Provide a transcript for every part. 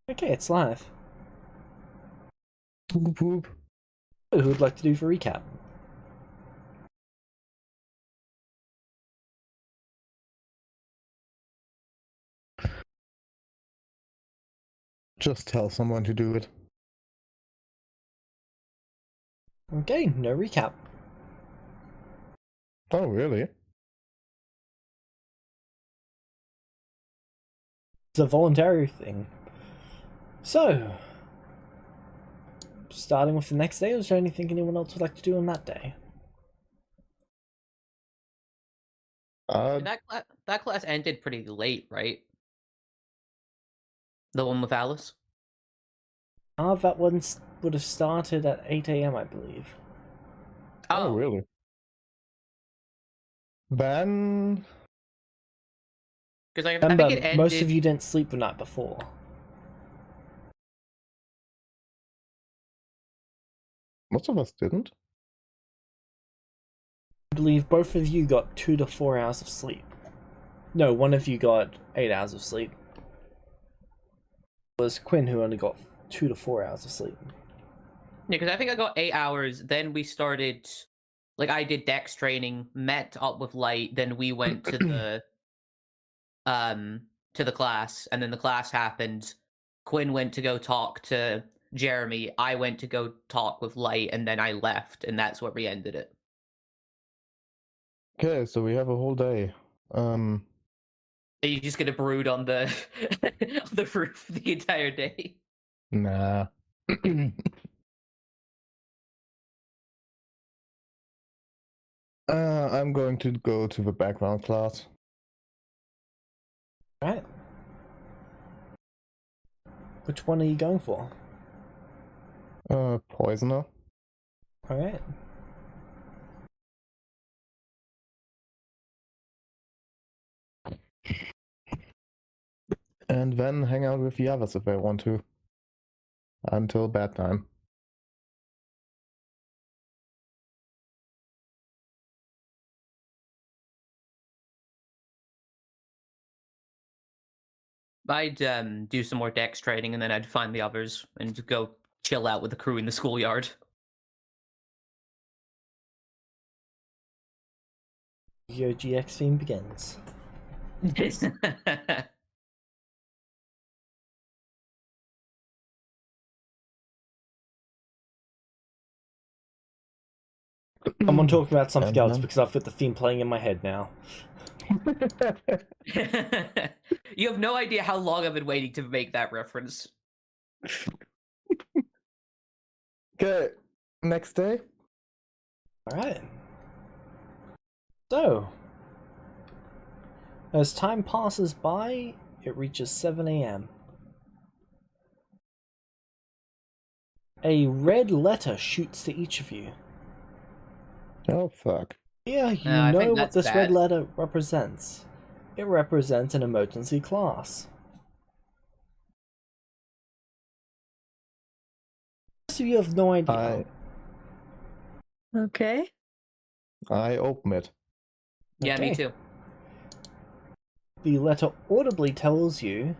Okay, it's live. Whoop whoop. Who would like to do for recap? Just tell someone to do it. Okay, no recap. Oh, really? It's a voluntary thing. So, starting with the next day, is there anything anyone else would like to do on that day? That class ended pretty late, right? The one with Alice. That one would have started at 8 a.m., I believe. Oh, Oh, really? Then because I think Remember, it most of ended. you didn't sleep the night before. most of us didn't. I believe both of you got 2 to 4 hours of sleep. No, one of you got 8 hours of sleep. It was Quinn who only got 2 to 4 hours of sleep. Yeah, because I think I got 8 hours. Then we started, like, I did dex training, met up with Light. Then we went to the class, and then the class happened. Quinn went to go talk to Jeremy. I went to go talk with Light, and then I left, and that's where we ended it. Okay, so we have a whole day. Are you just gonna brood on the on the roof the entire day? Nah. I'm going to go to the background class. Alright. Which one are you going for? Poisoner. Alright. And then hang out with the others if I want to. Until bedtime. I'd do some more dex training, and then I'd find the others and go chill out with the crew in the schoolyard. Your GX theme begins. I'm on talking about something And else then... because I've got the theme playing in my head now. You have no idea how long I've been waiting to make that reference. Okay, next day. Alright. So, as time passes by, it reaches 7 a.m. A red letter shoots to each of you. Oh, fuck. Yeah, you I know think what that's this red bad. letter represents. It represents an emergency class. Most of you have no idea. Okay. I open it. Yeah, me Okay. too. The letter audibly tells you,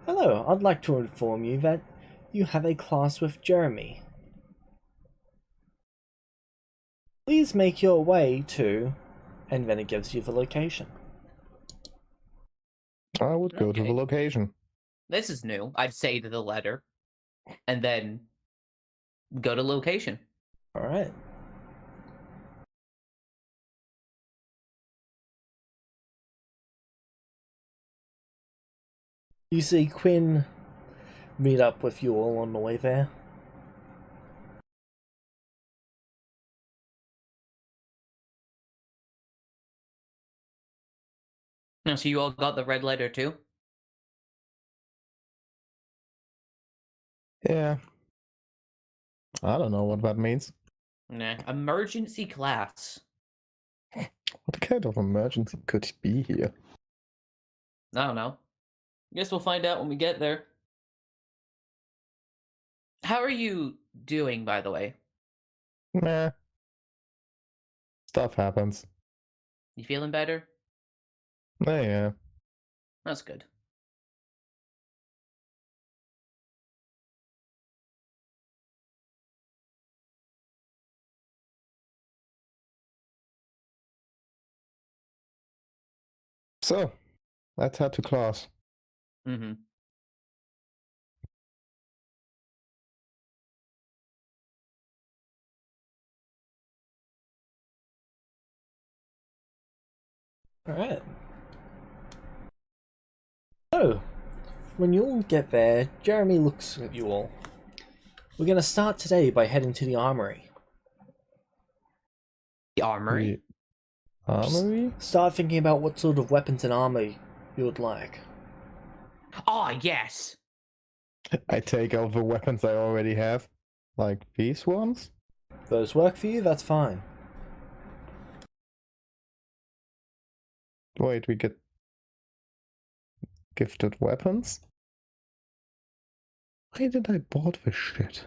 "Hello, I'd like to inform you that you have a class with Jeremy. Please make your way to," and then it gives you the location. I would go to the Okay. location. This is new. I'd say to the letter, and then go to location. Alright. You see Quinn meet up with you all on the way there. No, so you all got the red letter too? Yeah. I don't know what that means. Nah. Emergency class. What kind of emergency could it be here? I don't know. Guess we'll find out when we get there. How are you doing, by the way? Nah. Stuff happens. You feeling better? Yeah. That's good. So, let's head to class. Mm-hmm. Alright. So, when you all get there, Jeremy looks at you all. We're going to start today by heading to the armory. The armory? The armory? Start thinking about what sort of weapons and armor you would like. Oh, yes! I take out the weapons I already have. Like these ones? If those work for you, that's fine. Wait, we get gifted weapons? Why did I bought this shit?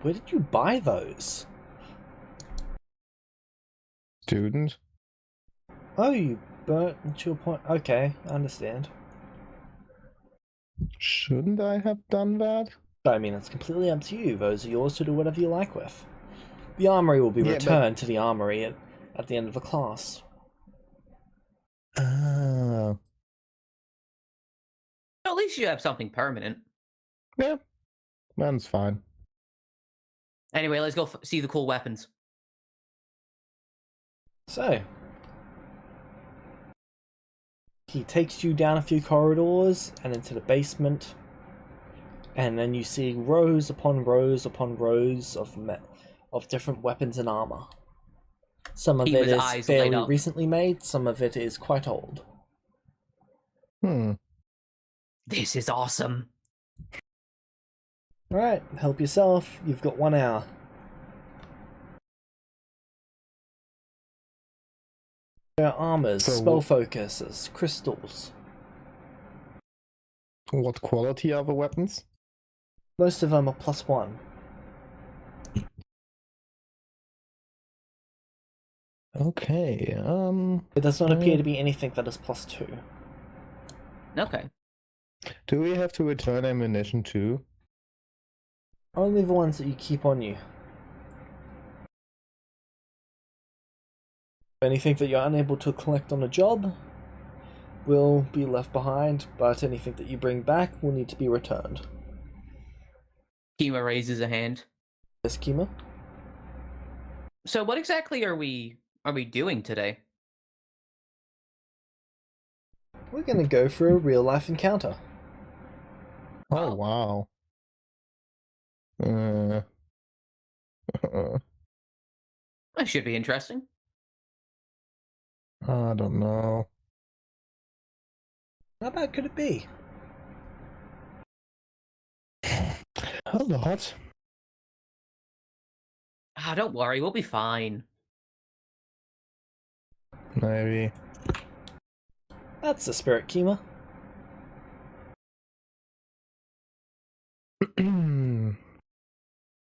Where did you buy those? Student? Oh, you burnt to a point. Okay, I understand. Shouldn't I have done that? I mean, it's completely up to you. Those are yours to do whatever you like with. The armory will be Yeah, returned to the armory at the end of the class. Ah. At least you have something permanent. Yeah, that's fine. Anyway, let's go see the cool weapons. So, he takes you down a few corridors and into the basement, and then you see rows upon rows upon rows of different weapons and armor. Some of it is fairly recently made, some of it is quite old. This is awesome. Alright, help yourself. You've got 1 hour. There are armors, spell focuses, crystals. What quality are the weapons? Most of them are +1. Okay, It does not appear to be anything that is +2. Okay. do we have to return ammunition too? Only the ones that you keep on you. Anything that you're unable to collect on a job will be left behind, but anything that you bring back will need to be returned. Kima raises a hand. Yes, Kima? So what exactly are we doing today? We're gonna go for a real-life encounter. Oh, wow. That should be interesting. I don't know. How bad could it be? A lot. Ah, don't worry, we'll be fine. Maybe. That's the spirit, Kima.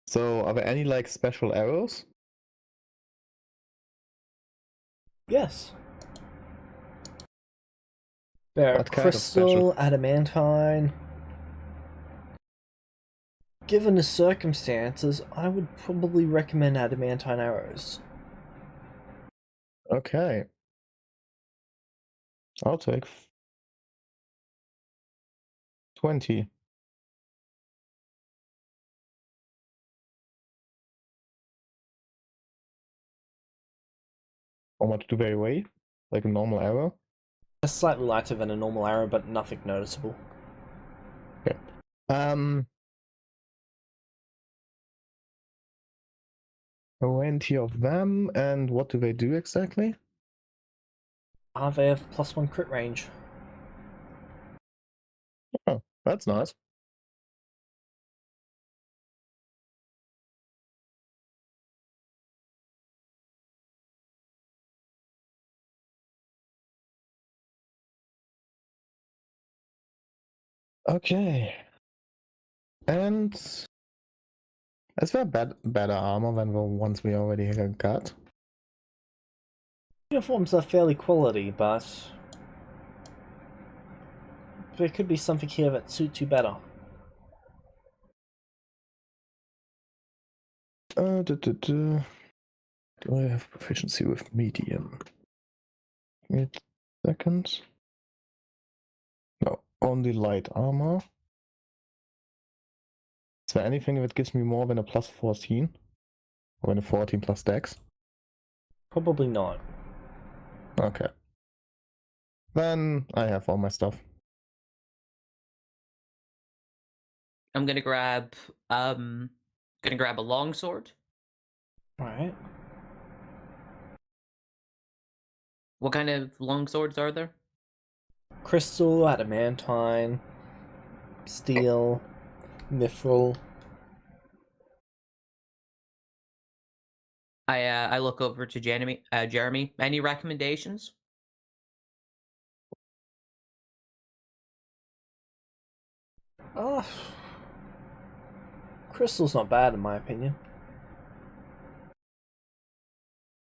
So, are there any, like, special arrows? Yes. There are What kind of crystal, adamantine. Given the circumstances, I would probably recommend adamantine arrows. Okay. I'll take 20. How much do they weigh? Like a normal arrow? It's slightly lighter than a normal arrow, but nothing noticeable. Okay. 20 of them, and what do they do exactly? They have +1 crit range. Oh, that's nice. Okay. And is there better armor than the ones we already got? Uniforms are fairly quality, but there could be something here that suits you better. Do I have proficiency with medium? Wait a second. No, only light armor. Is there anything that gives me more than a plus 14? Or than a 14 plus dex? Probably not. Okay. Then I have all my stuff. I'm gonna grab a longsword. Alright. What kind of longswords are there? Crystal, adamantine, steel, mithril. I look over to Jeremy. Jeremy, any recommendations? Ah, crystal's not bad in my opinion.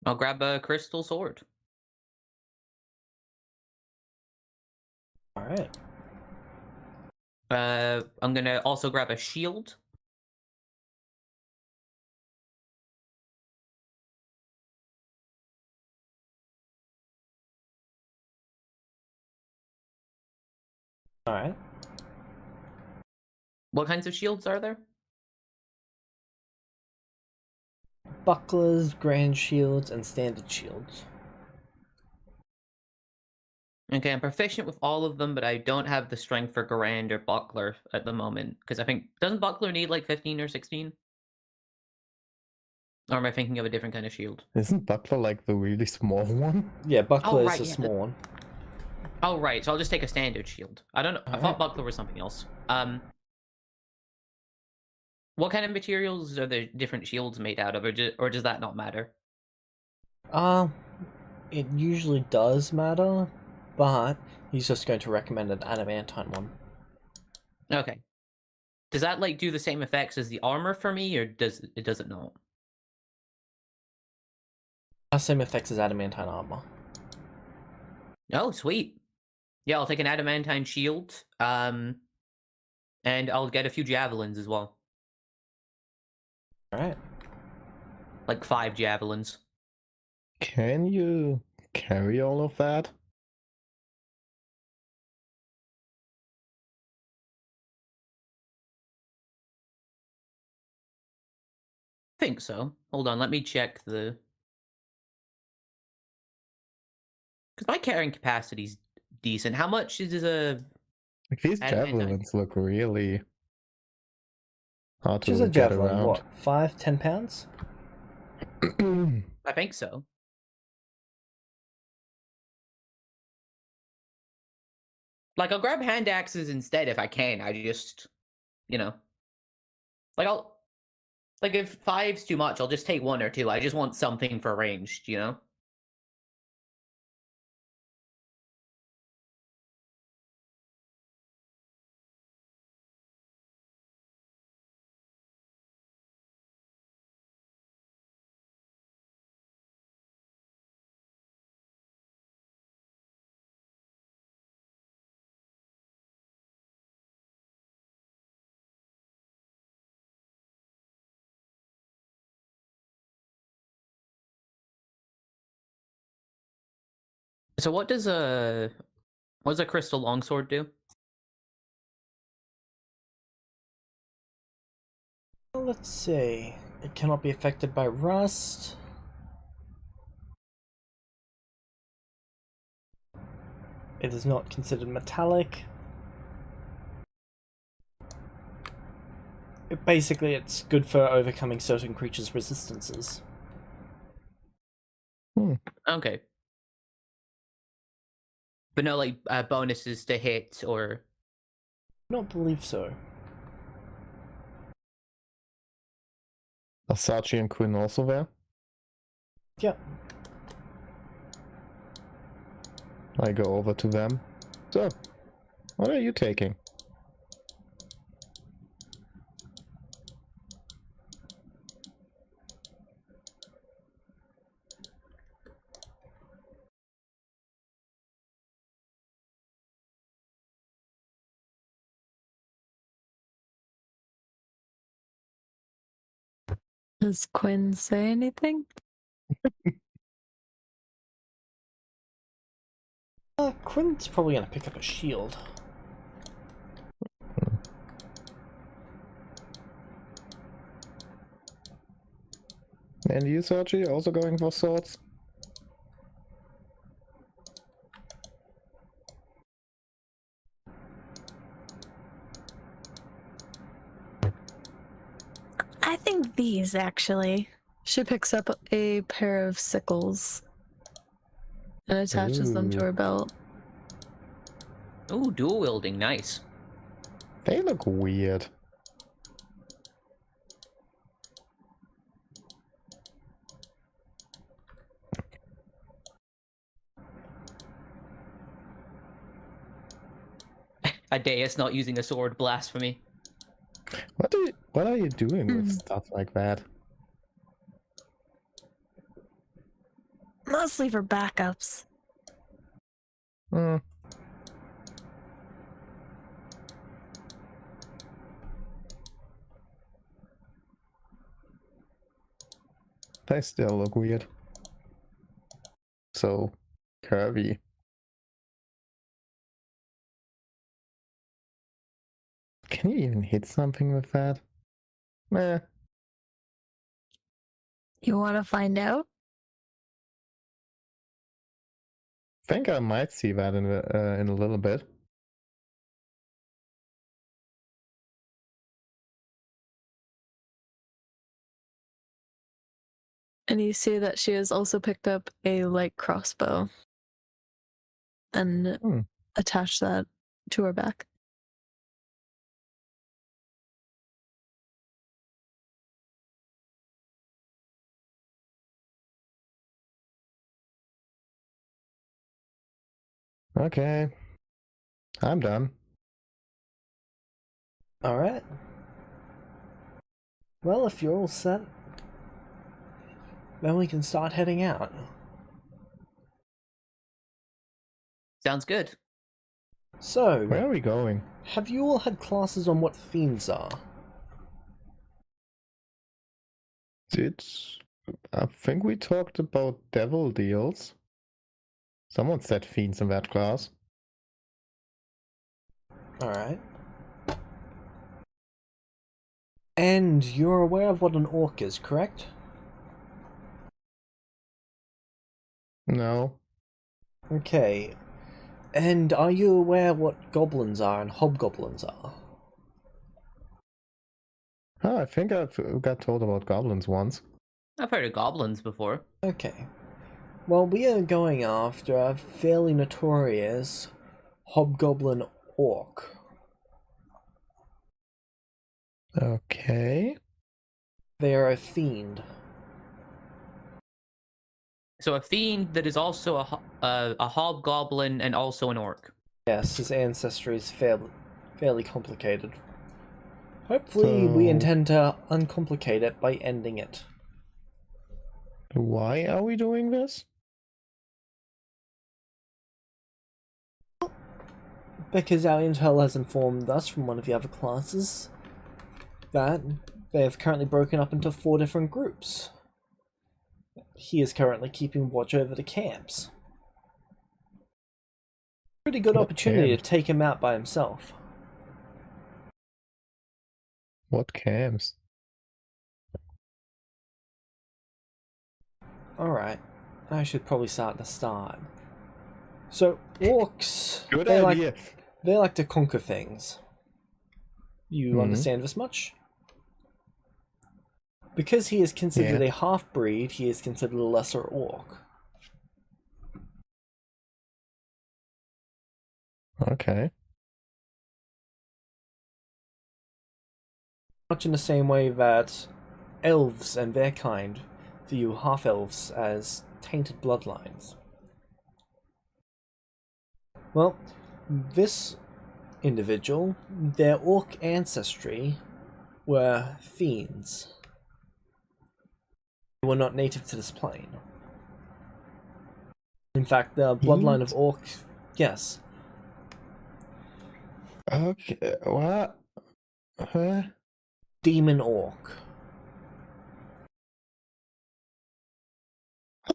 I'll grab a crystal sword. Alright. I'm gonna also grab a shield. Alright. What kinds of shields are there? Bucklers, grand shields, and standard shields. Okay, I'm proficient with all of them, but I don't have the strength for Grand or Buckler at the moment. Because I think, doesn't Buckler need like 15 or 16? Or am I thinking of a different kind of shield? Isn't Buckler like the really small one? Yeah, buckler right, is a yeah, small one. Oh, right, so I'll just take a standard shield. I don't know, I thought Alright. Buckler was something else. What kind of materials are the different shields made out of, or does that not matter? It usually does matter, but he's just going to recommend an adamantine one. Okay. Does that, like, do the same effects as the armor for me, or does it not? Same effects as adamantine armor. Oh, sweet. Yeah, I'll take an adamantine shield, and I'll get a few javelins as well. Alright. Like 5 javelins. Can you carry all of that? Think so. Hold on, let me check the... Because my carrying capacity's decent. How much is a Like these adamantine? javelins look really hard Just a to get javelin, around. what, 5-10 pounds? I think so. Like, I'll grab hand axes instead if I can. I just, you know. Like, like, if 5's too much, I'll just take 1 or 2. I just want something for ranged, you know? So what does a crystal longsword do? Well, let's see. It cannot be affected by rust. It is not considered metallic. Basically, it's good for overcoming certain creatures' resistances. Okay. But no, like, bonuses to hit, or... I don't believe so. Are Sachi and Quinn also there? Yep. I go over to them. So, what are you taking? Does Quinn say anything? Quinn's probably gonna pick up a shield. And you, Sergi, also going for swords? I think these actually. She picks up a pair of sickles and attaches them to Ooh. her belt. Ooh, dual wielding, nice. They look weird. A deus not using a sword, blasphemy. What are you doing with Hmm. stuff like that? Mostly for backups. Hmm. They still look weird. So curvy. Can you even hit something with that? Meh. You want to find out? Think I might see that in a little bit. And you see that she has also picked up a light crossbow and Hmm. attached that to her back. Okay. I'm done. Alright. Well, if you're all set, then we can start heading out. Sounds good. So, Where are we going? have you all had classes on what fiends are? I think we talked about devil deals. Someone said fiends in that class. Alright. And you're aware of what an orc is, correct? No. Okay. And are you aware what goblins are and hobgoblins are? Oh, I think I got told about goblins once. I've heard of goblins before. Okay. Well, we are going after a fairly notorious hobgoblin orc. Okay. They are a fiend. So a fiend that is also a hobgoblin and also an orc. Yes, his ancestry is fairly complicated. Hopefully, we So- intend to uncomplicate it by ending it. Why are we doing this? Because our intel has informed us from one of the other classes that they have currently broken up into 4 different groups. He is currently keeping watch over the camps. Pretty good What opportunity camps? to take him out by himself. What camps? Alright, I should probably start to start. So, orcs, Good they idea. like to conquer things. You Mhm. understand this much? Because he is considered Yeah. a half-breed, he is considered a lesser orc. Okay. Much in the same way that elves and their kind view half-elves as tainted bloodlines. Well, this individual, their orc ancestry were fiends. They were not native to this plane. In fact, the bloodline of orc, yes. Okay. What? Huh? Demon orc.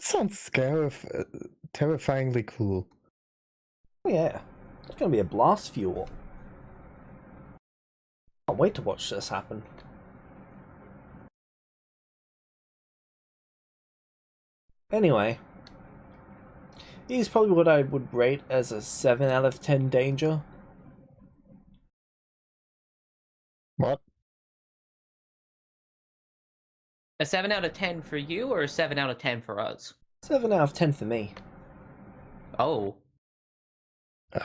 sounds terrifyingly cool. Oh yeah, it's gonna be a blast for you all. Can't wait to watch this happen. Anyway, he's probably what I would rate as a 7 out of 10 danger. What? A 7 out of 10 for you, or a 7 out of 10 for us? 7 out of 10 for me. Oh.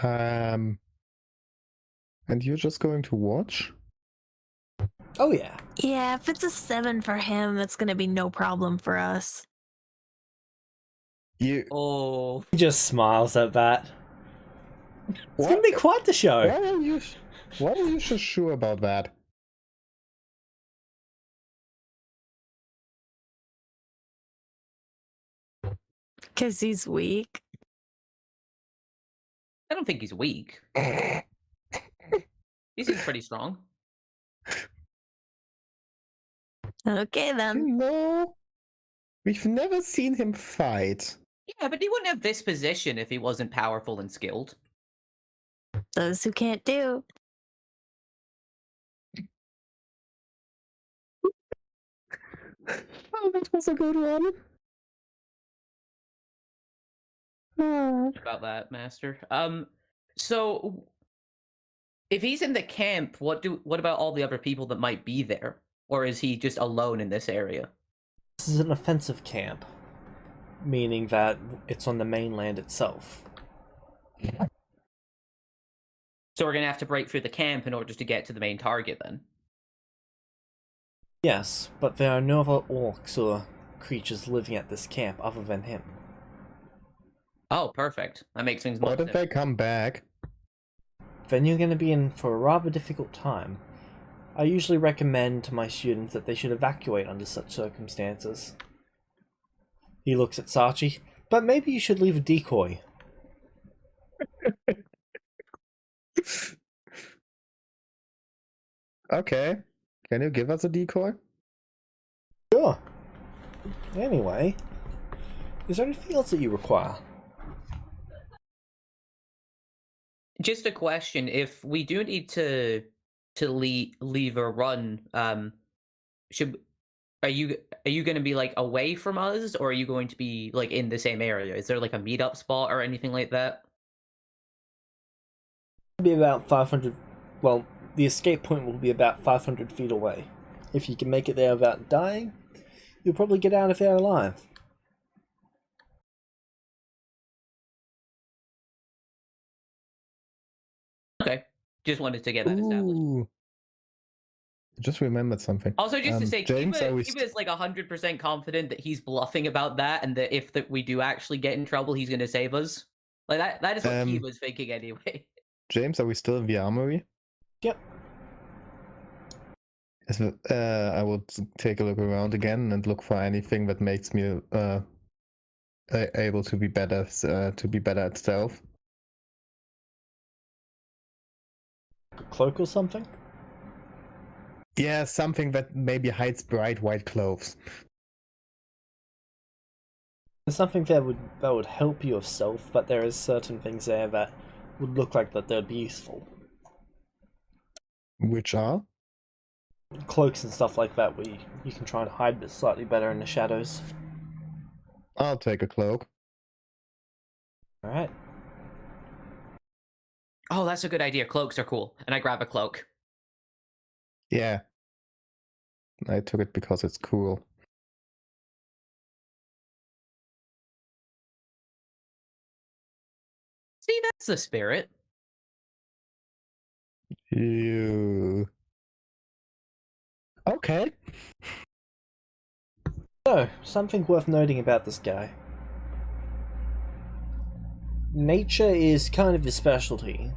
And you're just going to watch? Oh yeah. Yeah, if it's a 7 for him, it's gonna be no problem for us. You Oh. He just smiles at that. It's what? gonna be quite the show. Why are you so sure about that? Because he's weak. I don't think he's weak. He seems pretty strong. Okay then. No. We've never seen him fight. Yeah, but he wouldn't have this position if he wasn't powerful and skilled. Those who can't do. Oh, that was a good one. Ah. About that, Master. So if he's in the camp, what about all the other people that might be there? Or is he just alone in this area? This is an offensive camp, meaning that it's on the mainland itself. So we're gonna have to break through the camp in order to get to the main target then. Yes, but there are no other orcs or creatures living at this camp other than him. Oh, perfect. That makes things much What if they simpler. come back? Then you're going to be in for a rather difficult time. I usually recommend to my students that they should evacuate under such circumstances. He looks at Sachi, but maybe you should leave a decoy. Okay. Can you give us a decoy? Sure. Anyway, is there anything else that you require? Just a question: if we do need to leave or run, should are you going to be like away from us, or are you going to be like in the same area? Is there like a meetup spot or anything like that? It'll be about 500. Well, the escape point will be about 500 feet away. If you can make it there without dying, you'll probably get out of there alive. Okay, just wanted to get that established. Ooh. I just remembered something. Also, just to say, James, Kiba is like 100% confident that he's bluffing about that, and that if we do actually get in trouble, he's going to save us. Like that is what Kiba's thinking anyway. James, are we still in the armory? Yep. I would take a look around again and look for anything that makes me able to be better at stealth. A cloak or something? Yeah, something that maybe hides bright white clothes. There's something there that would help you of stealth, but there is certain things there that would look like that they'd be useful. Which are? Cloaks and stuff like that, where you can try and hide this slightly better in the shadows. I'll take a cloak. Alright. Oh, that's a good idea. Cloaks are cool, and I grab a cloak. Yeah. I took it because it's cool. See, that's the spirit. You. Okay. So, something worth noting about this guy. Nature is kind of his specialty.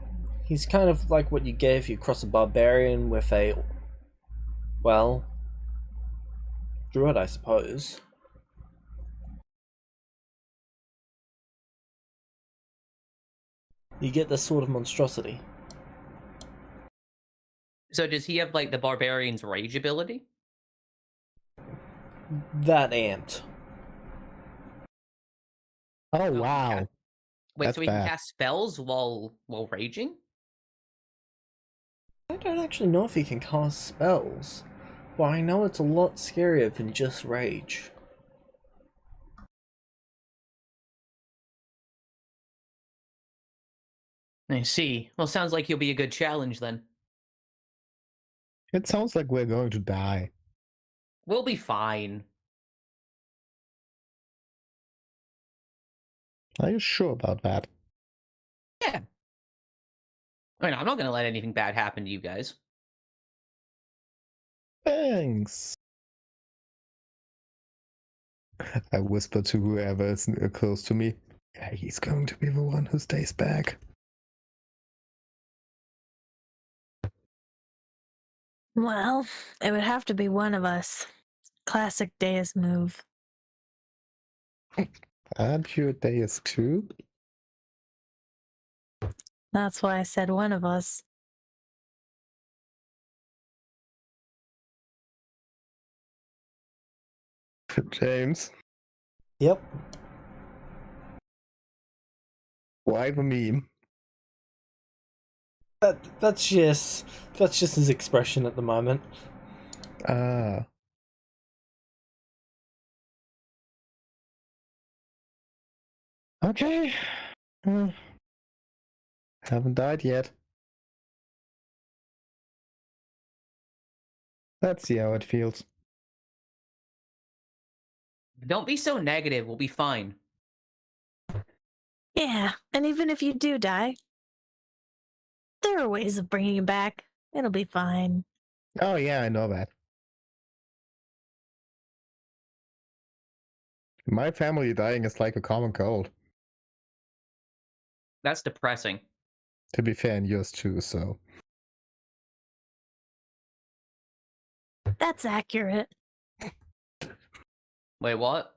He's kind of like what you get if you cross a barbarian with a, well, druid, I suppose. You get this sort of monstrosity. So does he have like the barbarian's rage ability? That amped. Oh we wow. can- Wait, That's so we can bad. cast spells while raging? I don't actually know if he can cast spells, but I know it's a lot scarier than just rage. I see. Well, sounds like you'll be a good challenge then. It sounds like we're going to die. We'll be fine. Are you sure about that? Yeah. I mean, I'm not gonna let anything bad happen to you guys. Thanks. I whisper to whoever is close to me. Yeah, he's going to be the one who stays back. Well, it would have to be one of us. Classic Deus move. Aren't you a Deus too? That's why I said one of us. James, Yep. why the meme? That's just his expression at the moment. Ah. Okay. Haven't died yet. Let's see how it feels. Don't be so negative. We'll be fine. Yeah, and even if you do die, there are ways of bringing you back. It'll be fine. Oh yeah, I know that. My family dying is like a common cold. That's depressing. To be fair, and yours too, so. That's accurate. Wait, what?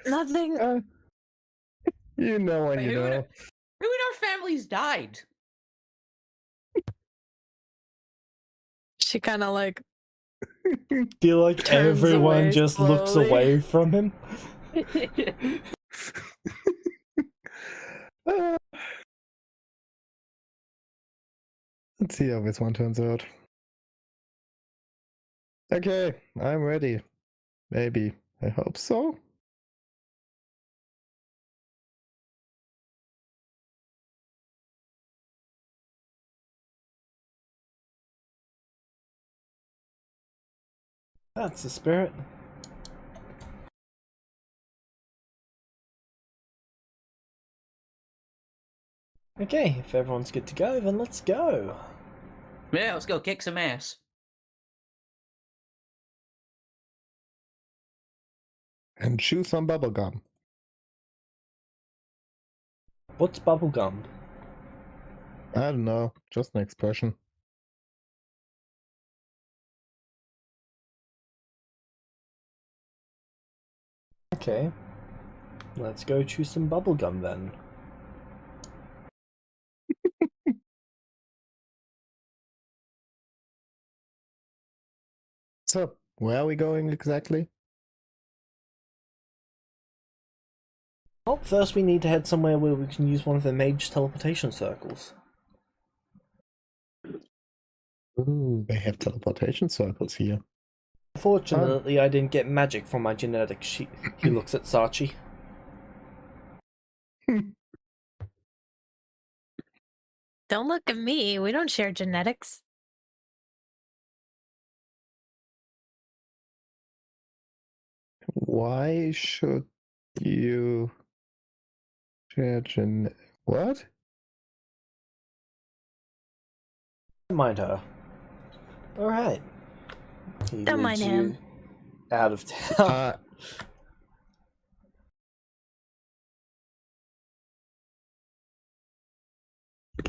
Nothing. You know when Wait, you who, in know. our, who in our families died? She kind of like Feel like turns everyone away just looks slowly. away from him. Uh, Let's see how this one turns out. Okay, I'm ready. Maybe. I hope so. That's the spirit. Okay, if everyone's good to go, then let's go. Yeah, let's go kick some ass. And chew some bubblegum. What's bubblegum? I don't know, just an expression. Okay. Let's go chew some bubblegum then. So, where are we going exactly? Well, first we need to head somewhere where we can use one of the mage teleportation circles. Ooh, they have teleportation circles here. Fortunately, I didn't get magic from my genetics. He looks at Sachi. Don't look at me. We don't share genetics. Why should you share what? Don't mind her. Alright. He Don't mind leads him. you out of town.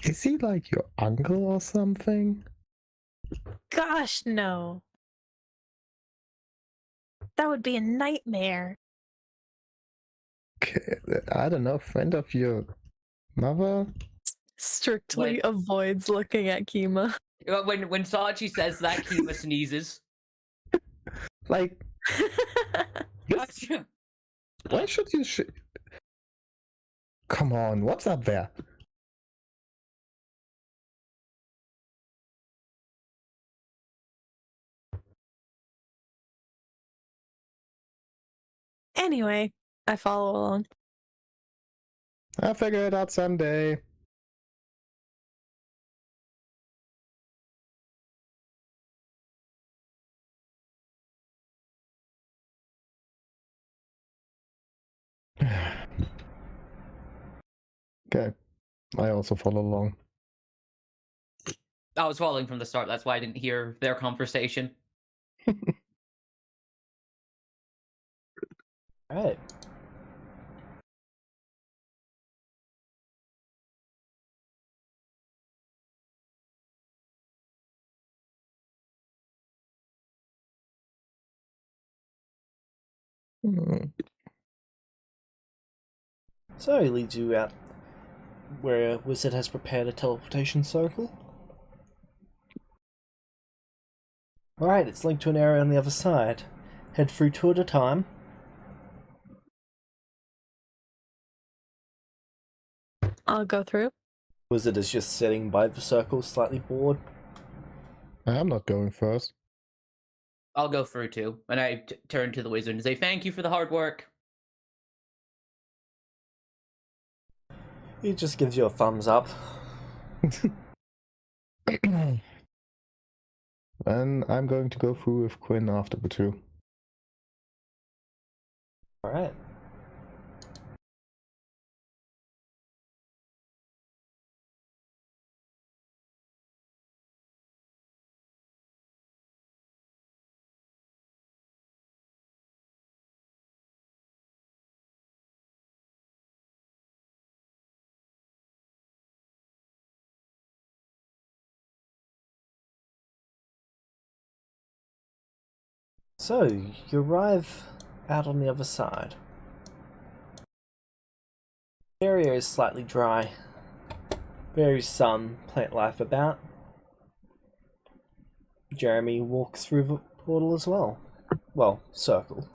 Is he like your uncle or something? Gosh, no. That would be a nightmare. Okay, I don't know, friend of your mother? Strictly avoids looking at Kima. When Sachi says that, Kima sneezes. Like, Gotcha. Why should you? Come on, what's up there? Anyway, I follow along. I'll figure it out someday. Okay, I also follow along. I was following from the start. That's why I didn't hear their conversation. Alright. Hmm. So he leads you out where a wizard has prepared a teleportation circle. Alright, it's linked to an area on the other side. Head through two at a time. I'll go through. Wizard is just sitting by the circle, slightly bored. I'm not going first. I'll go through too, and I turn to the wizard and say, "Thank you for the hard work." He just gives you a thumbs up. And I'm going to go through with Quinn after the two. Alright. So, you arrive out on the other side. The area is slightly dry. There is some plant life about. Jeremy walks through the portal as well. Well, circle.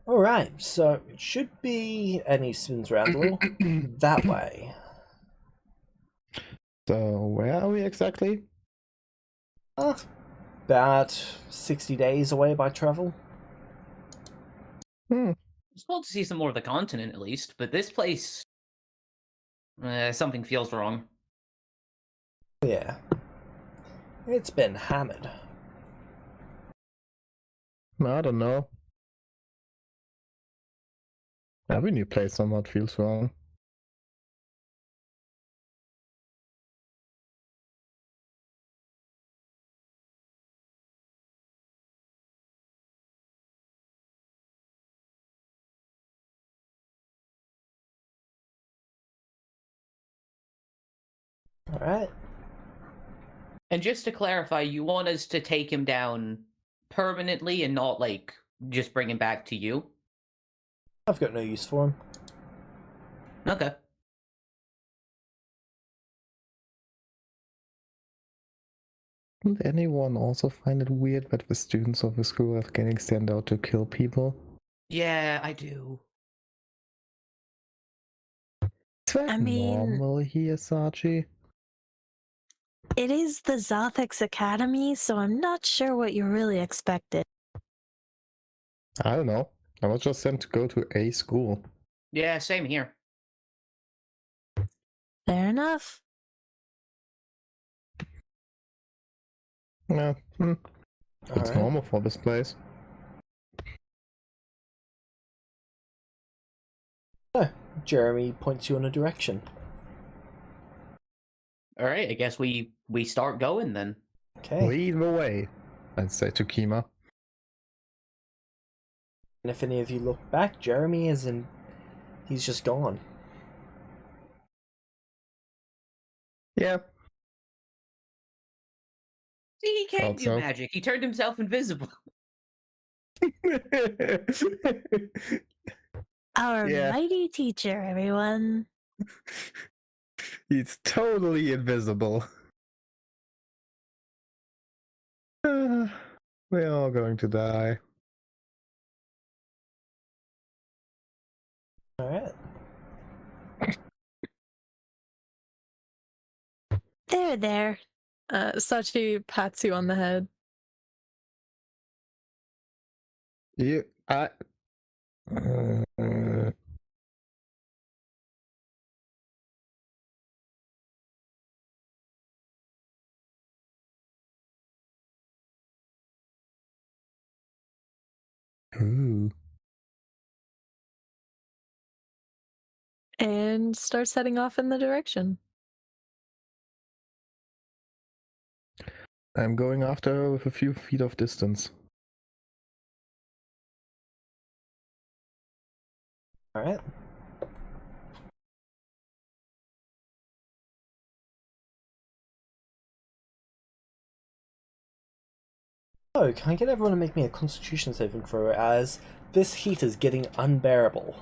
Alright, so it should be, and he spins around a little, that way. So, where are we exactly? About 60 days away by travel. It's cool to see some more of the continent at least, but this place, something feels wrong. Yeah. It's been hammered. I don't know. Every new place somewhat feels wrong. Alright. And just to clarify, you want us to take him down permanently and not, like, just bring him back to you? I've got no use for him. Okay. Didn't anyone also find it weird that the students of the school are getting sent out to kill people? Yeah, I do. Is that I mean- normal here, Sachi? It is the Zothix Academy, so I'm not sure what you really expected. I don't know. I was just sent to go to a school. Yeah, same here. Fair enough. Yeah, it's Alright. normal for this place. Jeremy points you in a direction. All right, I guess we start going then. Okay. Lead the way, I'd say to Kima. And if any of you look back, Jeremy is in. He's just gone. Yeah. See, he can't Thought do so. magic. He turned himself invisible. Our Yeah. mighty teacher, everyone. He's totally invisible. We're all going to die. Alright. There. Sachi pats you on the head. You, I. Ooh. And starts heading off in the direction. I'm going after her with a few feet of distance. Alright. So, can I get everyone to make me a constitution saving throw as this heat is getting unbearable?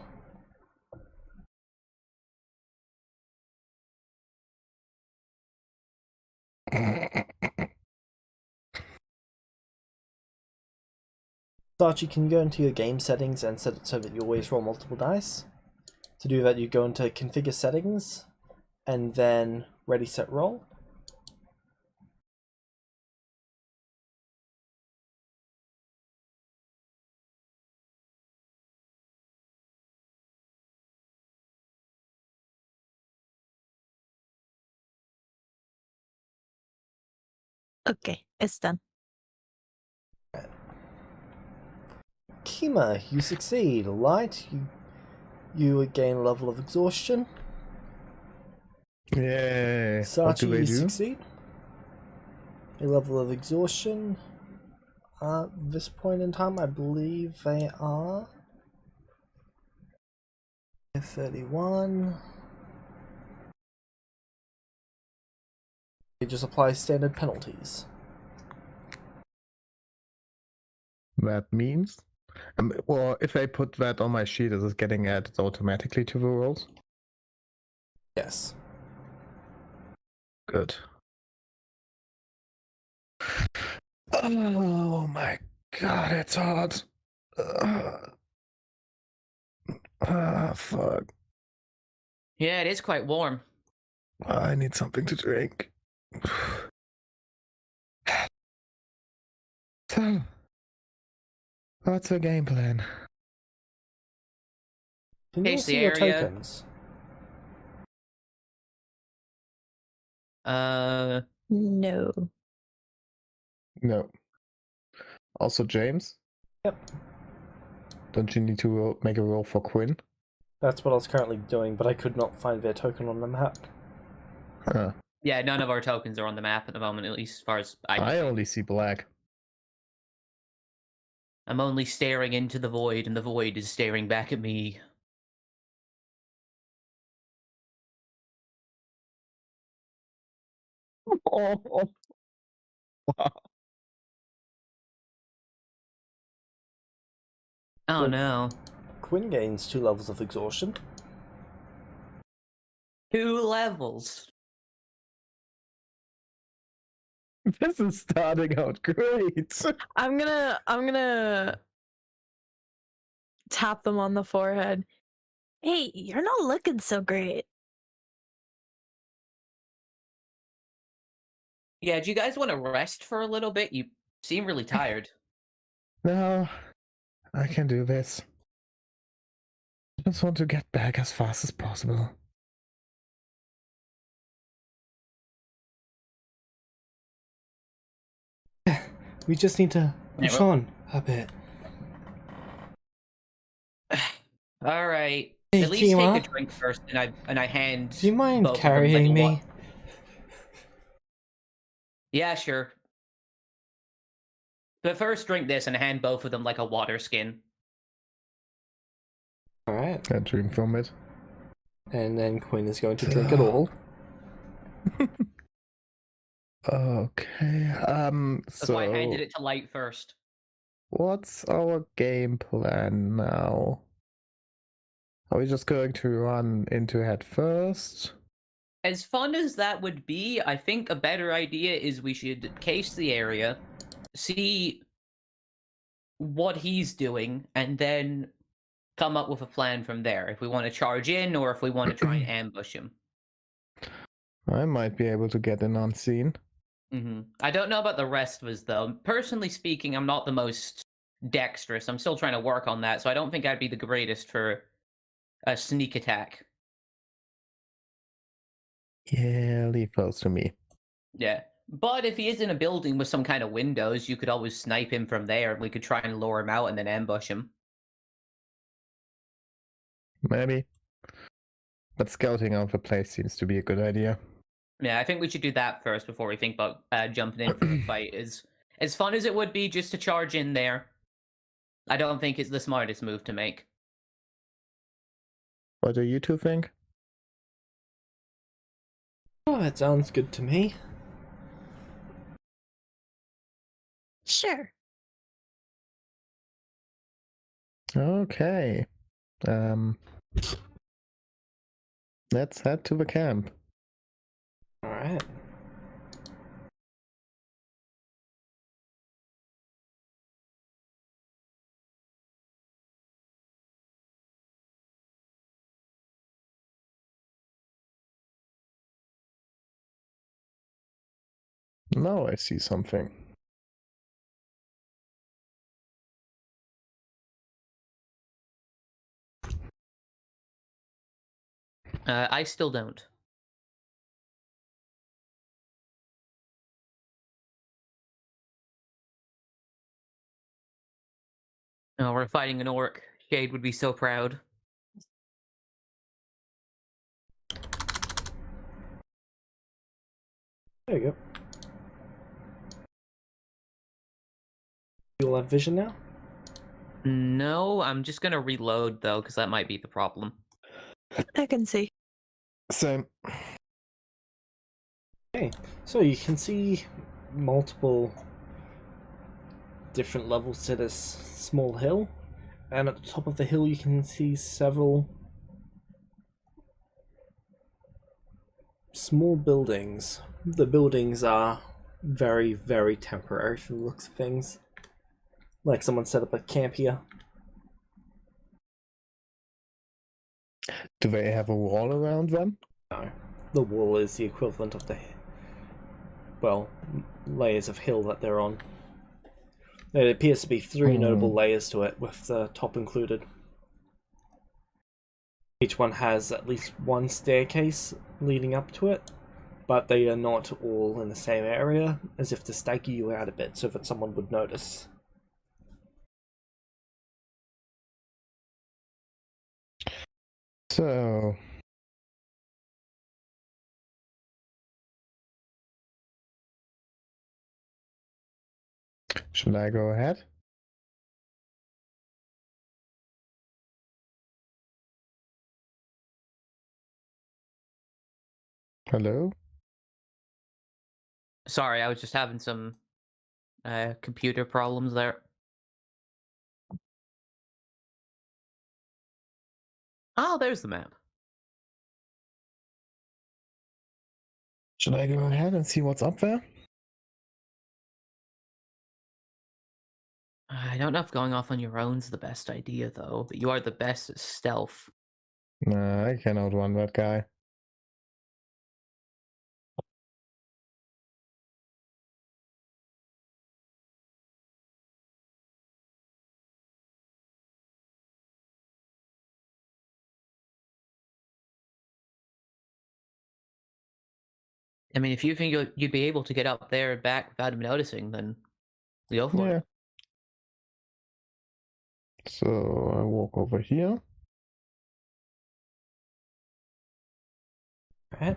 Sachi, can you go into your game settings and set it so that you always roll multiple dice? To do that, you go into configure settings and then ready, set, roll. Okay, it's done. Kima, you succeed. Light, you gain a level of exhaustion. Yay. What Sachi, do they you do? succeed. A level of exhaustion. At this point in time, I believe they are 31. They just apply standard penalties. That means? Well, if I put that on my sheet, is it getting added automatically to the rolls? Yes. Good. Oh my god, it's hot. Fuck. Yeah, it is quite warm. I need something to drink. So, what's the game plan? Can you all Case the see your area. tokens? Uh, No. No. Also, James? Yep. Don't you need to make a roll for Quinn? That's what I was currently doing, but I could not find their token on the map. Huh. yeah, none of our tokens are on the map at the moment, at least as far as I can I see. only see black. I'm only staring into the void, and the void is staring back at me. Oh. Oh So- no. Quinn gains 2 levels of exhaustion. 2 levels. This is starting out great. I'm gonna tap them on the forehead. Hey, you're not looking so great. Yeah, do you guys want to rest for a little bit? You seem really tired. No, I can do this. Just want to get back as fast as possible. We just need to push on a bit. All right. Hey, At least Kima, take a drink first, and I hand. do you mind both of them, like, carrying a me? Yeah, sure. But first, drink this and hand both of them like a water skin. Alright. I drink from it. And then Quinn is going to drink it all. Okay. That's why I handed it to Light first. What's our game plan now? Are we just going to run into head first? As fun as that would be, I think a better idea is we should case the area, see what he's doing, and then come up with a plan from there. If we want to charge in or if we want to try and ambush him. I might be able to get in unseen. I don't know about the rest of us, though. Personally speaking, I'm not the most dexterous. I'm still trying to work on that, so I don't think I'd be the greatest for a sneak attack. Yeah, leave those to me. Yeah. But if he is in a building with some kind of windows, you could always snipe him from there, and we could try and lure him out and then ambush him. Maybe. But scouting out the place seems to be a good idea. Yeah, I think we should do that first before we think about jumping in for the fight. As fun as it would be just to charge in there, I don't think it's the smartest move to make. What do you two think? Oh, that sounds good to me. Sure. Okay. Let's head to the camp. Alright. Now I see something. I still don't. Oh, we're fighting an orc. Shade would be so proud. There you go. You'll have vision now? No, I'm just gonna reload, though, because that might be the problem. I can see. Same. Okay, so you can see multiple different levels to this small hill, and at the top of the hill you can see several small buildings. The buildings are very, very temporary from the looks of things. Like someone set up a camp here. Do they have a wall around them? No, the wall is the equivalent of the, well, layers of hill that they're on. There appears to be three notable layers to it, with the top included. Each one has at least one staircase leading up to it, but they are not all in the same area, as if to stagger you out a bit so that someone would notice. So... should I go ahead? Hello? Sorry, I was just having some computer problems there. Oh, there's the map. Should I go ahead and see what's up there? I don't know if going off on your own's the best idea, though, but you are the best at stealth. Nah, I can outrun that guy. I mean, if you think you'd be able to get up there and back without him noticing, then go for Yeah. it. So I walk over here. Alright.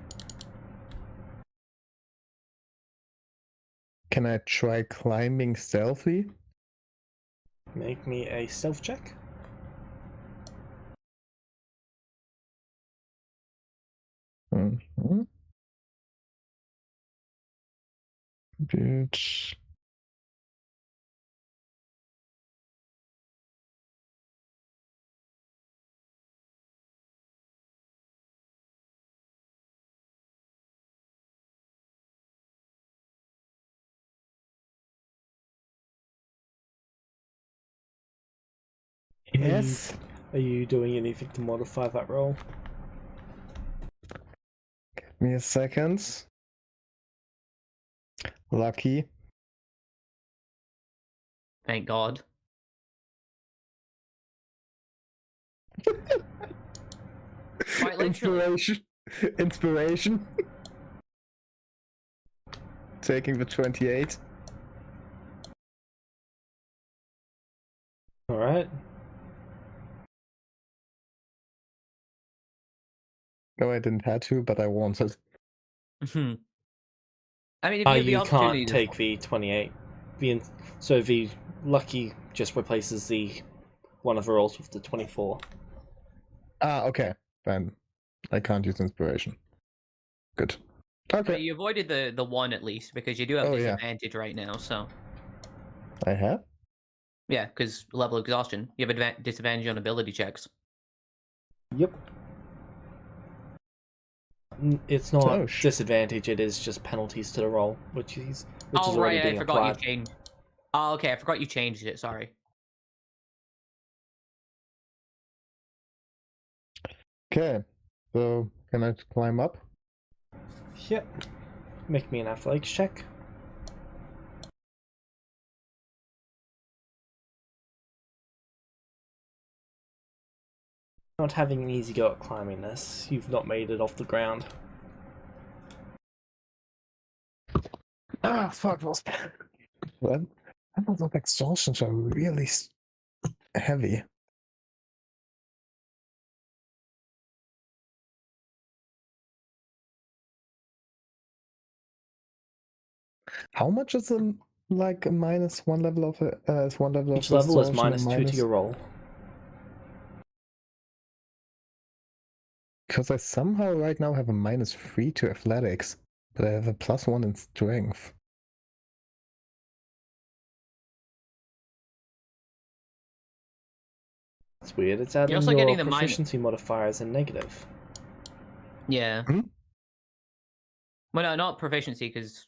Can I try climbing stealthy? Make me a stealth check. Mm-hmm. Good. Yes. Are you doing anything to modify that roll? Give me a second. Lucky. Thank God. Quite literally. Inspiration. Inspiration. Taking the 28. Alright. No, I didn't have to, but I wanted. I mean, if you have the You opportunity can't to... take the 28. So the lucky just replaces the one of the rolls with the 24. Ah, okay. Then I can't use inspiration. Good. Okay. But you avoided the one at least, because you do have Oh, yeah. disadvantage right now, so... I have? Yeah, because level of exhaustion. You have disadvantage on ability checks. Yep. It's Oh, not disadvantage, it is just penalties to the roll, which is Oh, already right, being I forgot applied. you changed... Oh, okay, I forgot you changed it, sorry. Okay. So, can I climb up? Yep. Make me an athletics check. Not having an easy go at climbing this. You've not made it off the ground. Ah, fuck, those levels of exhaustion are really heavy. How much is a like a minus one level of is one level Each of level is exhaustion -2 to your roll. Because I somehow right now have a -3 to athletics, but I have a +1 in strength. It's weird. It's adding also your getting the proficiency modifier as a negative. Yeah. Hmm? Well, no, not proficiency, because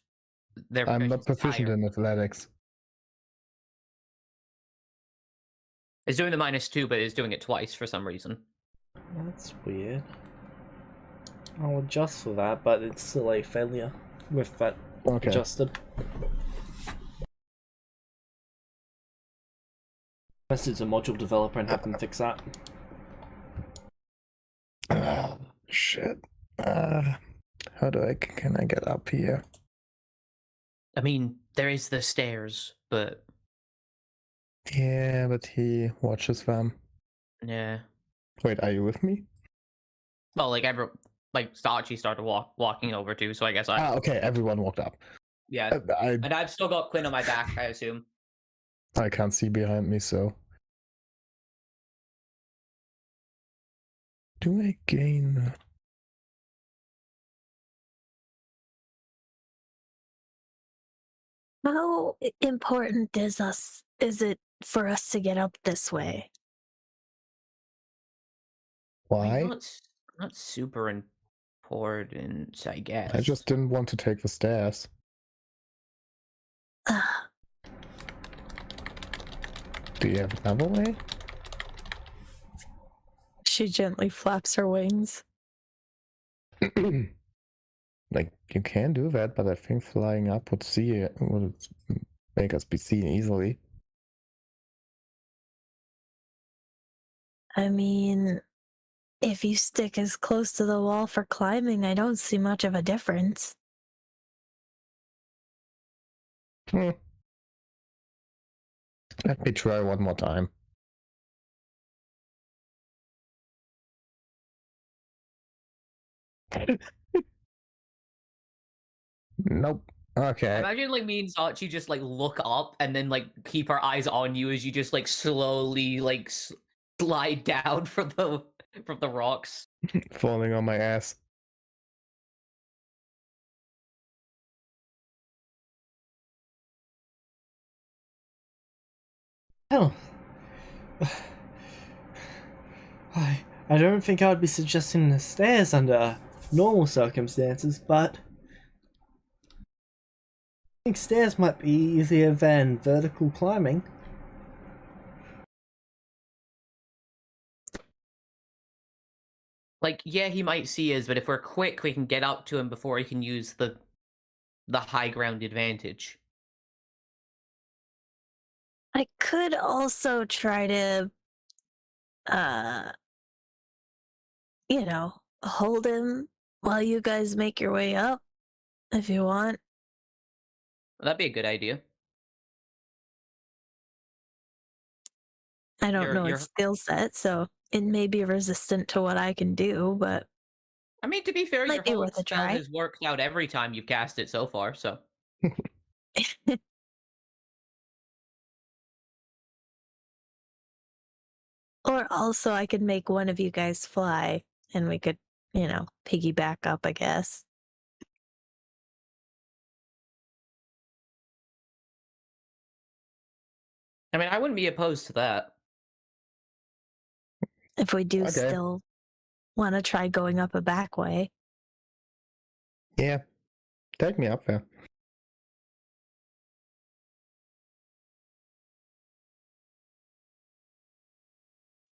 their I'm not proficiency is proficient higher. in athletics. It's doing the -2, but it's doing it twice for some reason. That's weird. I'll adjust for that, but it's still a failure with that Okay. adjusted. Unless it's a module developer and have them fix that. Shit. How can I get up here? I mean, there is the stairs, but Yeah, but he watches them. yeah. Wait, are you with me? Well, like Sachi started walking over too, so I guess I... Okay, everyone walked up. Yeah. I And I've still got Quinn on my back, I assume. I can't see behind me, so. Do I gain? How important is it for us to get up this way? Why? Not super important, I guess. I just didn't want to take the stairs. Do you have another way? She gently flaps her wings. Like, you can do that, but I think flying up would make us be seen easily. I mean, if you stick as close to the wall for climbing, I don't see much of a difference. Let me try one more time. Nope. Okay. Imagine like me and Sachi just like look up and then like keep our eyes on you as you just like slowly like slide down from the rocks. Falling on my ass. Hell. I don't think I would be suggesting the stairs under normal circumstances, but I think stairs might be easier than vertical climbing. Like, yeah, he might see us, but if we're quick, we can get up to him before he can use the high ground advantage. I could also try to, uh, hold him while you guys make your way up, if you want. Well, that'd be a good idea. I don't You're know its you're skill set, so it may be resistant to what I can do, but I mean, to be fair, your might be hold worth a spell try. has worked out every time you've cast it so far, so Or also, I could make one of you guys fly, and we could, piggyback up, I guess. I mean, I wouldn't be opposed to that. If we do Okay. still want to try going up a back way. Yeah. Take me up there.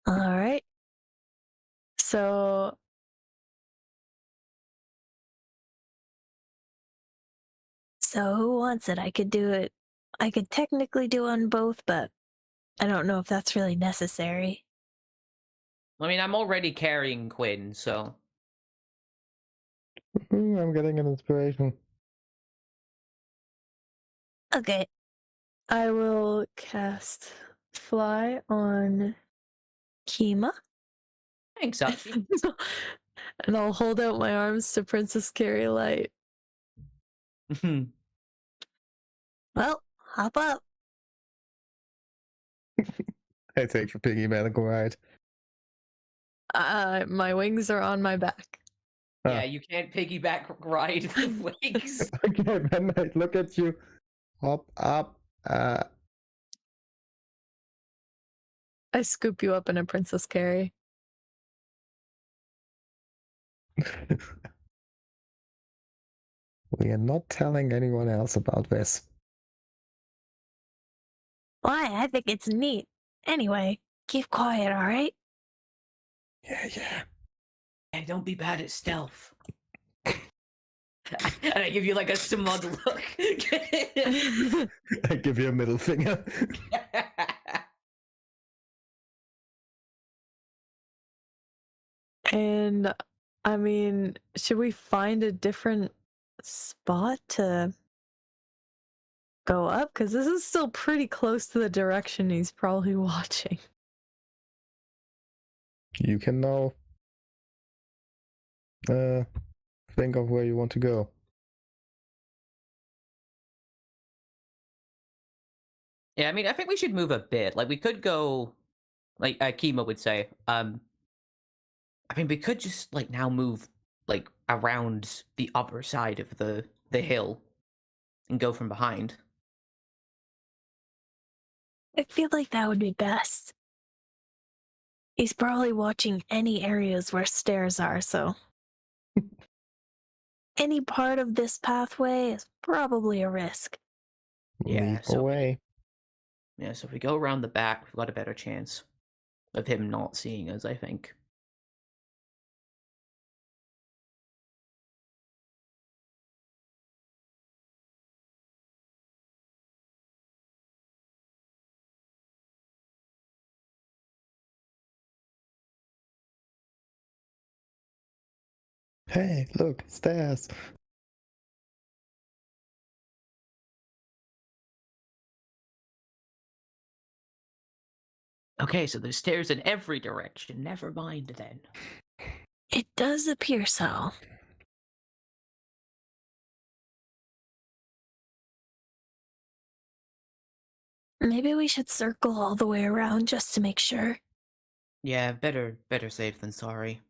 All right. So who wants it? I could do it. I could technically do on both, but I don't know if that's really necessary. I mean, I'm already carrying Quinn, so I'm getting an inspiration. Okay. I will cast Fly on Kima. thanks, Sachi. And I'll hold out my arms to Princess Carrie Light. Well, hop up. I take the piggy medical ride. My wings are on my back. Yeah, you can't piggyback ride with wings. Okay, then I look at you. Hop up. I scoop you up in a Princess Carrie. We are not telling anyone else about this. Why? I think it's neat. Anyway, keep quiet, all right? Yeah. Hey, don't be bad at stealth. And I give you like a smug look. I give you a middle finger. And I mean, should we find a different spot to go up? Because this is still pretty close to the direction he's probably watching. You can now think of where you want to go. Yeah, I mean, I think we should move a bit. Like, we could go, like Kima would say. I mean, we could just like now move like around the upper side of the hill and go from behind. I feel like that would be best. He's probably watching any areas where stairs are, so any part of this pathway is probably a risk. Yeah, Leap so away. Yeah, so if we go around the back, we've got a better chance of him not seeing us, I think. Hey, look, stairs. Okay, so there's stairs in every direction. Never mind then. It does appear so. Maybe we should circle all the way around just to make sure. Yeah, better safe than sorry.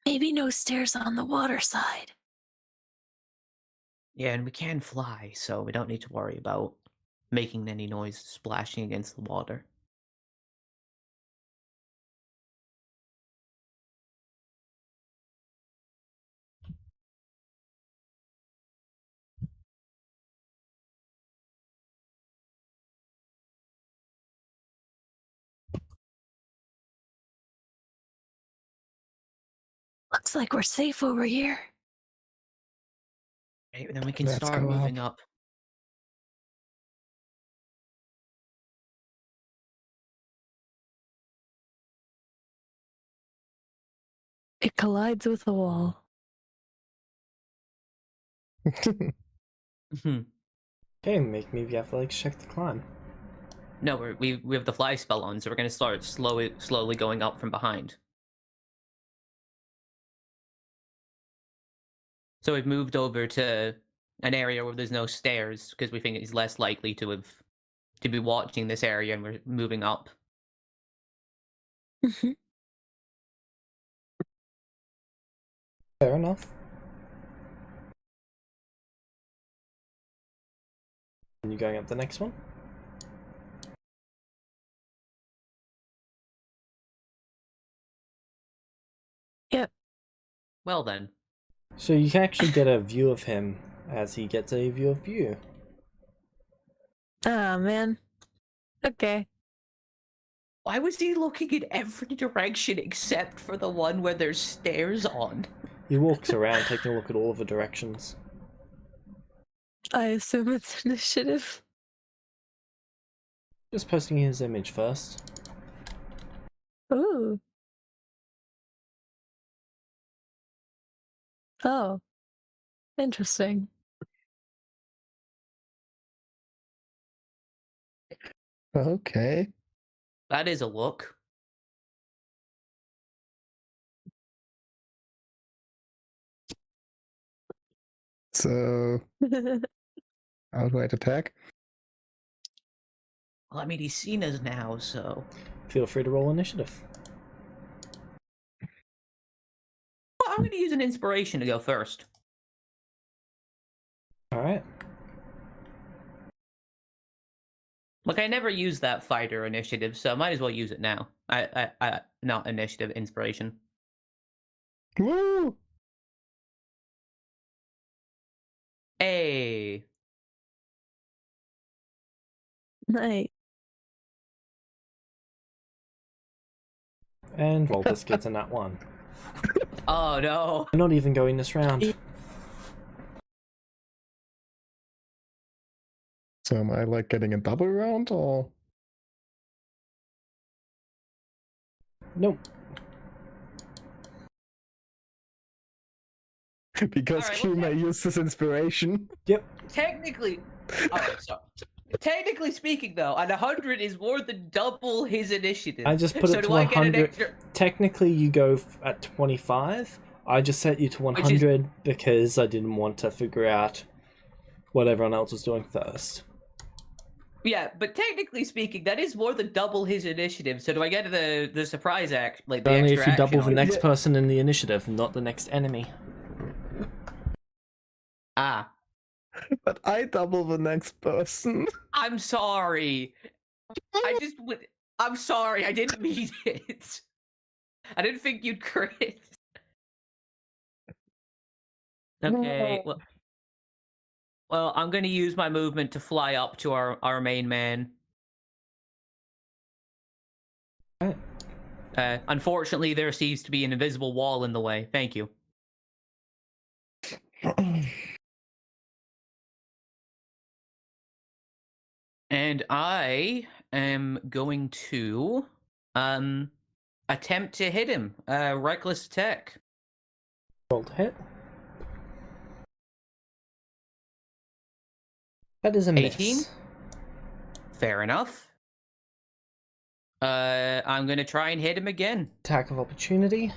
Maybe no stairs on the water side. Yeah, and we can fly, so we don't need to worry about making any noise splashing against the water. Looks like we're safe over here. Right, then we can Let's start go moving up. It collides with the wall. Mhm. Okay, make me the athletics check to climb. No, we have the fly spell on, so we're gonna start slowly going up from behind. So we've moved over to an area where there's no stairs because we think it's less likely to be watching this area, and we're moving up. Fair enough. And you going up the next one? Yep. Well then, So you can actually get a view of him as he gets a view of you. Ah, man. Okay. why was he looking in every direction except for the one where there's stairs on? He walks around taking a look at all of the directions. I assume it's initiative. Just posting his image first. Ooh. Oh. Interesting. Okay. That is a look. So, how do I attack? Well, I mean, he's seen us now, so Feel free to roll initiative. well, I'm gonna use an inspiration to go first. Alright. Look, I never use that fighter initiative, so I might as well use it now. I not initiative, inspiration. Woo! Hey. Nice. And roll this gets in that one. Oh no. We're not even going this round. So am I like getting a double round or? Nope. Because Alright, Q may use this inspiration. Yep. Technically, alright, so technically speaking, though, an 100 is more than double his initiative. I just put so it to do I get an 100. extra? Technically, you go at 25. I just set you to 100 because I didn't want to figure out what everyone else was doing first. Yeah, but technically speaking, that is more than double his initiative. So do I get the surprise act, like the Only extra if you action double the on it? next person in the initiative, not the next enemy. Ah, But I double the next person. I'm sorry. I'm sorry. I didn't mean it. I didn't think you'd crit. Okay. Well, I'm going to use my movement to fly up to our main man. Right. Unfortunately, there seems to be an invisible wall in the way. Thank you. And I am going to attempt to hit him. Reckless attack. Roll to hit. That is a 18? miss. Fair enough. I'm gonna try and hit him again. Attack of opportunity.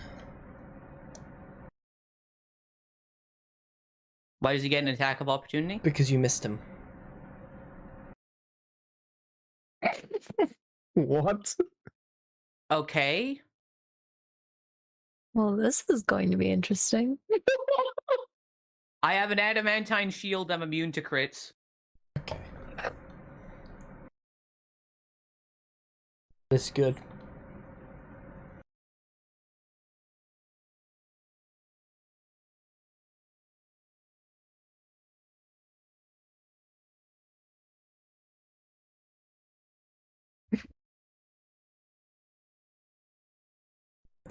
Why does he get an attack of opportunity? Because you missed him. What? Okay. Well, this is going to be interesting. I have an adamantine shield. I'm immune to crits. Okay. That's good.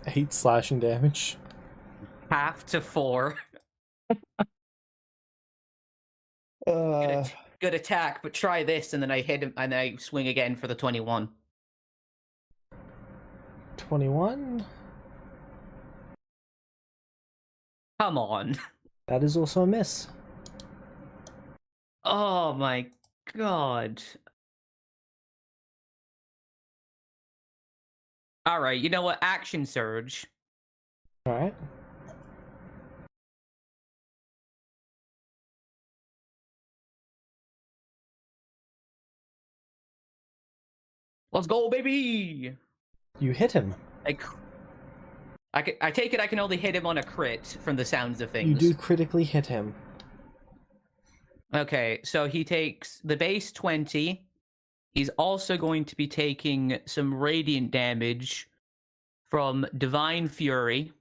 Eight slashing damage. half to 4. Uh, Good attack, but try this, and then I hit him, and I swing again for the 21. 21. Come on. That is also a miss. Oh my god. Alright, you know what? Action Surge. Alright. Let's go, baby! You hit him. I take it I can only hit him on a crit from the sounds of things. You do critically hit him. Okay, so he takes the base 20. He's also going to be taking some radiant damage from Divine Fury.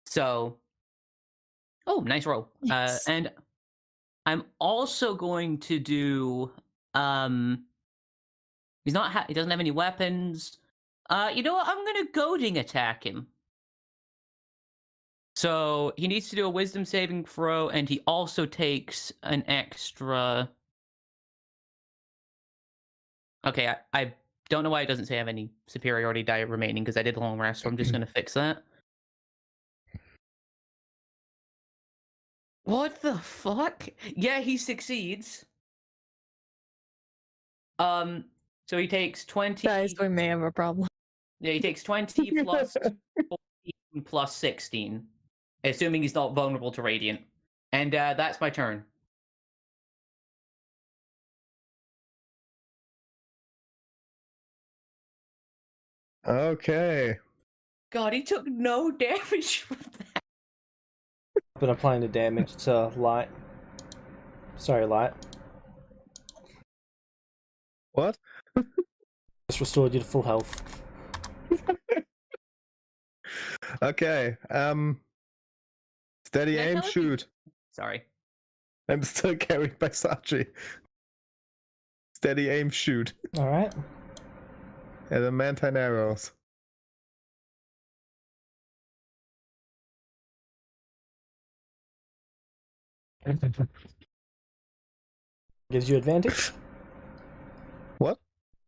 So, oh, nice roll. Yes. And I'm also going to do he doesn't have any weapons. You know what? I'm gonna goading attack him. So he needs to do a wisdom saving throw, and he also takes an extra. Okay, I don't know why it doesn't say I have any superiority die remaining, because I did long rest, so I'm just gonna fix that. What the fuck? Yeah, he succeeds. So he takes 20. Guys, we may have a problem. Yeah, he takes 20 plus 14 plus 16. Assuming he's not vulnerable to radiant. And that's my turn. okay. God, he took no damage from that. I've been applying the damage to Light. Sorry, Light. What? Just restored you to full health. Okay. Steady Can I aim, tell if you- shoot. Sorry. I'm still carried by Sachi. Steady aim, shoot. Alright. Adamantine arrows. Gives you advantage. What?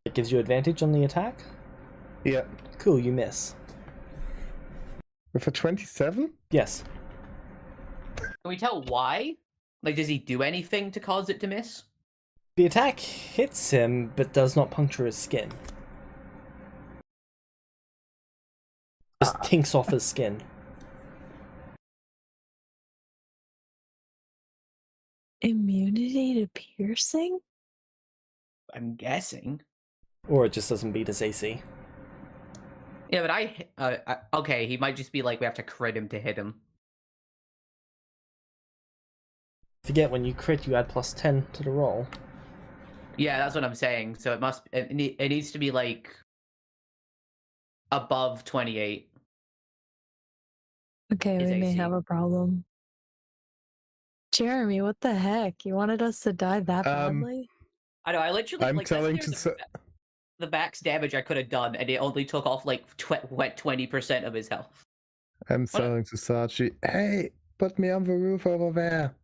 It gives you advantage on the attack. Yeah. Cool, you miss. With a 27? Yes. Can we tell why? Like, does he do anything to cause it to miss? The attack hits him, but does not puncture his skin. Just tinks off his skin. Immunity to piercing? I'm guessing. Or it just doesn't beat his AC. Yeah, but okay, he might just be like, we have to crit him to hit him. Forget, when you crit, you add plus 10 to the roll. Yeah, that's what I'm saying. So it needs to be like above 28. Okay, His we may AC. have a problem. Jeremy, what the heck? You wanted us to die that badly? I know, I literally I'm like telling that's to the max damage I could have done, and it only took off like 20% of his health. I'm telling to Sachi, hey, put me on the roof over there.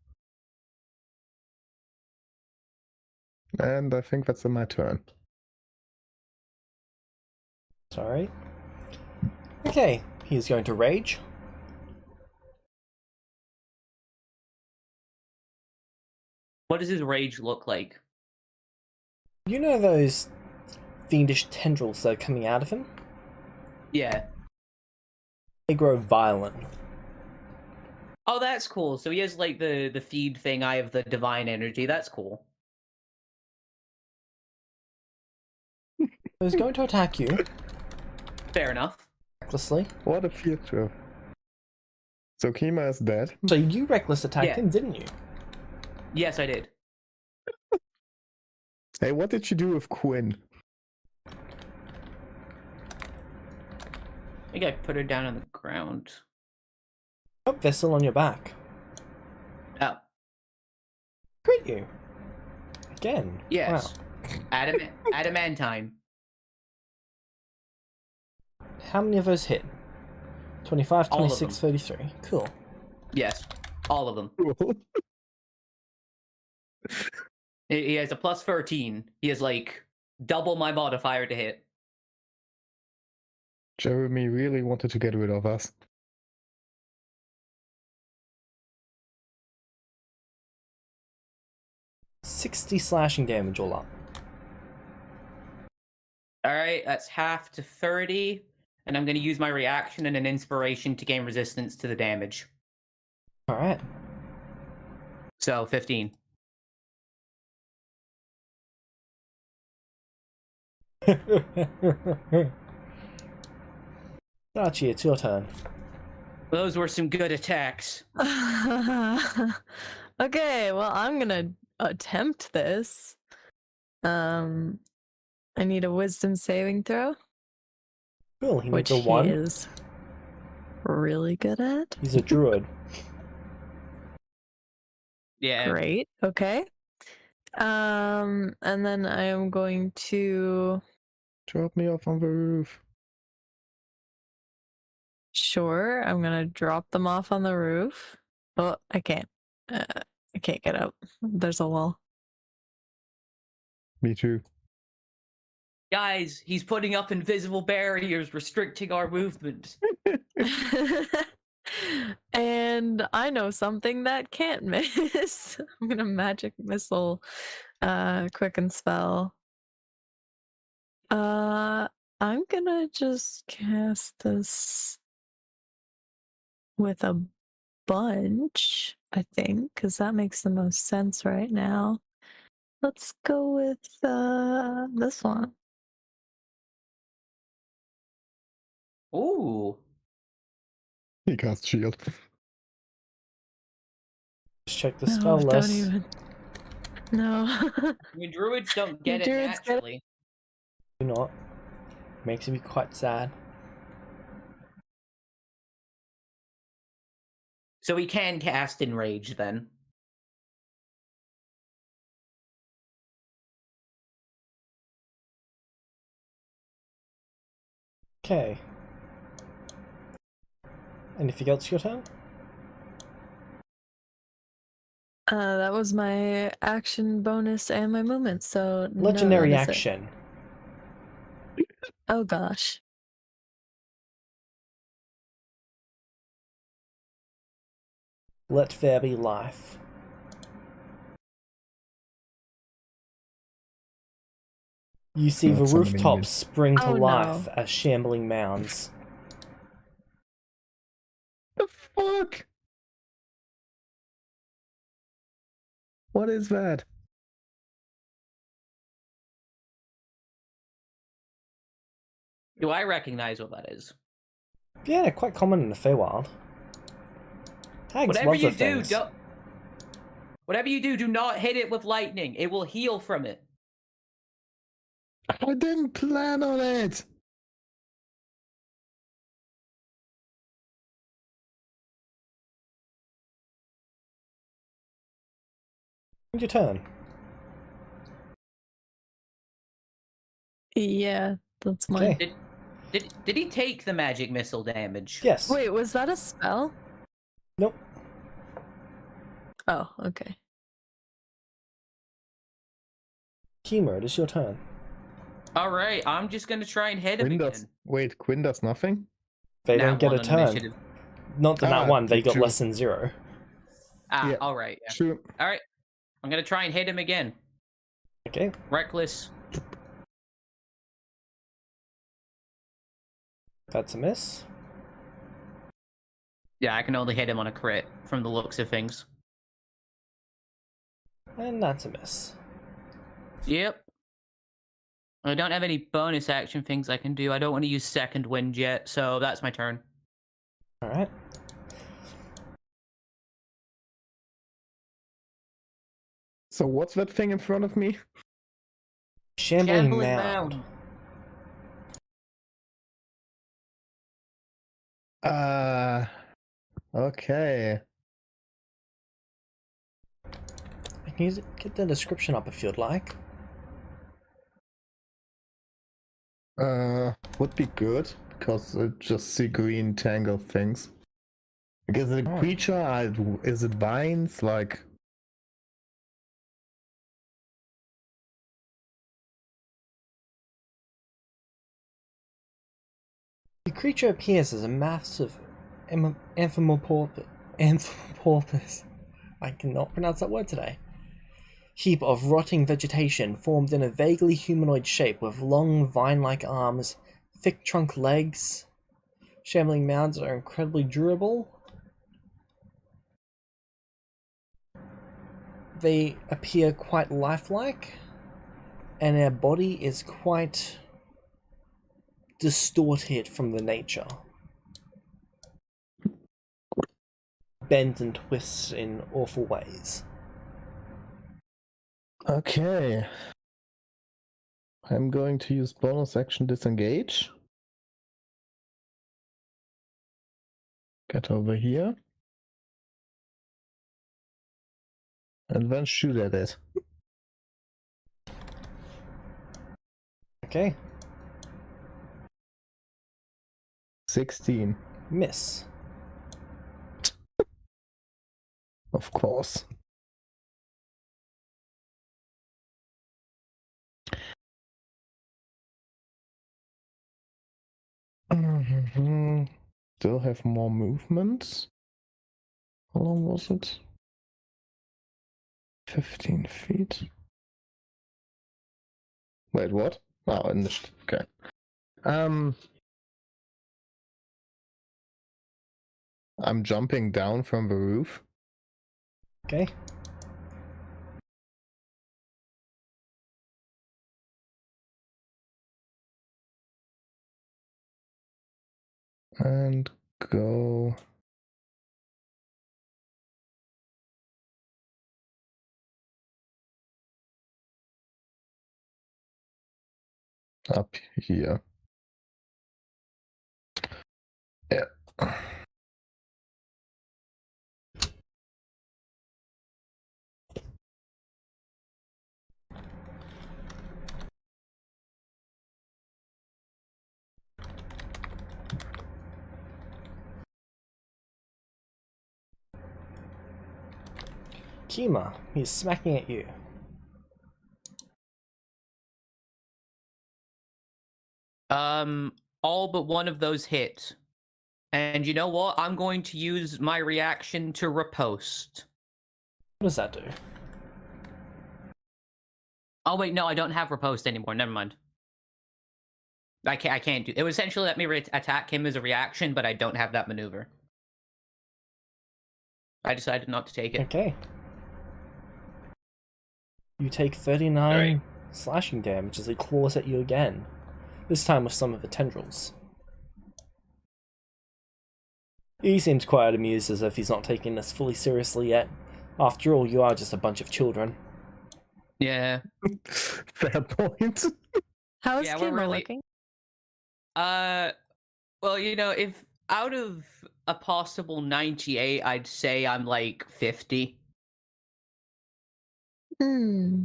And I think that's my turn. Sorry. Okay, he's going to rage. What does his rage look like? You know those fiendish tendrils that are coming out of him? Yeah. They grow violent. Oh, that's cool. So he has like the feed thing. I have the divine energy. That's cool. He's going to attack you. Fair enough. Recklessly. What a future. So Kima is dead. So you reckless attacked Yeah. him, didn't you? Yes, I did. Hey, what did you do with Quinn? I think I put her down on the ground. Oh, they're still on your back. Oh, Crit you. Again. yes. Wow. Adamantine. How many of those hit? 25, All of 26, 33. Cool. Yes, all of them. He has a plus 13. He has like double my modifier to hit. Jeremy really wanted to get rid of us. $60 slashing damage all up. All right, that's half to 30, and I'm going to use my reaction and an inspiration to gain resistance to the damage. All right. So 15. Archie, it's your turn. Those were some good attacks. Okay, well, I'm gonna attempt this. I need a wisdom saving throw, Cool, he which needs a he 1. is really good at. He's a druid. Yeah. Great. Okay. And then I am going to. Drop me off on the roof. Sure, I'm gonna drop them off on the roof. Oh, I can't. I can't get up. There's a wall. Me too. Guys, he's putting up invisible barriers restricting our movement. And I know something that can't miss. I'm gonna magic missile quicken spell. I'm gonna just cast this with a bunch, I think, because that makes the most sense right now. Let's go with this one. Ooh. He cast shield. Just check the No, spell don't list. even. No. I mean, druids don't get it Druids get it. naturally. Do not. Makes me quite sad. So we can cast Enrage then. Okay. Anything else your turn? That was my action bonus and my movement, so Legendary no, that is it. action. Oh gosh. Let there be life. You see the Not summoning rooftops mid. spring to Oh, life no. as shambling mounds. The fuck? What is that? Do I recognize what that is? Yeah, they're quite common in the Feywild. Hags Whatever love you the do, things. whatever you do not hit it with lightning. It will heal from it. I didn't plan on it. Your turn. Yeah, that's mine. Okay. Did he take the magic missile damage? Yes. Wait, was that a spell? Nope. Oh, okay. Humor, it is your turn. All right, I'm just gonna try and hit him Quinn again. does. Wait, Quinn does nothing? They Nat don't get a one on turn. initiative. Not the nat 1, they got true. less than 0. Ah, Yeah. all right. Yeah. Sure. All right, I'm gonna try and hit him again. Okay. Reckless. That's a miss. Yeah, I can only hit him on a crit from the looks of things. And that's a miss. Yep. I don't have any bonus action things I can do. I don't want to use second wind yet, so that's my turn. Alright. So what's that thing in front of me? Shambling mound. Okay. I can get the description up if you'd like. Would be good, because I just see green tangled things. Because the Oh. creature, is it vines? Like, The creature appears as a massive anthropomorphous. I cannot pronounce that word today. Heap of rotting vegetation formed in a vaguely humanoid shape with long vine-like arms, thick trunk legs, shambling mounds that are incredibly durable. They appear quite lifelike, and their body is quite distorted from the nature. Bends and twists in awful ways. okay. I'm going to use bonus action disengage. Get over here. And then shoot at it. Okay, 16. miss. Of course. Still have more movement. How long was it? 15 feet. Wait, what? Oh, okay. I'm jumping down from the roof. Okay, And go up here. Yeah. Kima, he's smacking at you. All but one of those hit. And you know what? I'm going to use my reaction to riposte. What does that do? Oh wait, no, I don't have riposte anymore. Never mind. I can't do. It would essentially let me attack him as a reaction, but I don't have that maneuver. I decided not to take it. Okay. You take 39 slashing damage as he claws at you again. This time with some of the tendrils. He seems quite amused, as if he's not taking this fully seriously yet. After all, you are just a bunch of children. Yeah. Fair point. How is Yeah, we're Kima really- looking? Well, you know, if out of a possible 98, I'd say I'm like 50. Hmm.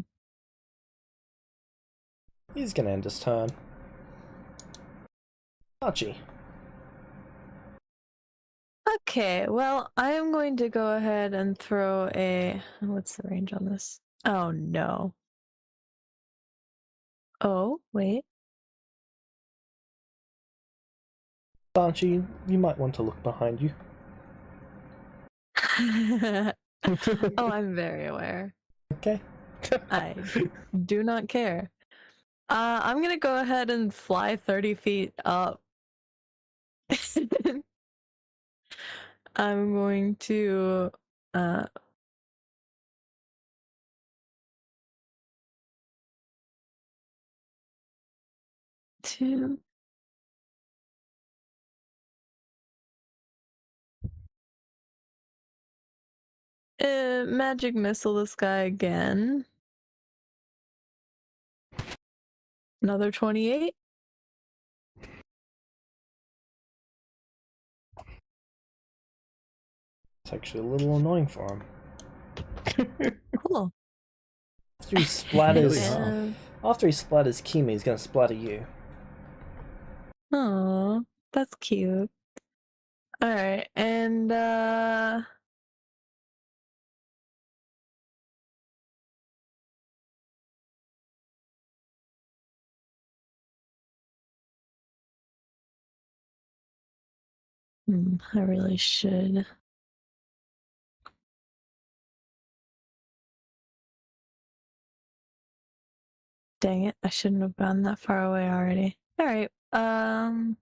He's gonna end his turn. Archie. Okay, well, I am going to go ahead and throw a... What's the range on this? Oh, no. Oh, wait. Archie, you might want to look behind you. Oh, I'm very aware. Okay. I do not care. I'm gonna go ahead and fly 30 feet up. I'm going to two. Magic missile this guy again. Another 28. It's actually a little annoying for him. Cool. After he splatters, And... after he splatters Kima, he's gonna splatter you. Aww. That's cute. Alright, and I really should. Dang it, I shouldn't have gone that far away already. Alright, I'll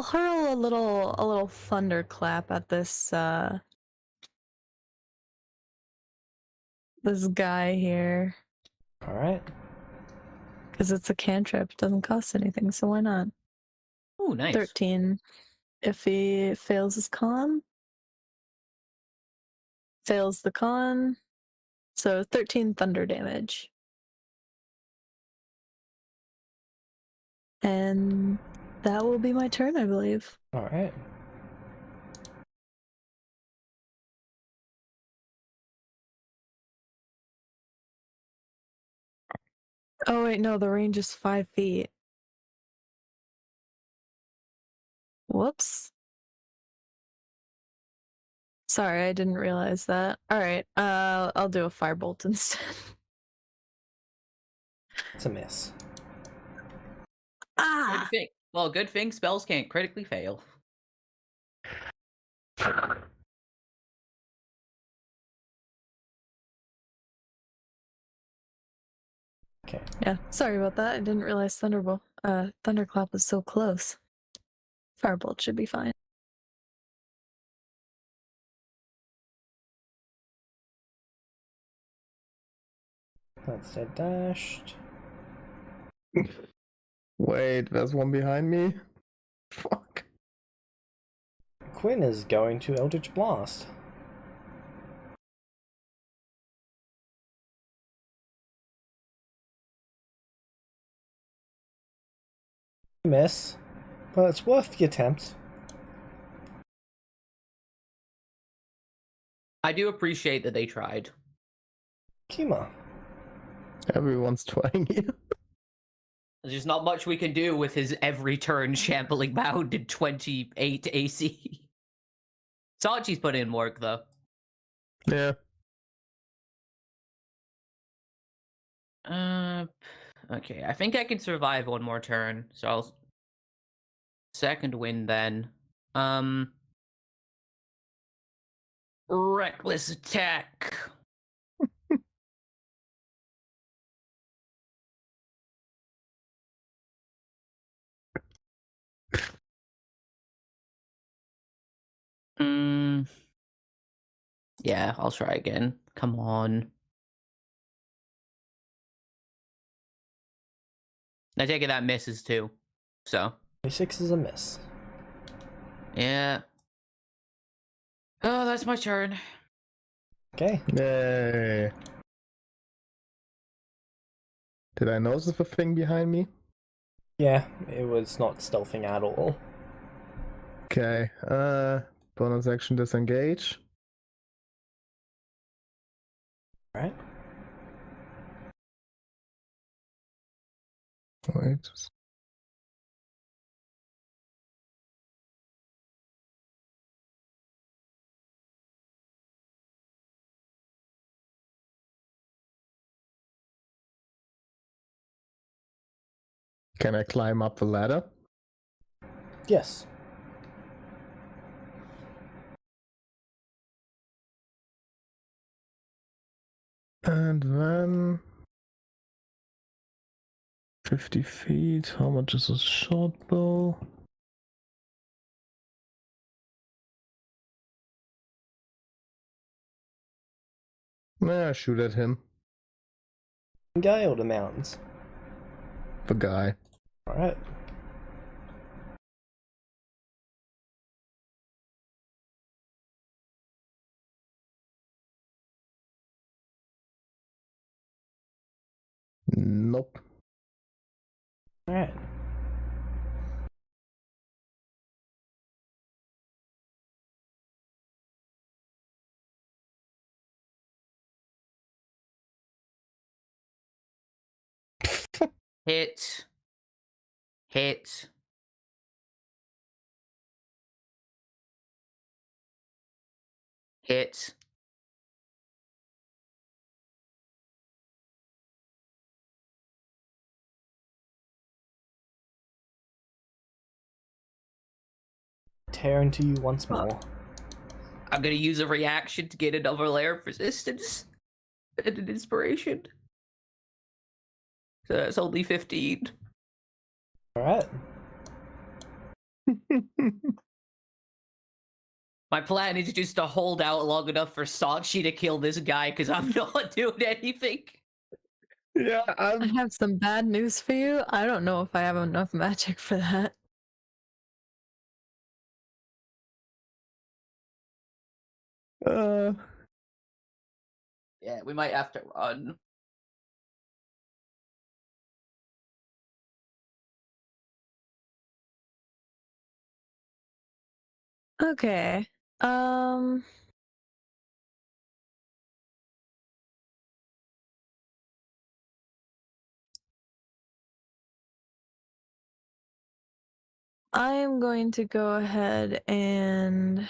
hurl a little thunderclap at this this guy here. Alright. Because it's a cantrip, it doesn't cost anything, so why not? Oh, nice. 13. If he fails his con, fails the con, so 13 thunder damage. And that will be my turn, I believe. Alright. Oh wait, no, the range is 5 feet. Whoops. Sorry, I didn't realize that. Alright, I'll do a firebolt instead. It's a miss. Good Ah! thing. Well, good thing spells can't critically fail. Okay. Yeah, sorry about that. I didn't realize Thunderclap was so close. Firebolt should be fine. That's dead dashed. Wait, there's one behind me? Fuck. Quinn is going to Eldritch Blast. Miss, but it's worth the attempt. I do appreciate that they tried. Kima. Everyone's trying here. There's just not much we can do with his every turn shambling mound and 28 AC. Sachi's put in work, though. Yeah. Okay, I think I can survive one more turn, so I'll second win then. Reckless attack. Yeah, I'll try again. Come on. I take it that misses too. So. 26 is a miss. Yeah. Oh, that's my turn. Okay. Yay. Did I notice the thing behind me? Yeah, it was not stealthing at all. Okay. Bonus action disengage. Right? Wait. Can I climb up the ladder? Yes. And then 50 feet. How much is a short bow? Nah, shoot at him. Guy or the mountains? The guy. Alright. Nope. Alright. Hit. Hit. Hit. Tear into you once more. I'm gonna use a reaction to get another layer of resistance and an inspiration. So that's only 15. Alright. My plan is just to hold out long enough for Sachi to kill this guy because I'm not doing anything. Yeah, I have some bad news for you. I don't know if I have enough magic for that. Yeah, we might have to run. Okay. I am going to go ahead and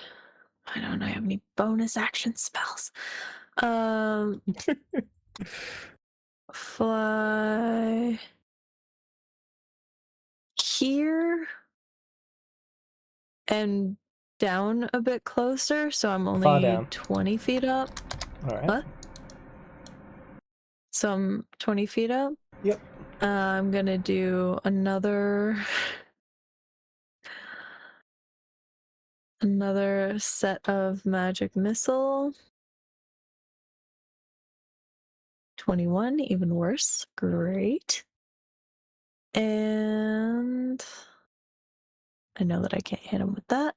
I don't have any bonus action spells. Fly here and down a bit closer, so I'm Far only down. 20 feet up. Alright. What? So I'm 20 feet up? Yep. I'm gonna do another set of magic missile. 21, even worse. Great. And I know that I can't hit him with that.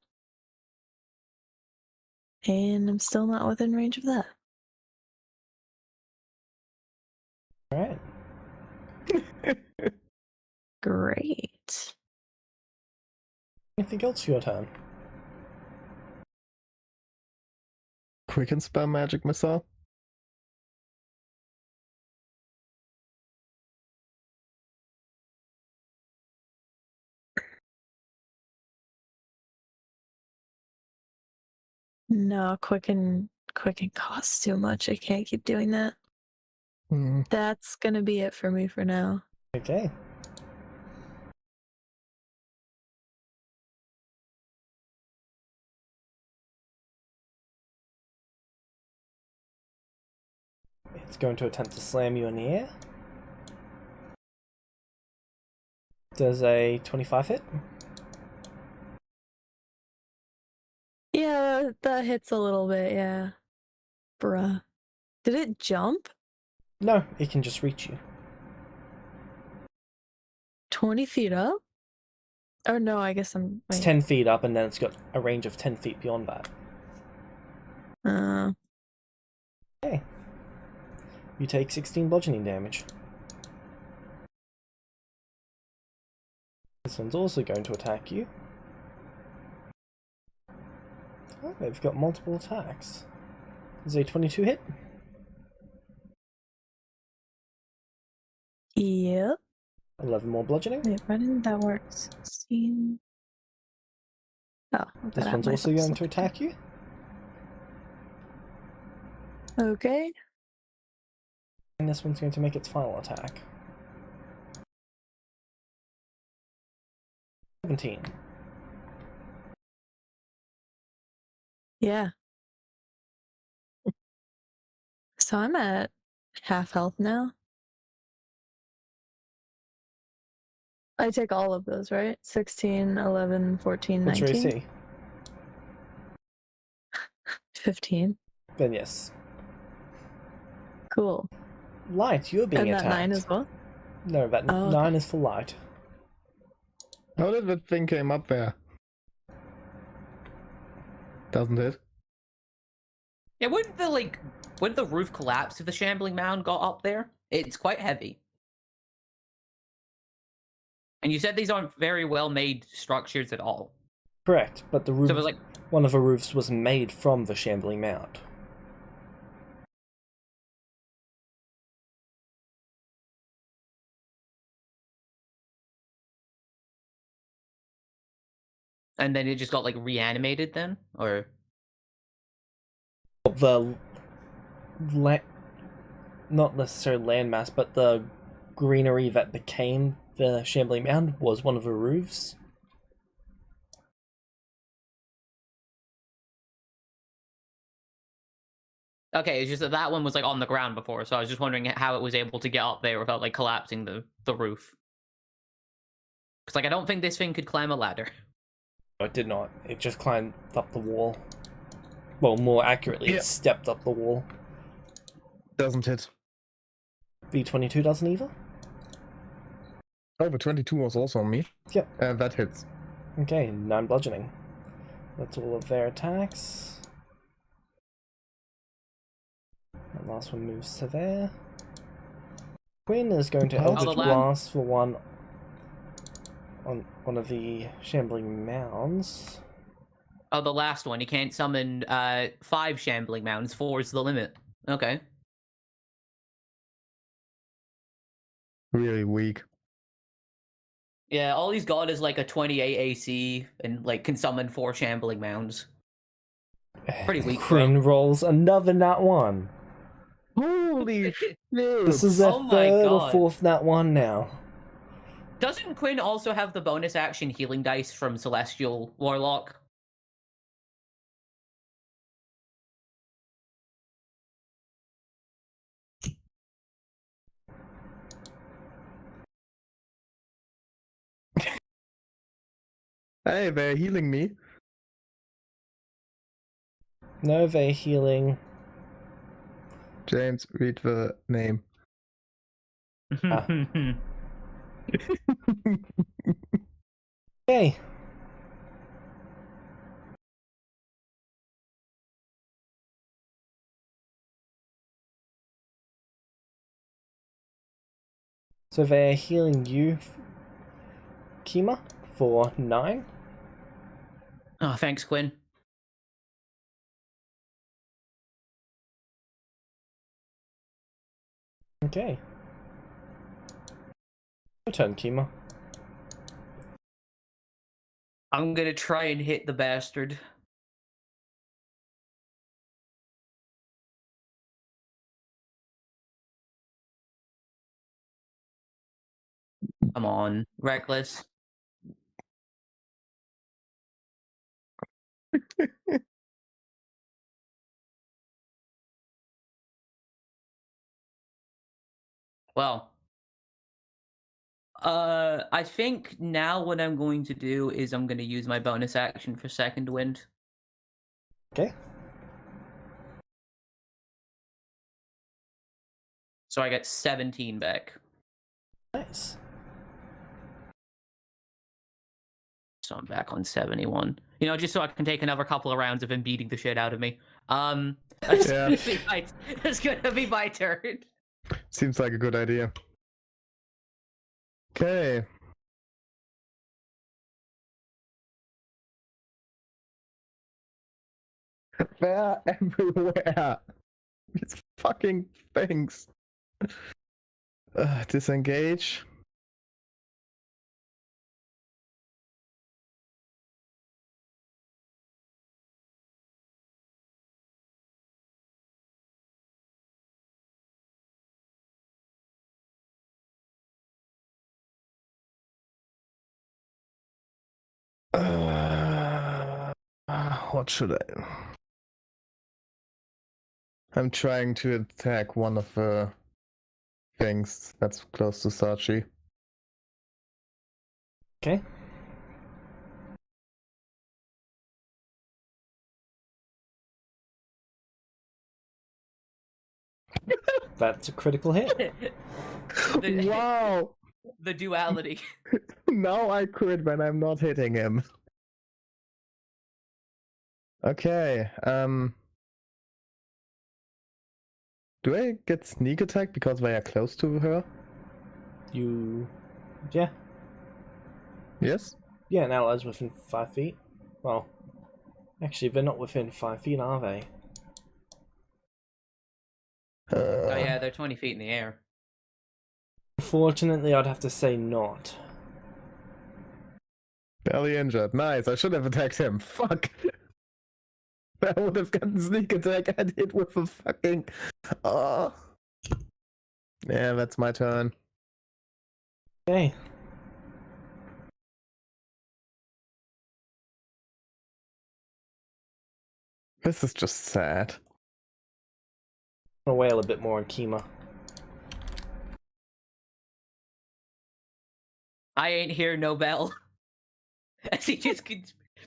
And I'm still not within range of that. Alright. Great. Anything else for your turn? Quicken spell magic missile. No, quicken costs too much. I can't keep doing that. That's gonna be it for me for now. Okay. It's going to attempt to slam you in the air. Does a 25 hit? Yeah, that hits a little bit, yeah. Bruh. Did it jump? No, it can just reach you. 20 feet up? Oh no, I guess It's wait. 10 feet up, and then it's got a range of 10 feet beyond that. Okay. You take 16 bludgeoning damage. This one's also going to attack you. Oh, they've got multiple attacks. Is a 22 hit? Yep. 11 more bludgeoning. Wait, why didn't that work? 16. Oh, This one's also going to attack you. Okay. And this one's going to make its final attack. 17. Yeah. So I'm at half health now. I take all of those, right? 16, 11, 14, What's 19. your AC? 15. Then yes. Cool. Light, you're being And attacked. that 9 as well? No, that Oh, 9 okay. is for light. How did that thing came up there? Doesn't it? Yeah, wouldn't the roof collapse if the shambling mound got up there? It's quite heavy. And you said these aren't very well made structures at all. Correct, but the roof, So it was like, one of the roofs was made from the shambling mound. And then it just got like reanimated then, or The not necessarily landmass, but the greenery that became the shambling mound was one of the roofs. okay, it's just that that one was like on the ground before, so I was just wondering how it was able to get up there without like collapsing the roof. Because like I don't think this thing could climb a ladder. No, it did not. It just climbed up the wall. Well, more accurately, Yeah. it stepped up the wall. Doesn't hit. V22 doesn't either? Oh, the 22 was also on me. Yep. And that hits. Okay, 9 bludgeoning. That's all of their attacks. That last one moves to there. Quinn is going to Oh, Eldritch the Blast for one on one of the shambling mounds. Oh, the last one. You can't summon 5 shambling mounds. 4 is the limit. Okay. Really weak. Yeah, all he's got is like a 28 AC and like can summon 4 shambling mounds. Pretty weak, bro. Quinn rolls another nat 1. Holy shit! This is their Oh my third or God. fourth nat 1 now. Doesn't Quinn also have the bonus action healing dice from Celestial Warlock? Hey, they're healing me. No, they're healing. James, read the name. Ah. Okay. So they're healing you, Kima, for 9. Oh, thanks, Quinn. Okay. Your turn, Kima. I'm gonna try and hit the bastard. Come on, reckless. Well, I think now what I'm going to do is I'm going to use my bonus action for second wind. Okay. So I get 17 back. Nice. So I'm back on 71. You know, just so I can take another couple of rounds of him beating the shit out of me. That's Yeah. gonna be my turn. Seems like a good idea. Okay. They're everywhere. These fucking things. Disengage. What should I? I'm trying to attack one of the things that's close to Sachi. Okay. That's a critical hit. Wow! The duality. Now I crit when I'm not hitting him. Okay, do I get sneak attack because they are close to her? Yeah. Yes? Yeah, an ally's within 5 feet. Well, actually, they're not within 5 feet, are they? Oh yeah, they're 20 feet in the air. Unfortunately, I'd have to say not. Ellie injured. Nice. I should have attacked him. Fuck. I would have gotten sneak attack and hit with a fucking. Oh. Yeah, that's my turn. Okay. This is just sad. I'll wail a bit more on Kima. I ain't hear no bell. As he just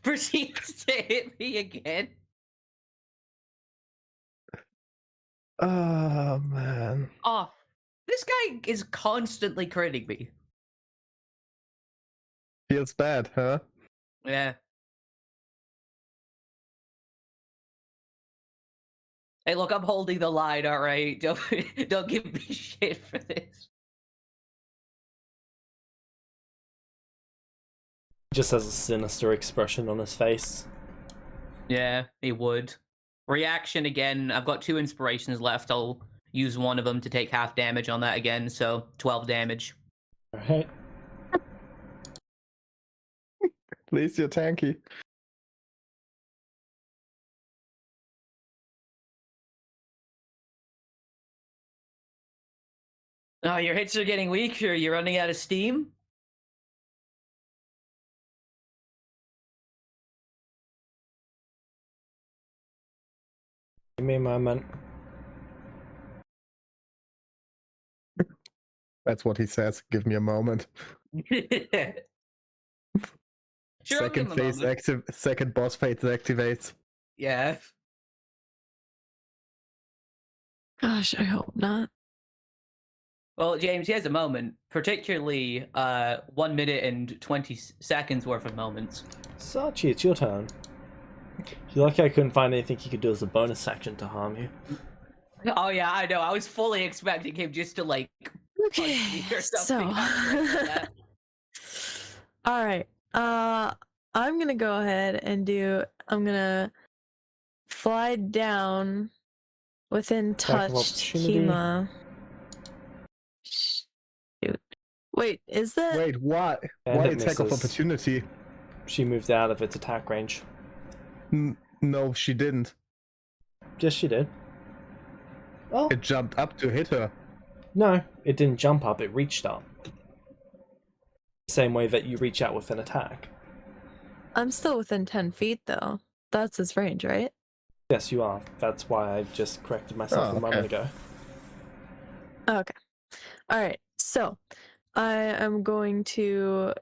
proceeds to hit me again. Oh man. Oh, this guy is constantly critting me. Feels bad, huh? Yeah. Hey, look, I'm holding the line, alright? Don't give me shit for this. Just has a sinister expression on his face. Yeah, he would. Reaction again. I've got 2 inspirations left. I'll use one of them to take half damage on that again, so 12 damage. Alright. At least you're tanky. Oh, your hits are getting weaker. You're running out of steam? Give me a moment. That's what he says. Give me a moment. Sure, I'll give him a moment. Second boss phase activates. Yeah. Gosh, I hope not. Well, James, he has a moment, particularly 1 minute and 20 seconds worth of moments. Sachi, it's your turn. You're lucky I couldn't find anything he could do as a bonus action to harm you. Oh yeah, I know. I was fully expecting him just to like Okay, punch me or so something. all right. I'm gonna go ahead and do. I'm gonna fly down within Attack of touch to opportunity. Kima. Shoot. Wait, is that? Wait, what? And Why it attack of misses. opportunity? She moved out of its attack range. No, she didn't. Yes, she did. Oh, It jumped up to hit her. no, it didn't jump up, it reached up. Same way that you reach out with an attack. I'm still within 10 feet though. That's his range, right? Yes, you are. That's why I just corrected myself a moment ago. Okay. All right. So I am going to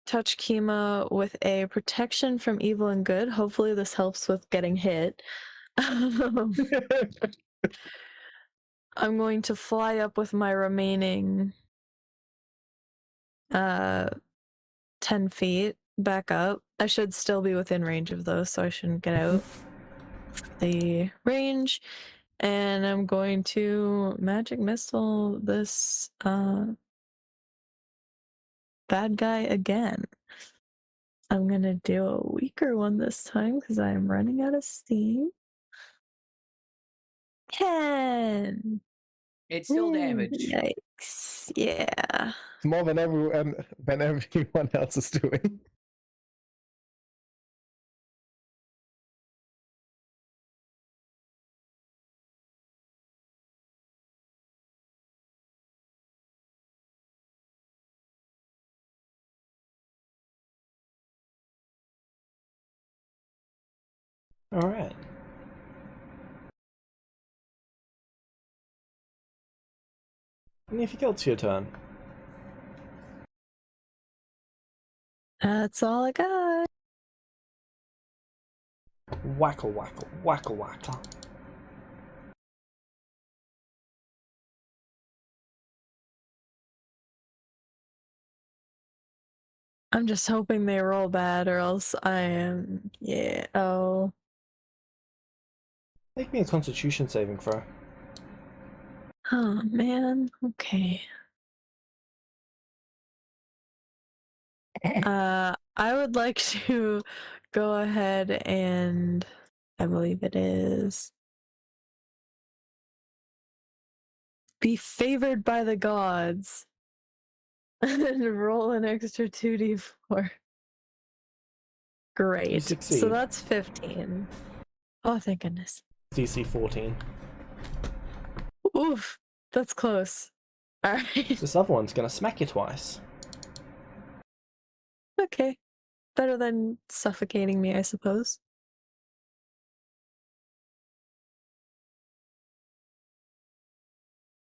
touch Kima with a protection from evil and good. Hopefully this helps with getting hit. I'm going to fly up with my remaining 10 feet back up. I should still be within range of those, so I shouldn't get out the range. And I'm going to magic missile this bad guy again. I'm gonna do a weaker one this time because I'm running out of steam. 10. It's still damage. Yikes! Yeah. It's more than everyone else is doing. Alright. Anything else your turn? That's all I got. Wackle, wackle, wackle, wackle. I'm just hoping they roll bad or else I am. Yeah. Oh. Make me a constitution saving throw. Oh, man. Okay. I would like to go ahead and I believe it is be favored by the gods and roll an extra 2d4. Great. So succeed. that's 15. Oh, thank goodness. DC 14. Oof, that's close. Alright. This other one's gonna smack you twice. Okay. Better than suffocating me, I suppose.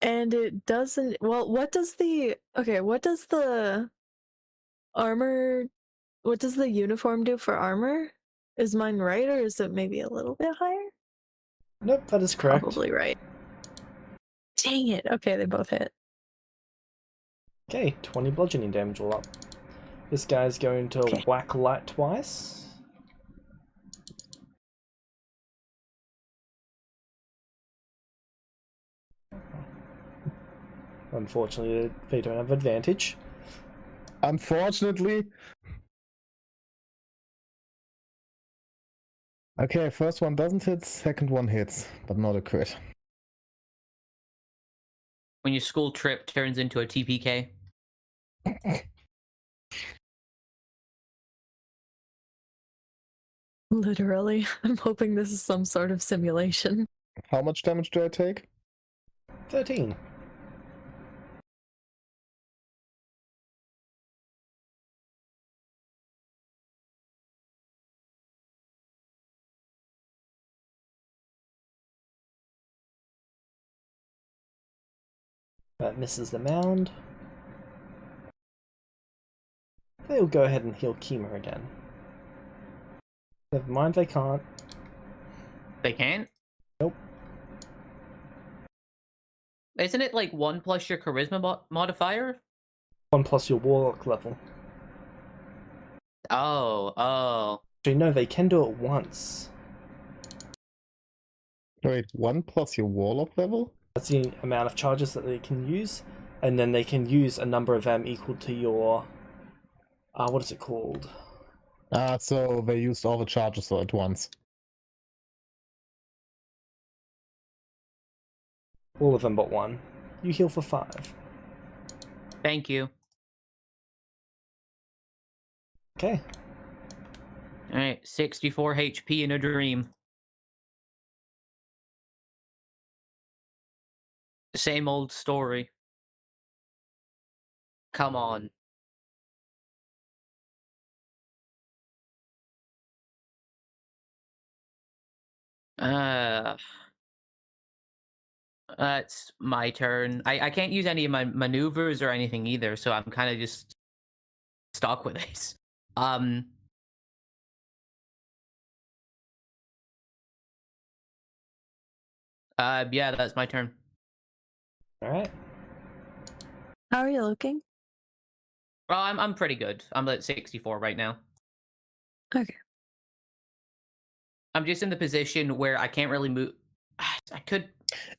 And it doesn't. Well, what does the. Okay, what does the armor. What does the uniform do for armor? Is mine right, or is it maybe a little bit higher? Nope, that is correct. Probably right. Dang it. Okay, they both hit. Okay, 20 bludgeoning damage all up. This guy's going to Okay. whack light twice. Unfortunately, they don't have advantage. Unfortunately. Okay, first one doesn't hit, second one hits, but not a crit. When your school trip turns into a TPK. Literally. I'm hoping this is some sort of simulation. How much damage do I take? 13. That misses the mound. They'll go ahead and heal Kima again. Never mind, they can't. They can't? Nope. Isn't it like 1 plus your charisma modifier? 1 plus your warlock level. Oh. Actually, no, they can do it once. Wait, 1 plus your warlock level? That's the amount of charges that they can use, and then they can use a number of them equal to your... what is it called? Ah, so they used all the charges at once. All of them but one. You heal for 5. Thank you. Okay. Alright, 64 HP in a dream. Same old story. Come on. That's my turn. I can't use any of my maneuvers or anything either, so I'm kind of just stuck with this. Yeah, that's my turn. Alright. How are you looking? Well, I'm pretty good. I'm at 64 right now. Okay. I'm just in the position where I can't really move. I could.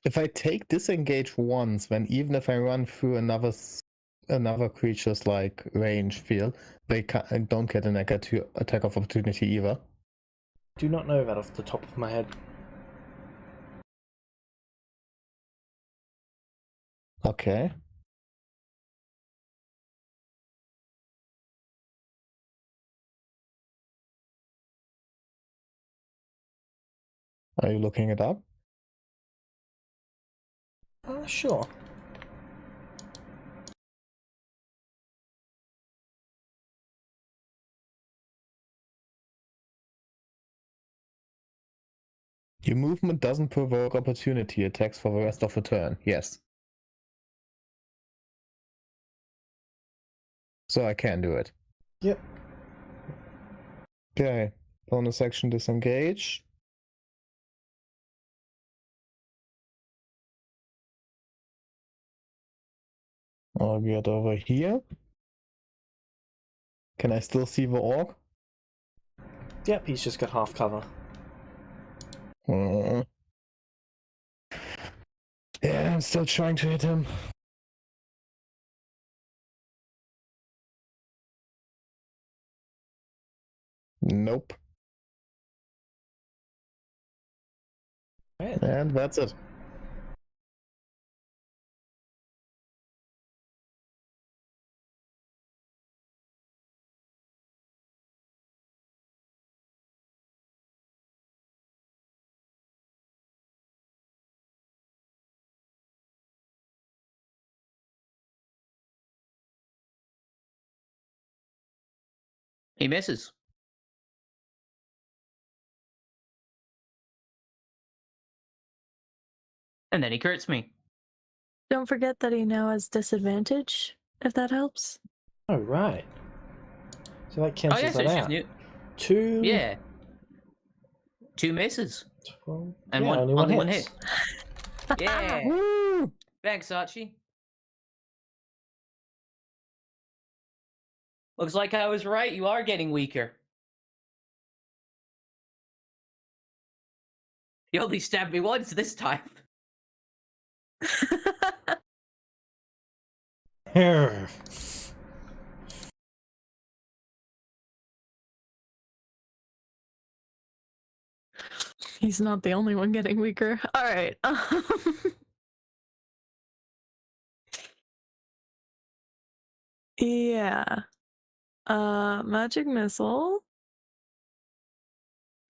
If I take disengage once, then even if I run through another creature's like range field, they don't get an attack of opportunity either. Do not know that off the top of my head. Okay. Are you looking it up? Sure. Your movement doesn't provoke opportunity attacks for the rest of the turn. Yes. So I can do it. Yep. Okay. Bonus action disengage. I'll get over here. Can I still see the orc? Yep, he's just got half cover. Yeah, I'm still trying to hit him. Nope. Right. And that's it. He misses. And then he crits me. Don't forget that he now has disadvantage, if that helps. Oh, right. So that Oh, cancels yeah, so that it's out. just new. 2... Yeah. 2 misses. 12... And yeah, only one one hits. hit. Yeah. Woo! Thanks, Archie. Looks like I was right. You are getting weaker. You only stabbed me once this time. He's not the only one getting weaker. All right. Yeah. Magic missile.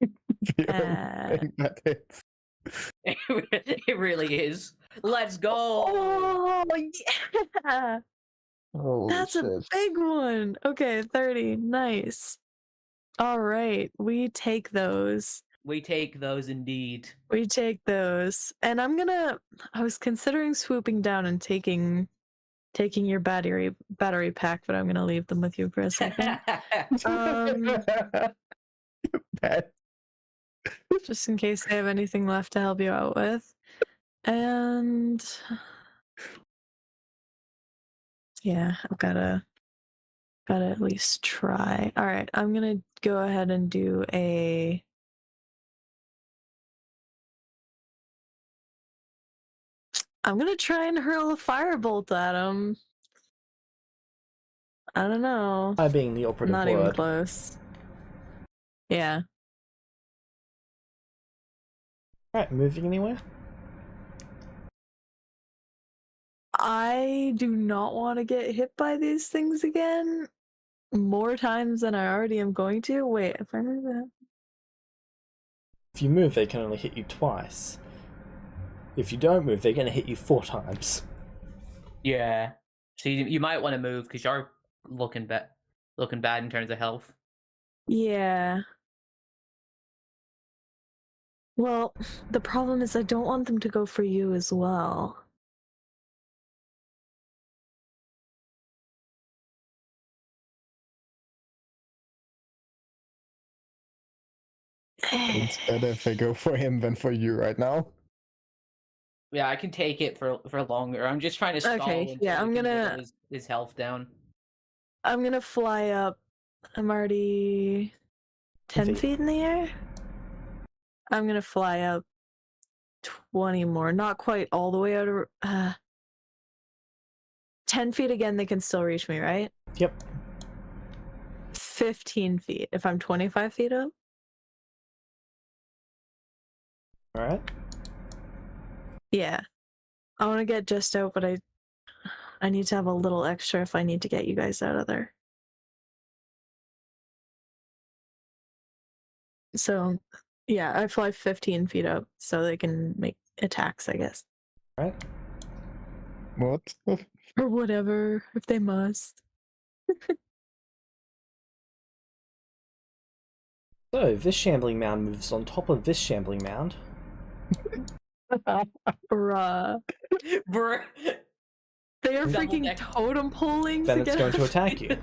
The only thing that hits. It really is. Let's go. Oh yeah. Holy That's a shit. big one. Okay, 30. Nice. All right, we take those. We take those indeed. We take those. And I was considering swooping down and taking your battery pack, but I'm gonna leave them with you for a second. Bad. Just in case they have anything left to help you out with. And yeah, I've gotta at least try. All right, I'm gonna go ahead and do a I'm gonna try and hurl a firebolt at him. I don't know. By being the operative Not word. even close. Yeah. Right, moving anywhere? I do not want to get hit by these things again more times than I already am going to. Wait, if I move that. If you move, they can only hit you twice. If you don't move, they're going to hit you 4 times. Yeah. So you might want to move because you're looking bad in terms of health. Yeah. Well, the problem is I don't want them to go for you as well. It's better if they go for him than for you right now. Yeah, I can take it for longer. I'm just trying to stall Okay, until yeah, we I'm can gonna- get his health down. I'm gonna fly up. I'm already 10 feet in the air. I'm gonna fly up 20 more. Not quite all the way out of 10 feet again, they can still reach me, right? Yep. 15 feet if I'm 25 feet up. Alright. Yeah. I want to get just out, but I need to have a little extra if I need to get you guys out of there. So, yeah, I fly 15 feet up so they can make attacks, I guess. Alright. What? Or whatever, if they must. So, this shambling mound moves on top of this shambling mound. Bruh. Brr. They are Double freaking deck. totem poling Then to it's get going to attack you.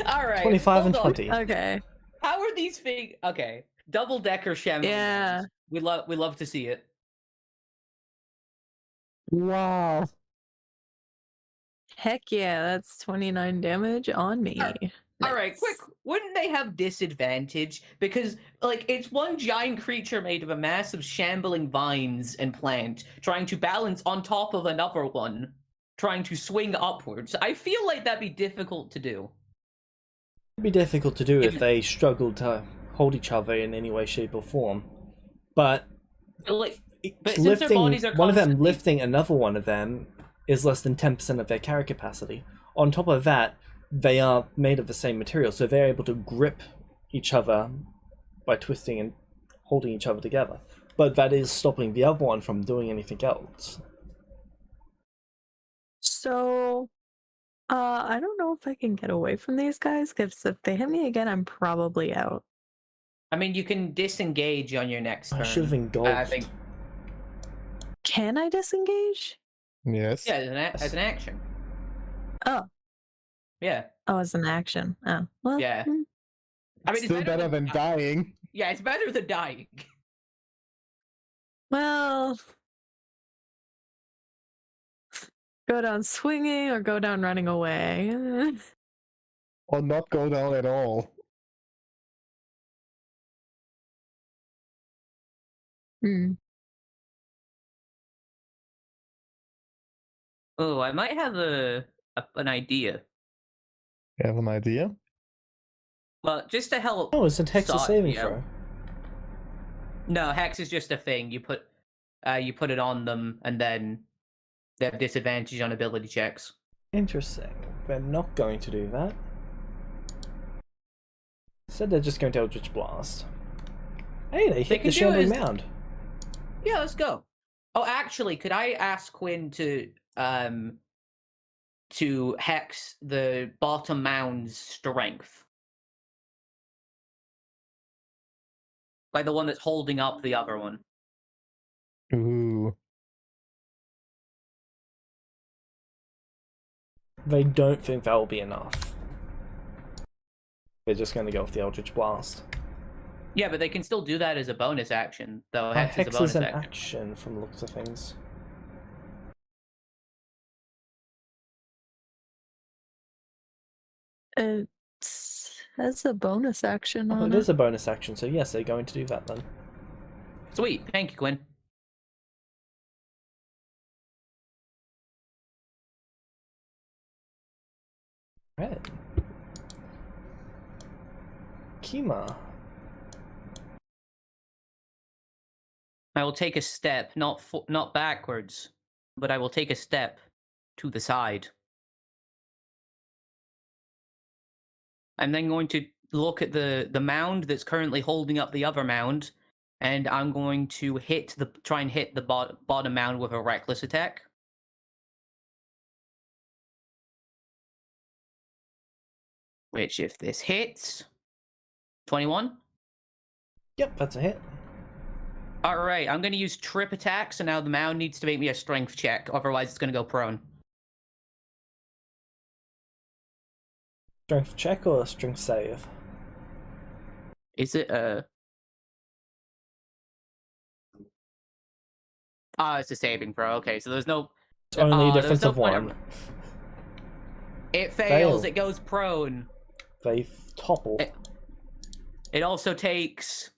All right. 25 and hold on. 20. Okay. How are these things? Okay, double decker shambling. Yeah. mounds. We love to see it. Wow. Heck yeah, that's 29 damage on me. All right, Nice. quick. Wouldn't they have disadvantage because like it's one giant creature made of a massive shambling vines and plant trying to balance on top of another one, trying to swing upwards? I feel like that'd be difficult to do. It'd be difficult to do if If- they struggled to hold each other in any way, shape, or form. But Like, but since their bodies are one of them constantly- lifting another one of them is less than 10% of their carry capacity. On top of that, they are made of the same material, so they're able to grip each other by twisting and holding each other together. But that is stopping the other one from doing anything else. So I don't know if I can get away from these guys, because if they hit me again, I'm probably out. I mean, you can disengage on your next turn. I should have I engulfed. think. Can I disengage? Yes. Yeah, as an action. Oh. Yeah. Oh, as an action. Oh. Well. Yeah. hmm. I mean, it's Still better than dying. Yeah, it's better than dying. Well. Go down swinging or go down running away. Or not go down at all. Hmm. Oh, I might have an idea. You have an idea? Well, just to help. Oh, it's a Texas Saw- saving yeah. throw. No, hex is just a thing. You put it on them, and then they have disadvantage on ability checks. Interesting. They're not going to do that. Instead, they're just going to Eldritch Blast. Hey, they hit can the do Shambling is- Mound. Yeah, let's go. Oh, actually, could I ask Quinn to hex the bottom mound's strength? Like the one that's holding up the other one. Ooh. They don't think that will be enough. They're just going to go with the Eldritch Blast. Yeah, but they can still do that as a bonus action, though. Hex is a Hex bonus is an action. action from the looks of things. That's a bonus action Oh, on it is a bonus action, so yes, they're going to do that then. Sweet, thank you, Quinn. Right. Kima. I will take a step, not backwards, but I will take a step to the side. I'm then going to look at the mound that's currently holding up the other mound, and I'm going to try and hit the bottom mound with a reckless attack. Which, if this hits, 21. Yep, that's a hit. All right, I'm going to use trip attack, so now the mound needs to make me a strength check, otherwise it's going to go prone. Strength check or a strength save? Is it it's a saving throw. Okay, so there's no... It's only a there's difference no of point. one. It fails, Fail. it goes prone. They topple. It also takes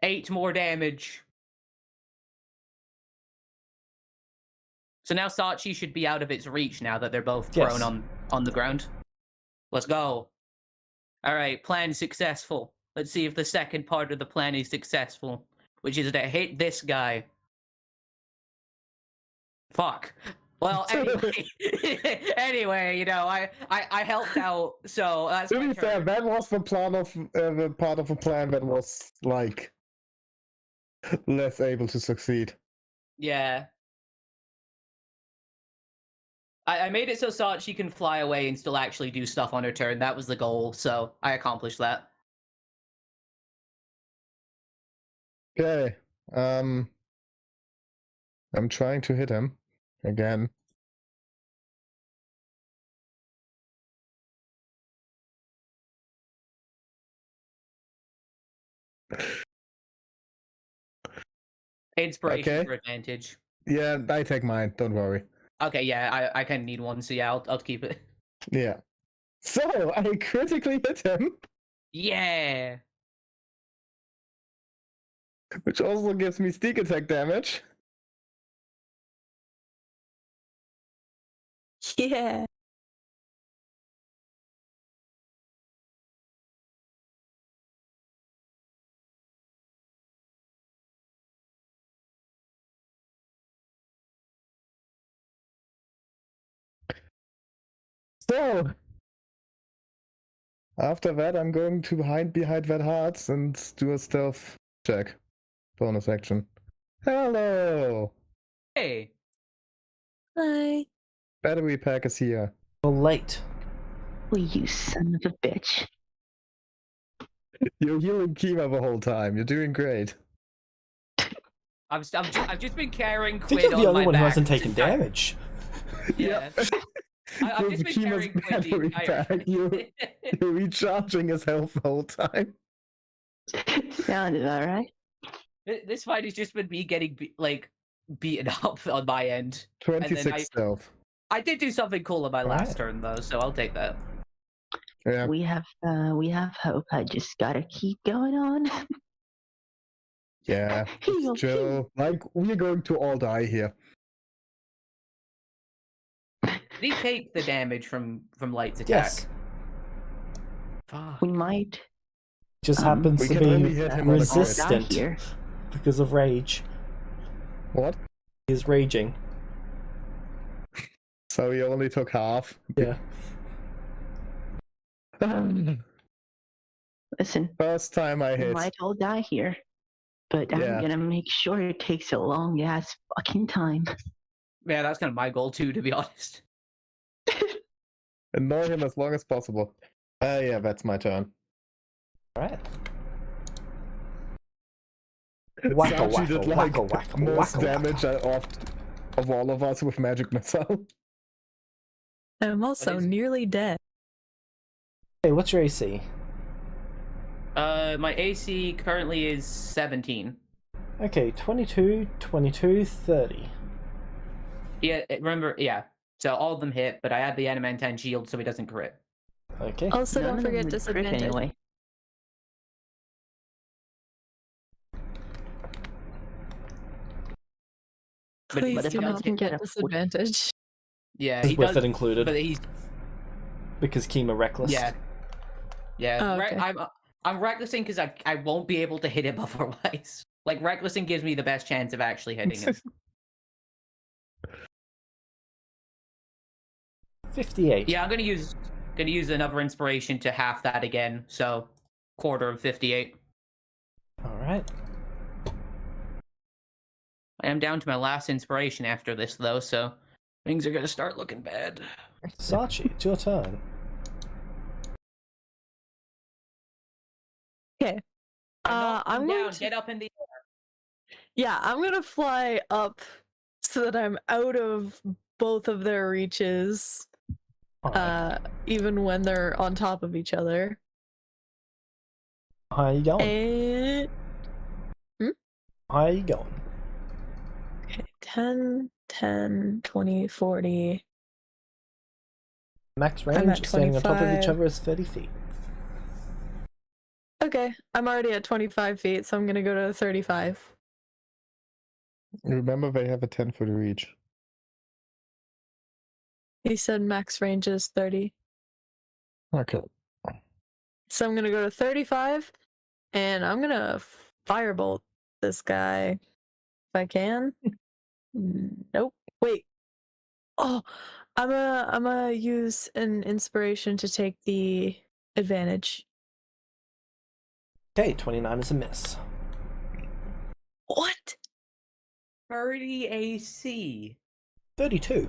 8 more damage. So now Sachi should be out of its reach now that they're both Yes. prone on the ground. Let's go. Alright, plan successful. Let's see if the second part of the plan is successful, which is to hit this guy. Fuck. Well, anyway, you know, I helped out, so that's To my be fair, turn. that was the plan of the part of a plan that was like less able to succeed. Yeah. I made it so Sachi can fly away and still actually do stuff on her turn. That was the goal, so I accomplished that. Okay. I'm trying to hit him again. Inspiration Okay. for advantage. Yeah, I take mine. Don't worry. Okay, yeah, I kind of need one, so yeah, I'll keep it. Yeah. So I critically hit him, Yeah. which also gives me sneak attack damage. Yeah. So after that, I'm going to hide behind that heart and do a stealth check. Bonus action. Hello. Hey. Hi. Battery pack is here. You're late. Oh, you son of a bitch. You're healing Kima the whole time. You're doing great. I've just been carrying I think Quid you're the on only my one who back hasn't the taken entire- damage. Yeah. I've You're just been Kima's carrying Quid the battery entire pack. You're recharging his health the whole time. Sounded alright. This fight has just been me getting beaten up on my end. 26 stealth. I did do something cool on my Alright. last turn though, so I'll take that. Yeah. We have hope. I just gotta keep going on. Yeah. Heal, Chill. Like, we're going to all die here. Did he take the damage from Light's attack? Yes. Fuck. We might. Just Um, happens We to can be only hit him on a crit. resistant Here. because of rage. What? He is raging. So he only took half. Yeah. Listen, First time I we hit. might all die here, but Yeah. I'm gonna make sure it takes a long ass fucking time. Yeah, that's kind of my goal too, to be honest. Annoy him as long as possible. Yeah, that's my turn. Alright. Wacka, Sachi did wacka, like wacka, wacka, most wacka, damage wacka. of all of us with magic missile. I'm also is- nearly dead. Hey, what's your AC? My AC currently is 17. Okay, 22, 22, 30. Yeah, remember, yeah. So all of them hit, but I had the Adamantine shield so he doesn't crit. Okay. Also, None don't of them forget would crit disadvantage. anyway. But he Please does do not can get forget a disadvantage. Yeah, Is he with does. it included But he's because Kima reckless. yeah, yeah. Oh, okay. I'm recklessing because I won't be able to hit him otherwise. Like recklessing gives me the best chance of actually hitting him. 58. Yeah, I'm gonna use another inspiration to half that again. So quarter of 58. Alright. I am down to my last inspiration after this though, so things are gonna start looking bad. Sachi, it's your turn. Okay. I'm going down. to... Get up in the. Yeah, I'm gonna fly up so that I'm out of both of their reaches, Alright. even when they're on top of each other. How are you going? And How are you going? okay, 10, 10, 20, 40. Max I'm range, at standing on top of each 25. other is 30 feet. Okay, I'm already at 25 feet, so I'm gonna go to 35. Remember, they have a 10-foot reach. He said max range is 30. Okay. So I'm gonna go to 35, and I'm gonna firebolt this guy if I can. Nope. Wait. Oh, I'm gonna use an inspiration to take the advantage. Okay, 29 is a miss. What? 30 AC. 32.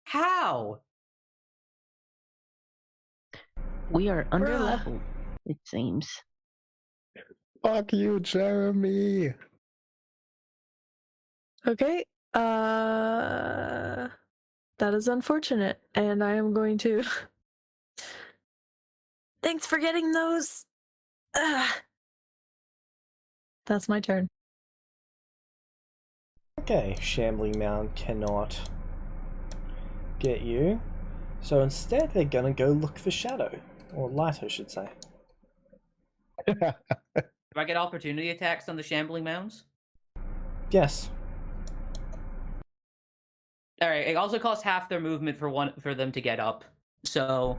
How? We are under Bruh. level, it seems. Fuck you, Jeremy. Okay. That is unfortunate, and I am going to. Thanks for getting those. That's my turn. Okay, Shambling Mound cannot get you. So instead they're gonna go look for Shadow. Or Light, I should say. Do I get opportunity attacks on the shambling mounds? Yes. All right. It also costs half their movement for them to get up. So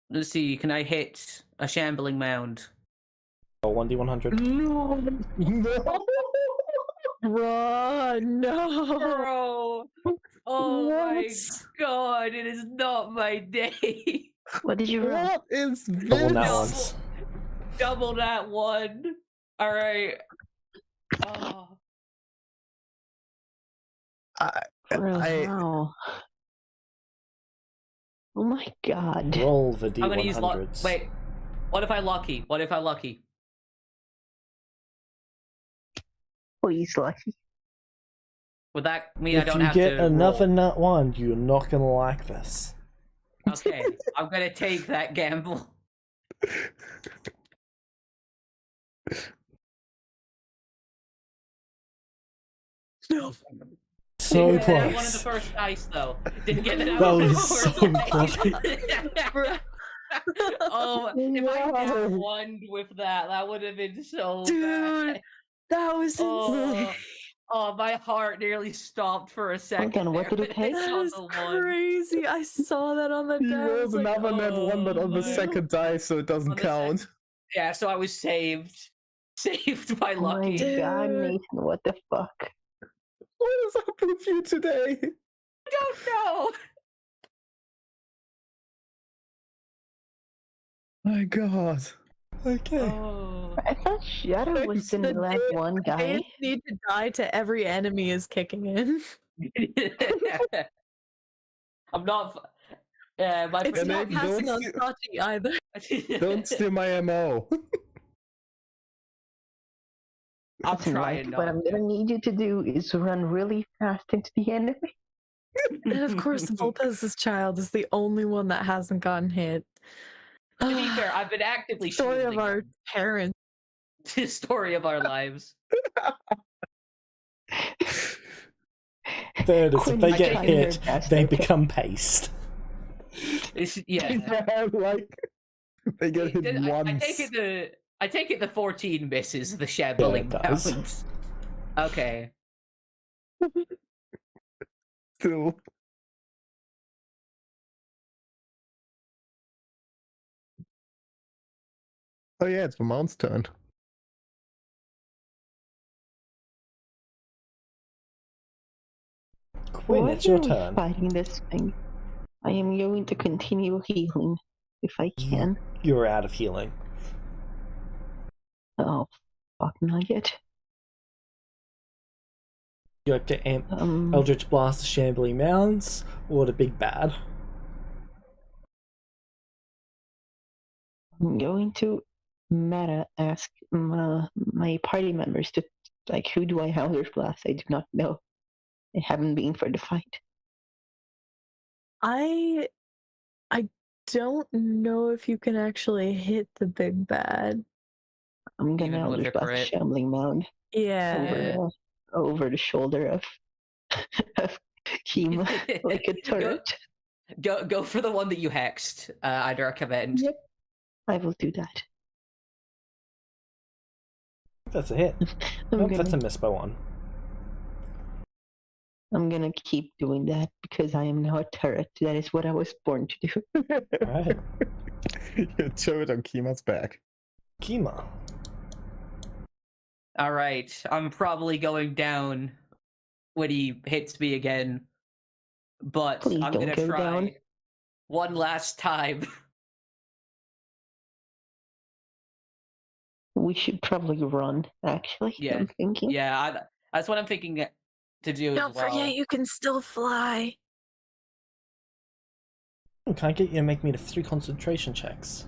let's see. Can I hit a shambling mound? Or 1d100. No. Bruh, no. Bro. Oh my What? god! It is not my day. What did you roll? What is Double that this? once. Double that one. All right. Oh. I Wow. Oh my god. Roll the I'm gonna use D100s. Wait, what if I lucky? What if I lucky? Please, Lucky. Would that mean I If don't you have get to another roll? nut one, you're not gonna like this. Okay, I'm gonna take that gamble. No. So Didn't get that out of one of the close. first dice though. Didn't get it out That of the was first so dice. close. Oh, if I Wow. one with that, that would have been so Dude, bad. that was insane. Oh, my heart nearly stopped for a second. on, what there did it when I take? That saw was the one. crazy. I saw that on the He die. I rolls was like, another net one, but on the no. second die, so it doesn't On the sec- count. Yeah, so I was saved. Saved by Oh my lucky. god, Dude. Nathan, what the fuck? What is up with you today? I don't know. My god. Okay. Oh. I thought Shadow was the The last one guy. Dance need to die to every enemy is kicking in. I'm not. Yeah, my It's And not then passing on don't Sachi either. Don't steal my MO. I'm Listen, trying Mike, not. what I'm gonna need you to do is run really fast into the enemy. And of course, Volpez's child is the only one that hasn't gotten hit. To be fair, I've been actively Story of shielding our them. parents. The story of our lives. There it is. If Quinn, they I get tried your hit, best, they okay? become paste. Yeah. Like they get hit once. I take it the 14 misses the shambling Yeah, it does. bounce. Okay. Still. Oh yeah, it's the mount's turn. Quinn, Why it's your are we turn. fighting this thing? I am going to continue healing if I can. You're out of healing. Oh, fuck nugget. You have to Eldritch Blast the shambling mounds or the big bad. I'm going to meta ask my party members to, like, who do I Eldritch Blast? I do not know. I haven't been for the fight. I don't know if you can actually hit the big bad. I'm gonna Even with Eldritch a Blast the crit? Shambling Mound Yeah. over the shoulder of Kima, like a turret. Go for the one that you hexed. I'd recommend. Yep, I will do that. That's a hit. I'm That's a gonna, miss by one. I'm gonna keep doing that because I am now a turret. That is what I was born to do. Alright. You throw it on Kima's back. Kima. Alright, I'm probably going down when he hits me again. But Please I'm don't gonna go try down. one last time. We should probably run, actually. Yeah, I'm thinking. Yeah, that's what I'm thinking to do Don't as well. forget you can still fly. Can I get you to make me the 3 concentration checks?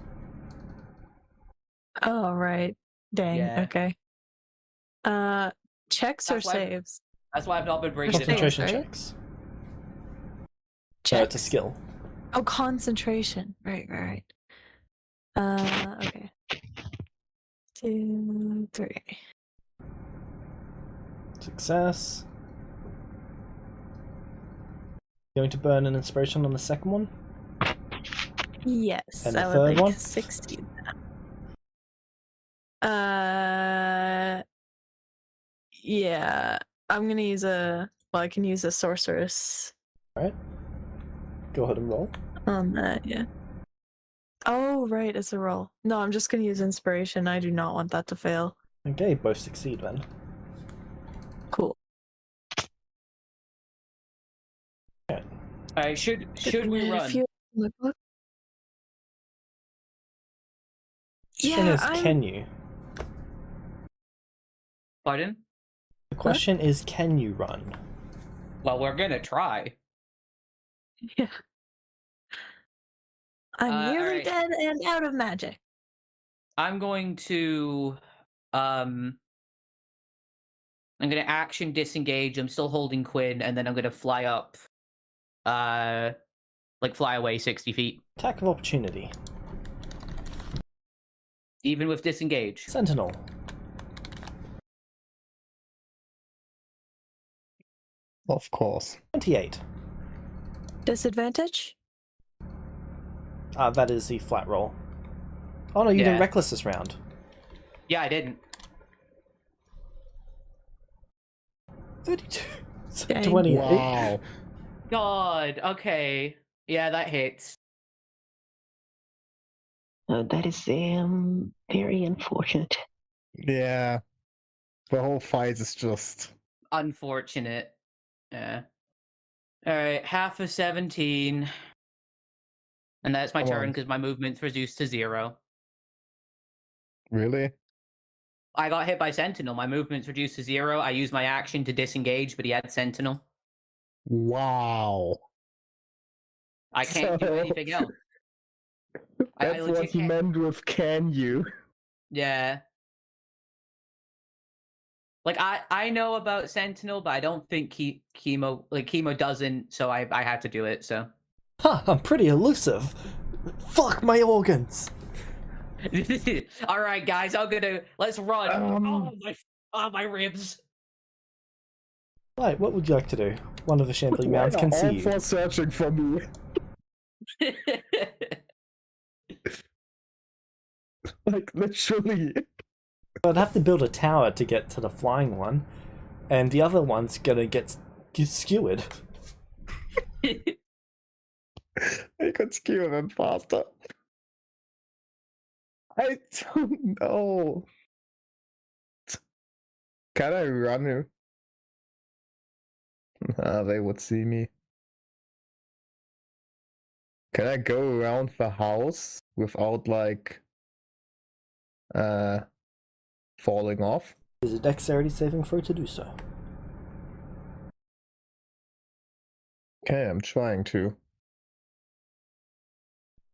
Oh, right. Dang, Yeah. okay. Checks or That's why- saves? That's why I've not been bringing it up. Concentration right? checks. Checks. It's a skill. Oh, concentration. Right. Okay. 2, 3. Success. Going to burn an inspiration on the second one? Yes, And the I would third like one? to succeed that. Yeah. I'm gonna use I can use a sorceress Alright. Go ahead and roll. on that, yeah. Oh, right, it's a roll. No, I'm just gonna use inspiration. I do not want that to fail. Okay, both succeed then. Cool. Alright, should we If run? you look- Question Yeah, is, I'm... can you? Pardon? The question is, can you run? Well, we're gonna try. Yeah. I'm nearly alright. dead and out of magic. I'm going to I'm gonna action disengage. I'm still holding Quinn, and then I'm gonna fly up, like fly away 60 feet, Attack of opportunity. even with disengage. Sentinel. Of course. 28. Disadvantage? That is the flat roll. Oh no, you didn't Yeah. reckless this round. Yeah, I didn't. 32. Dang. 28. Wow. God. Okay. Yeah, that hits. That is very unfortunate. Yeah. The whole fight is just. Unfortunate. Yeah. All right, half of 17, and that's my Come turn on. because my movement's reduced to 0. Really? I got hit by Sentinel. My movement's reduced to 0. I used my action to disengage, but he had Sentinel. Wow. I can't do So- anything else. I That's legit what he can't. meant with can you. Yeah. Like I know about Sentinel, but I don't think chemo doesn't. So I had to do it. So. Huh, I'm pretty elusive. Fuck my organs. All right, guys, let's run. Um, My ribs. Right, what would you like to do? One of the shambling Why mounds are can see all you. four searching for me? Like, literally. I'd have to build a tower to get to the flying one, and the other one's gonna get skewered. I could skew them faster. I don't know. Can I run him? They would see me. Can I go around the house without, like, falling off? Is a dexterity saving throw to do so. Okay, I'm trying to.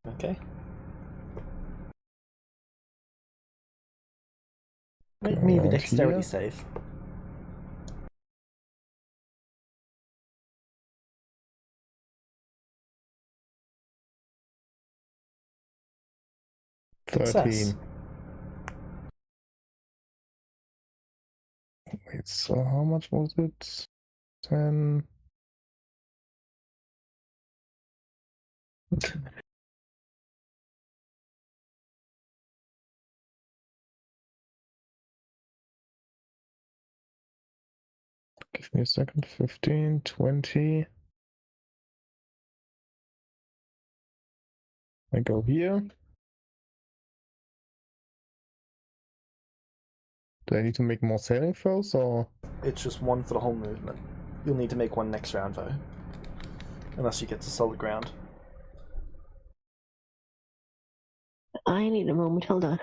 Okay. Make me a Around dexterity here. save. Success. 13. Wait, so how much was it? 10. Give me a second. 15, 20. I go here. Do I need to make more saving throws or? It's just one for the whole movement. You'll need to make one next round though. Unless you get to solid ground. I need a moment. Hold on.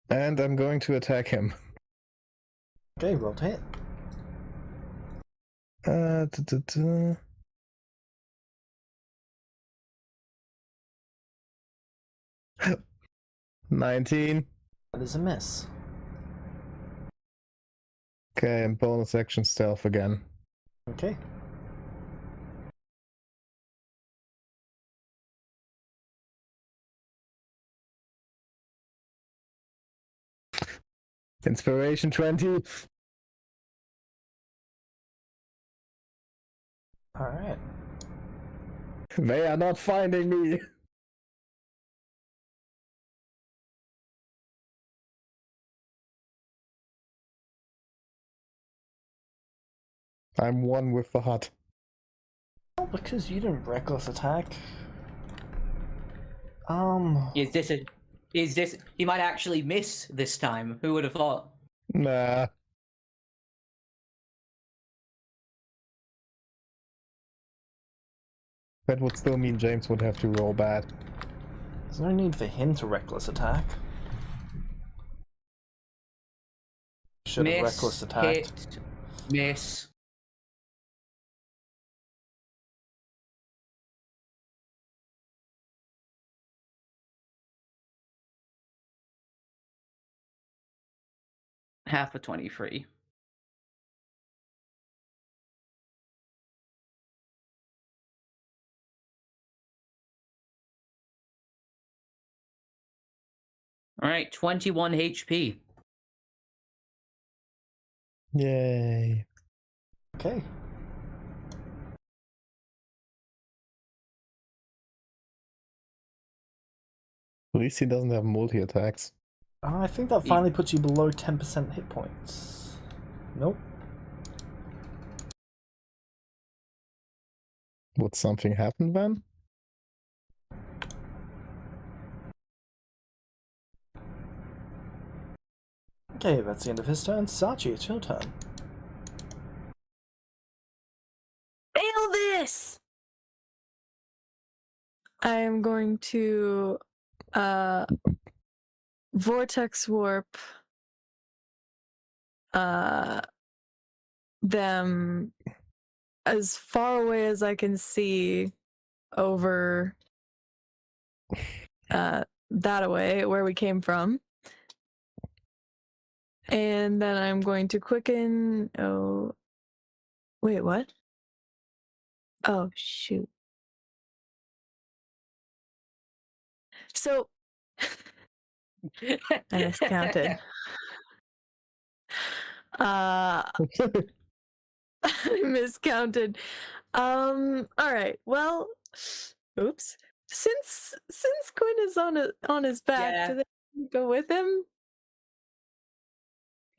And I'm going to attack him. Okay, roll to hit. Uh, duh, duh, duh. $19. That is a miss. Okay, and bonus action stealth again. Okay. Inspiration 20. Alright. They are not finding me. I'm one with the hut. Well, because you didn't reckless attack. Is this? He might actually miss this time. Who would have thought? Nah. That would still mean James would have to roll bad. There's no need for him to reckless attack. Should have reckless attacked. Hit, miss. Half a 23. All right, 21 HP. Yay. Okay. At least he doesn't have multi-attacks. I think that finally puts you below 10% hit points. Nope. Would something happen then? Okay, that's the end of his turn. Sachi, it's your turn. Fail this! I am going to vortex warp them as far away as I can see over that away where we came from. And then I'm going to quicken. Oh, wait, what? Oh, shoot. So I miscounted. I miscounted. All right. Well, oops. Since Quinn is on his back, Yeah. do they go with him?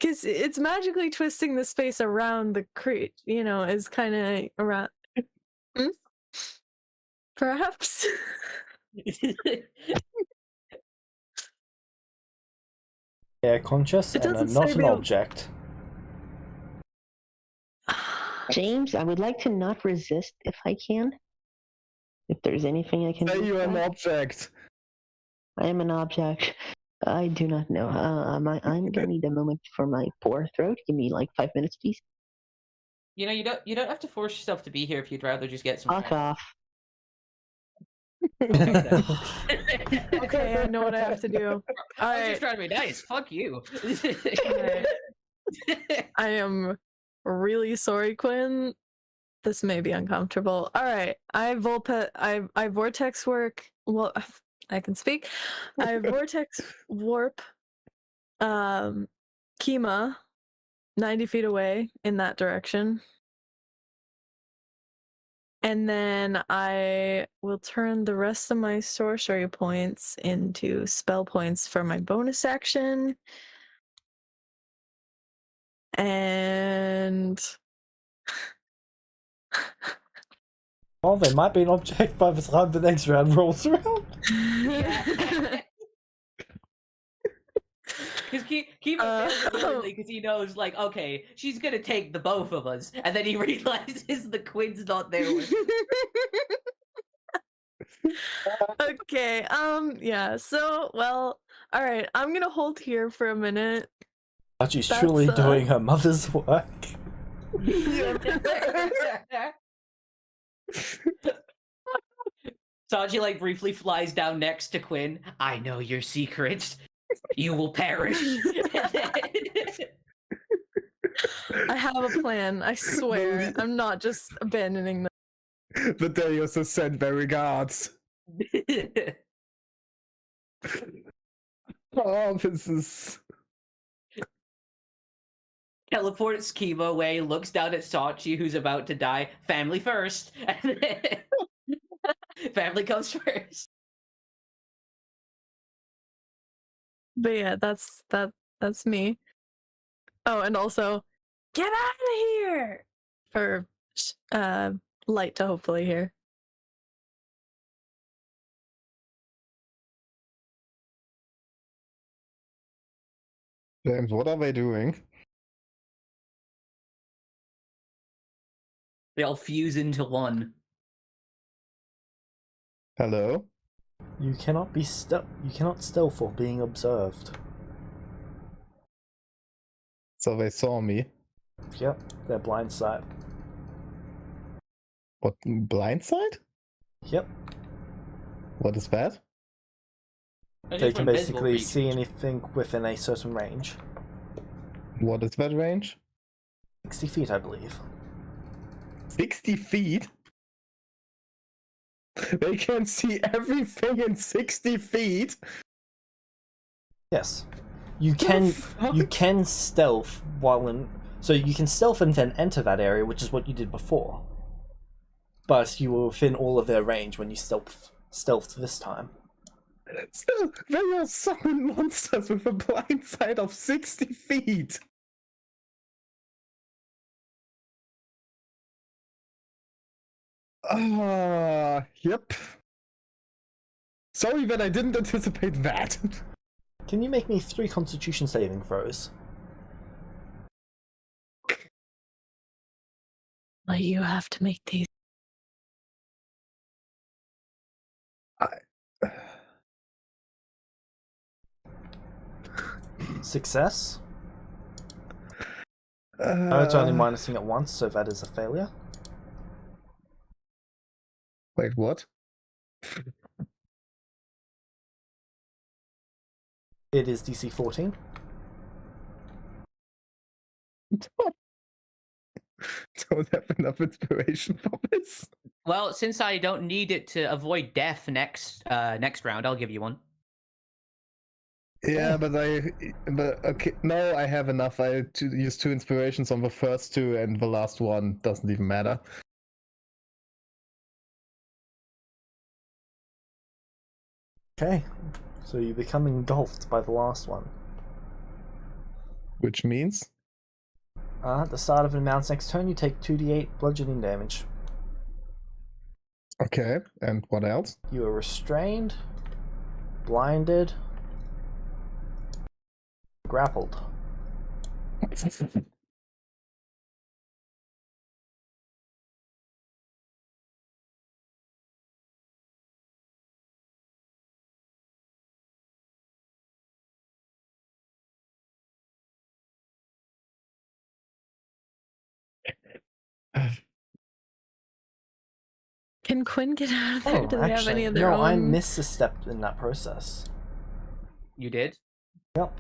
Because it's magically twisting the space around the crate, is kind of around. Perhaps. Yeah, conscious It and doesn't not say an they- object. James, I would like to not resist if I can. If there's anything I can Say do. you're with an that. object. I am an object. I do not know. I'm gonna need a moment for my poor throat. Give me like 5 minutes, please. You know, you don't have to force yourself to be here if you'd rather just get some. Fuck off. Okay, then. Okay, I know what I have to do. All I was right. just trying to be nice. Fuck you. Alright. I am really sorry, Quinn. This may be uncomfortable. All right, I vortex work. Well, I can speak. I vortex warp, Kima, 90 feet away in that direction, and then I will turn the rest of my sorcery points into spell points for my bonus action, and. Well, they might be an object by the time the next round rolls around. Because Kiva fails immediately because he knows, like, okay, she's gonna take the both of us, and then he realizes the Quinn's not there with Okay, yeah, so, well, alright, I'm gonna hold here for a minute. Sachi's That's, truly doing her mother's work. Saji, like, briefly flies down next to Quinn. I know your secret. You will perish. I have a plan, I swear. I'm not just abandoning them. The Deus has sent their regards. Oh, this is... Teleports Kiva away, looks down at Sachi, who's about to die. Family first. Family comes first. But yeah, that's me. Oh, and also, get out of here! For, Light to hopefully hear. James, what are they doing? They all fuse into one. Hello? You cannot be You cannot stealth while being observed. So they saw me. Yep, they're blindside. What, blindside? Yep, What is that? they can basically see anything within a certain range. What is that range? 60 feet, I believe. 60 feet? They can see everything in 60 feet? Yes. You can fuck? stealth while in, so you can stealth and then enter that area, which is what you did before. But you were within all of their range when you stealthed this time. Still, they are summon monsters with a blind side of 60 feet. Yep. Sorry that I didn't anticipate that. Can you make me 3 Constitution saving throws? Like, you have to make these. Success. No, it's only minusing it once, so that is a failure. Wait, what? It is DC 14. Don't have enough inspiration for this. Well, since I don't need it to avoid death next round, I'll give you one. Yeah, but okay, no, I have enough. I used 2 inspirations on the first 2, and the last one doesn't even matter. Okay, so you become engulfed by the last one. Which means? At the start of the mount's next turn, you take 2d8 bludgeoning damage. Okay, and what else? You are restrained, blinded, grappled. Can Quinn get out of there? Oh, Do they have any actually, of their no, I own? missed a step in that process. You did? Yep.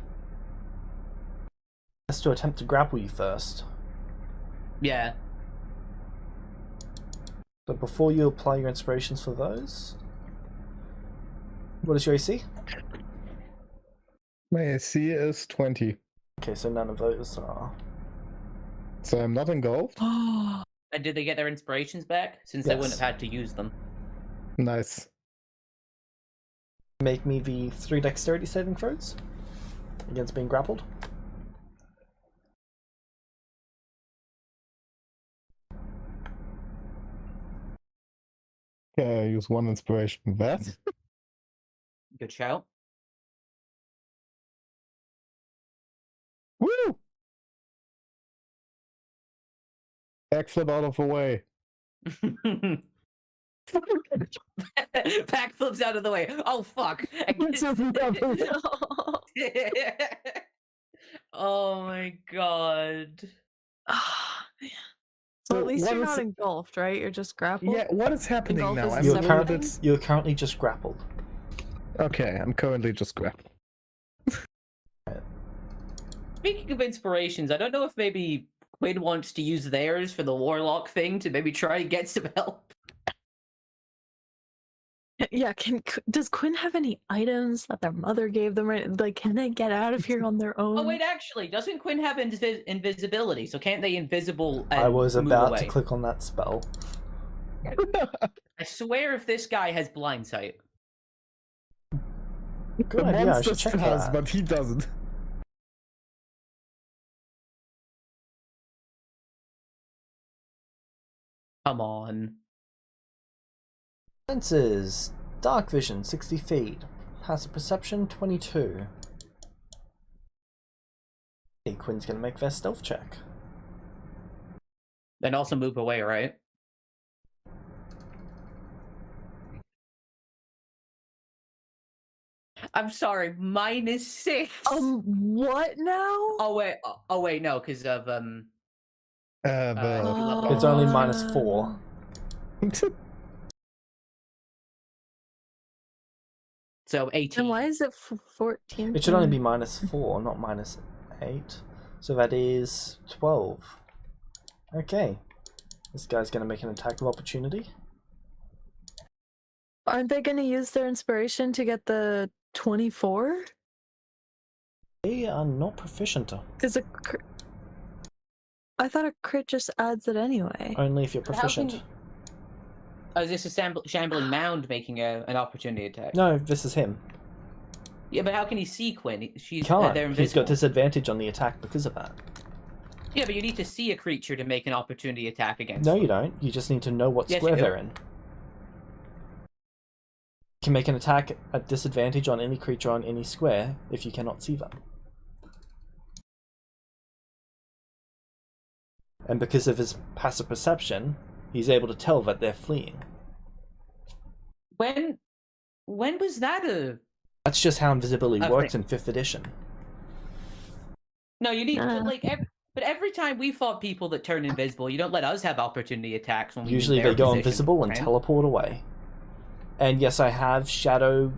Has to attempt to grapple you first. Yeah. But before you apply your inspirations for those, what is your AC? My AC is 20. Okay, so none of those are. So I'm not engulfed? Oh, And did they get their inspirations back? Since they wouldn't Yes. have had to use them. Nice. Make me the 3 dexterity saving throws against being grappled. Okay, I use 1 inspiration. That? Good shout. Woo! Backflip out of the way. Pack flips out of the way. Oh fuck! Oh my god. Ah, man. Well, at least what you're is not it- engulfed, right? You're just grappled. Yeah, what is happening Engulf now? is I'm a You're, a separate little thing? bit... you're currently just grappled. Okay, I'm currently just grappled. Speaking of inspirations, I don't know if maybe Quinn wants to use theirs for the warlock thing to maybe try and get some help. Yeah, does Quinn have any items that their mother gave them? Right, like, can they get out of here on their own? Oh wait, actually, doesn't Quinn have invisibility? So can't they invisible and I was move about away? to click on that spell. I swear if this guy has blind sight. Good The idea, I monster should check does, that. but he doesn't. Come on. Senses. Dark vision, 60 feet. Passive perception, 22. Hey, Quinn's gonna make their stealth check. And also move away, right? I'm sorry, -6. What now? Oh wait, no, because of you leveled up It's only to -4. so 18. And why is it 14? It should only be -4, not -8. So that is 12. Okay. This guy's gonna make an attack of opportunity. Aren't they gonna use their inspiration to get the 24? They are not proficient. Because I thought a crit just adds it anyway. Only if you're But how can- proficient. Oh, is this a shambling mound making an opportunity attack? No, this is him. Yeah, but how can he see Quinn? He She's can't. they're He's invisible. got disadvantage on the attack because of that. Yeah, but you need to see a creature to make an opportunity attack against No, them. you don't. You just need to know what Yes, square you do. they're in. You can make an attack at disadvantage on any creature on any square if you cannot see them. And because of his passive perception, he's able to tell that they're fleeing. When was that a... That's just how invisibility Okay. works in 5th edition. No, you need Uh. but every time we fought people that turn invisible, you don't let us have opportunity attacks when we use Usually their they go position, invisible and right? teleport away. And yes, I have Shadow,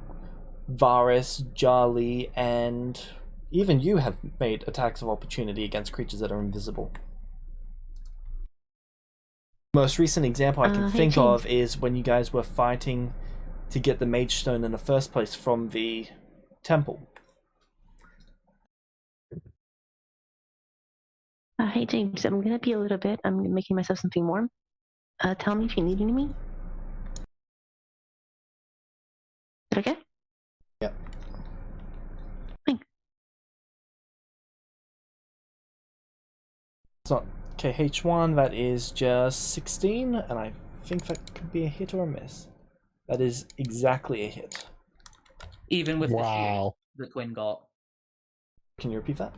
Varus, Jarly, and even you have made attacks of opportunity against creatures that are invisible. Most recent example I can Hey, think James. of is when you guys were fighting to get the Mage Stone in the first place from the temple. Hey James, I'm gonna be a little bit. I'm making myself something warm. Tell me if you need me. Is that okay? Yep. Thanks. It's not KH1, that is just 16, and I think that could be a hit or a miss. That is exactly a hit. Even with the shield Wow. that Quinn got. Can you repeat that?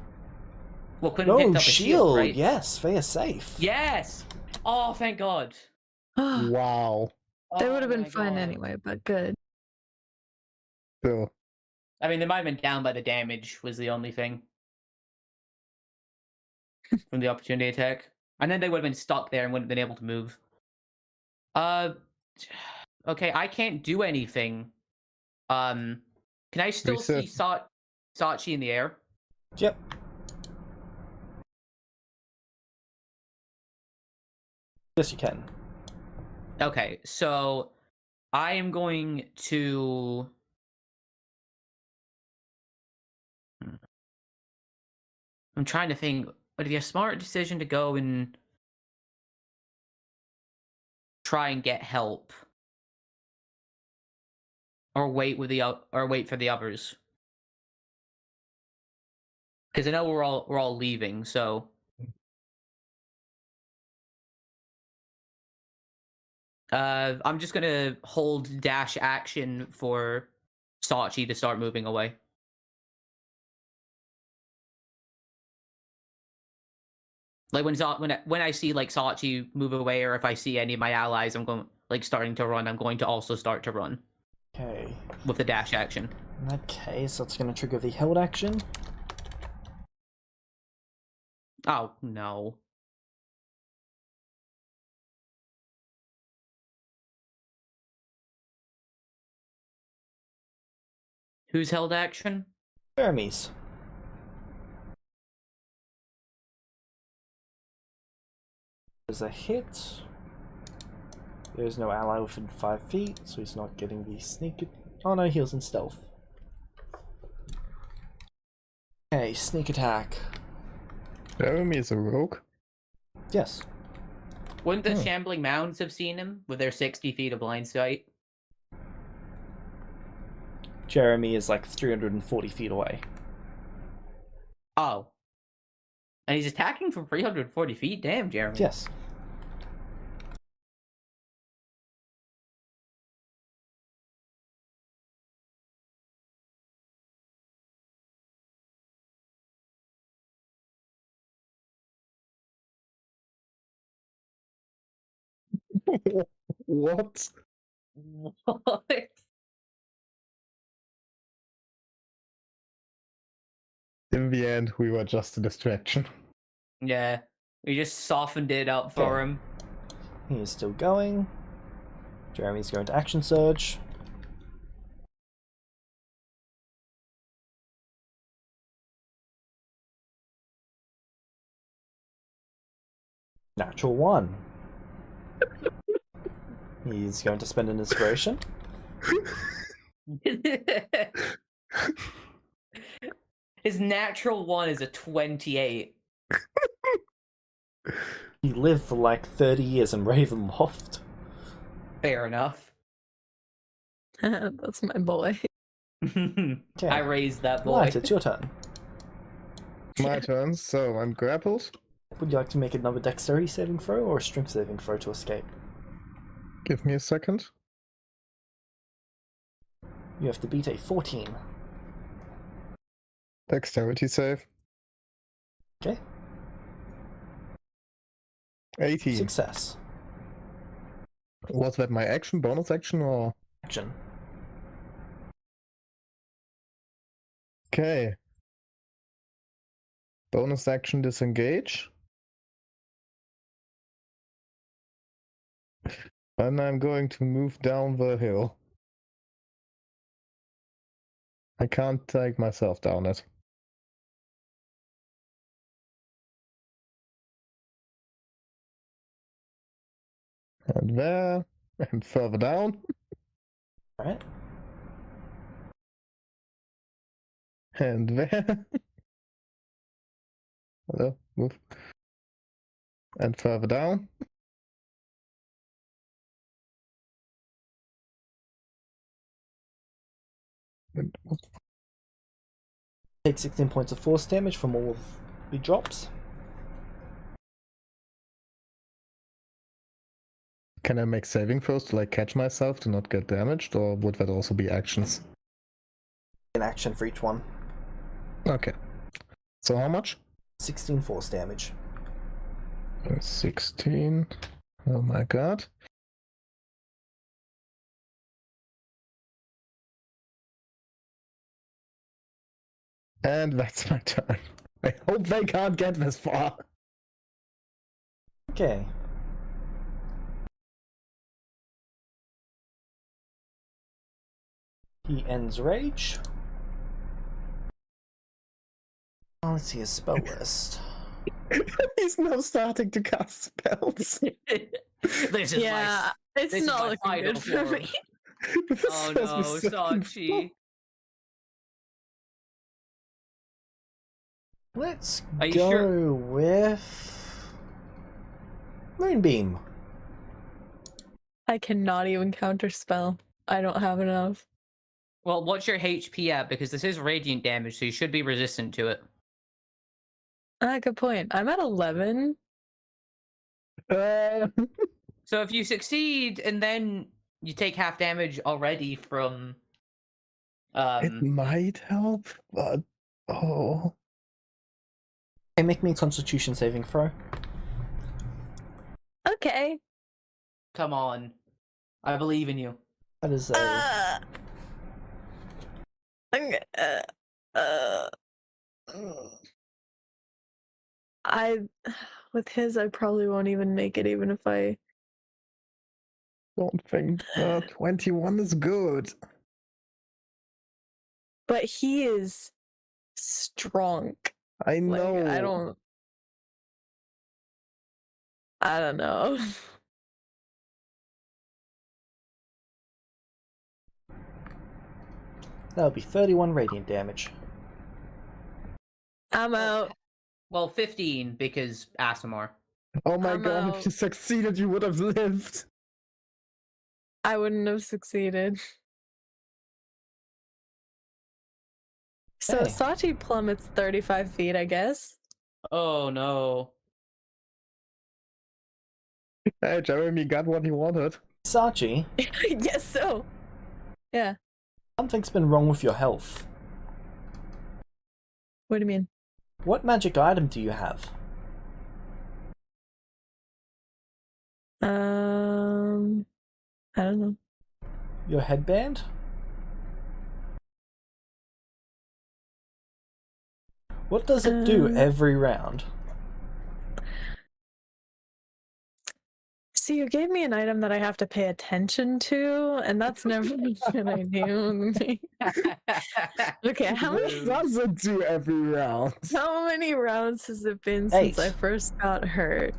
Well, Quinn No, picked up a shield, shield, right? yes, they are safe. Yes! Oh, thank God. They Wow. would have been my fine God. anyway, but good. So, I mean, they might have been down by the damage, was the only thing. From the opportunity attack. And then they would have been stuck there and wouldn't have been able to move. Okay, I can't do anything. Can I still see Sachi in the air? Yep. Yes, you can. Okay, so I am going to... I'm trying to think, would it be a smart decision to go and try and get help? Or wait with wait for the others? Because I know we're all leaving, so... I'm just gonna hold dash action for Sachi to start moving away. Like when I see like Sachi move away, or if I see any of my allies, I'm going like starting to run. I'm going to also start to run Okay. with the dash action. In that case, that's going to trigger the held action. Oh no! Who's held action? Jeremy's. There's a hit. There's no ally within 5 feet, so he's not getting the sneak. Oh no, he was in stealth. Okay, sneak attack. Jeremy is a rogue. Yes. Wouldn't the shambling mounds have seen him with their 60 feet of blind sight? Jeremy is like 340 feet away. Oh. And he's attacking from 340 feet? Damn, Jeremy. Yes. What? What? In the end, we were just a distraction. Yeah, we just softened it up for Okay. him. He is still going. Jeremy's going to action surge. Natural 1. He's going to spend an inspiration. His natural 1 is a 28. He lived for like 30 years in Ravenloft. Fair enough. That's my boy. Okay. I raised that boy. Light, it's your turn. My turn, so I'm grappled. Would you like to make another dexterity saving throw or a strength saving throw to escape? Give me a second. You have to beat a 14. Dexterity save. Okay. 18. Success. Was that my action, bonus action, or? Action. Okay. Bonus action disengage. And I'm going to move down the hill. I can't take myself down it. And there, and further down, Alright. and there. Hello, move. And further down. And Take 16 points of force damage from all of the drops. can I make saving throws to like catch myself to not get damaged, or would that also be actions? An action for each one. Okay. So how much? 16 force damage. 16. Oh my god. And that's my turn. I hope they can't get this far. Okay. He ends rage. Oh, let's see his spell list. He's now starting to cast spells. This is Yeah, it's this is not my looking final good for form. me. This Oh was no, the second Sachi. Let's Are you go sure? with Moonbeam. I cannot even counter spell. I don't have enough. Well, what's your HP at? Because this is radiant damage, so you should be resistant to it. Ah, good point. I'm at 11. So if you succeed and then you take half damage already from It might help, but oh. Okay, make me a Constitution saving throw. Okay. come on. I believe in you. That is a I with his I probably won't even make it even if I Don't think 21 is good. but he is strong. I know. Like I don't know. that would be 31 radiant damage. I'm out. Well, 15 because Asimar. Oh my I'm god, if out. you succeeded, you would have lived. I wouldn't have succeeded. So Hey. Sachi plummets 35 feet, I guess. Oh no. Hey, Jeremy got what he wanted. Sachi, I guess so. Yeah. something's been wrong with your health. What do you mean? What magic item do you have? I don't know. Your headband? What does it do every round? See, you gave me an item that I have to pay attention to, and that's never what I do. Okay, how What many does it do every round? rounds has it been since I 8. first got hurt?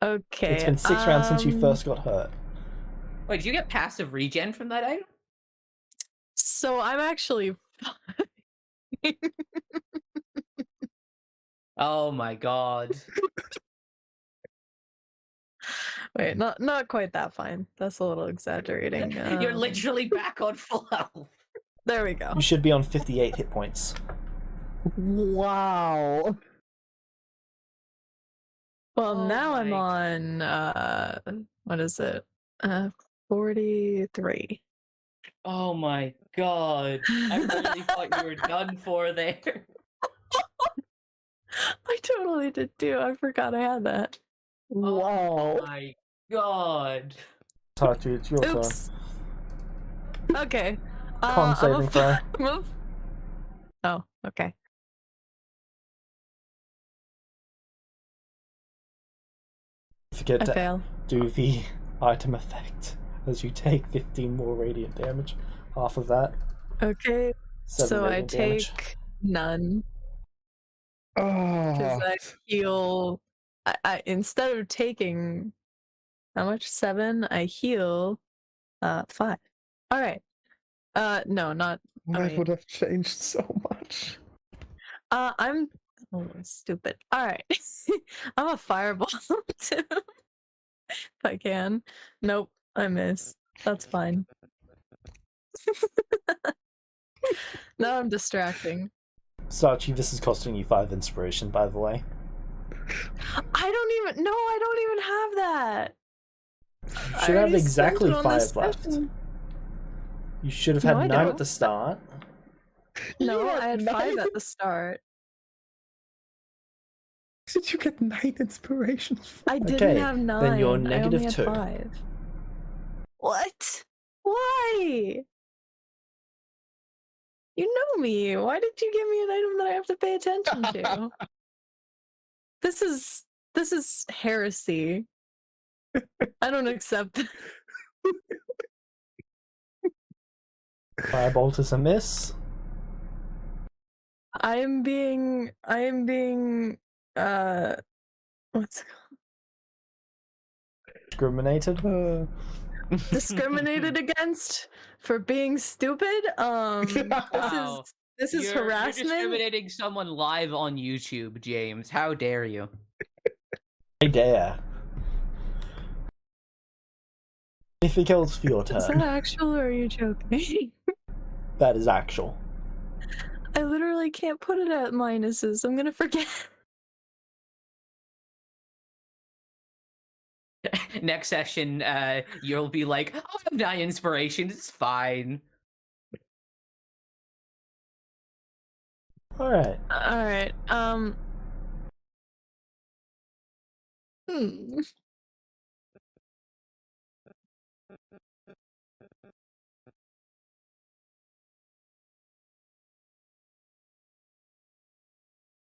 Okay. It's been 6 rounds since you first got hurt. Wait, did you get passive regen from that item? So I'm actually fine. Oh my god. Wait, not quite that fine. That's a little exaggerating. You're literally back on full health. There we go. You should be on 58 hit points. Wow. Well, Oh now I'm my- on what is it? 43. Oh my god. I really thought you were done for there. I totally did too. I forgot I had that. Oh Wow. my god. Tachi, it's your turn. Oops. Okay. Con saving throw. Oh, okay. Forget I to fail. do the item effect as you take 15 more radiant damage. Half of that. Okay. 7 So I radiant damage. take none because Oh. I heal. I instead of taking how much? 7. I heal 5. All right. No, not. That wait. would have changed so much. I'm stupid. All right. I'm a fireball too. If I can. Nope, I miss. That's fine. Now I'm distracting. Sachi, this is costing you 5 inspiration, by the way. I don't even have that. You I should have already spent exactly it on this 5 left. session. You should have No, had I 9 at don't. the start. No, You I had 5 9? at the start. Did you get 9 inspirations? I didn't Okay, have 9. then you're I only negative had 2. 5. What? Why? You know me. Why did you give me an item that I have to pay attention to? This is heresy. I don't accept it. Firebolt is a miss. I am being what's it Discriminated. called? Discriminated against for being stupid. Wow. This is You're harassment. discriminating someone live on YouTube, James. How dare you? I dare. Anything else for your Is that turn? actual or are you joking? That is actual. I literally can't put it at minuses. I'm gonna forget. Next session, you'll be like, I have 9 inspiration, it's fine. Alright. Alright,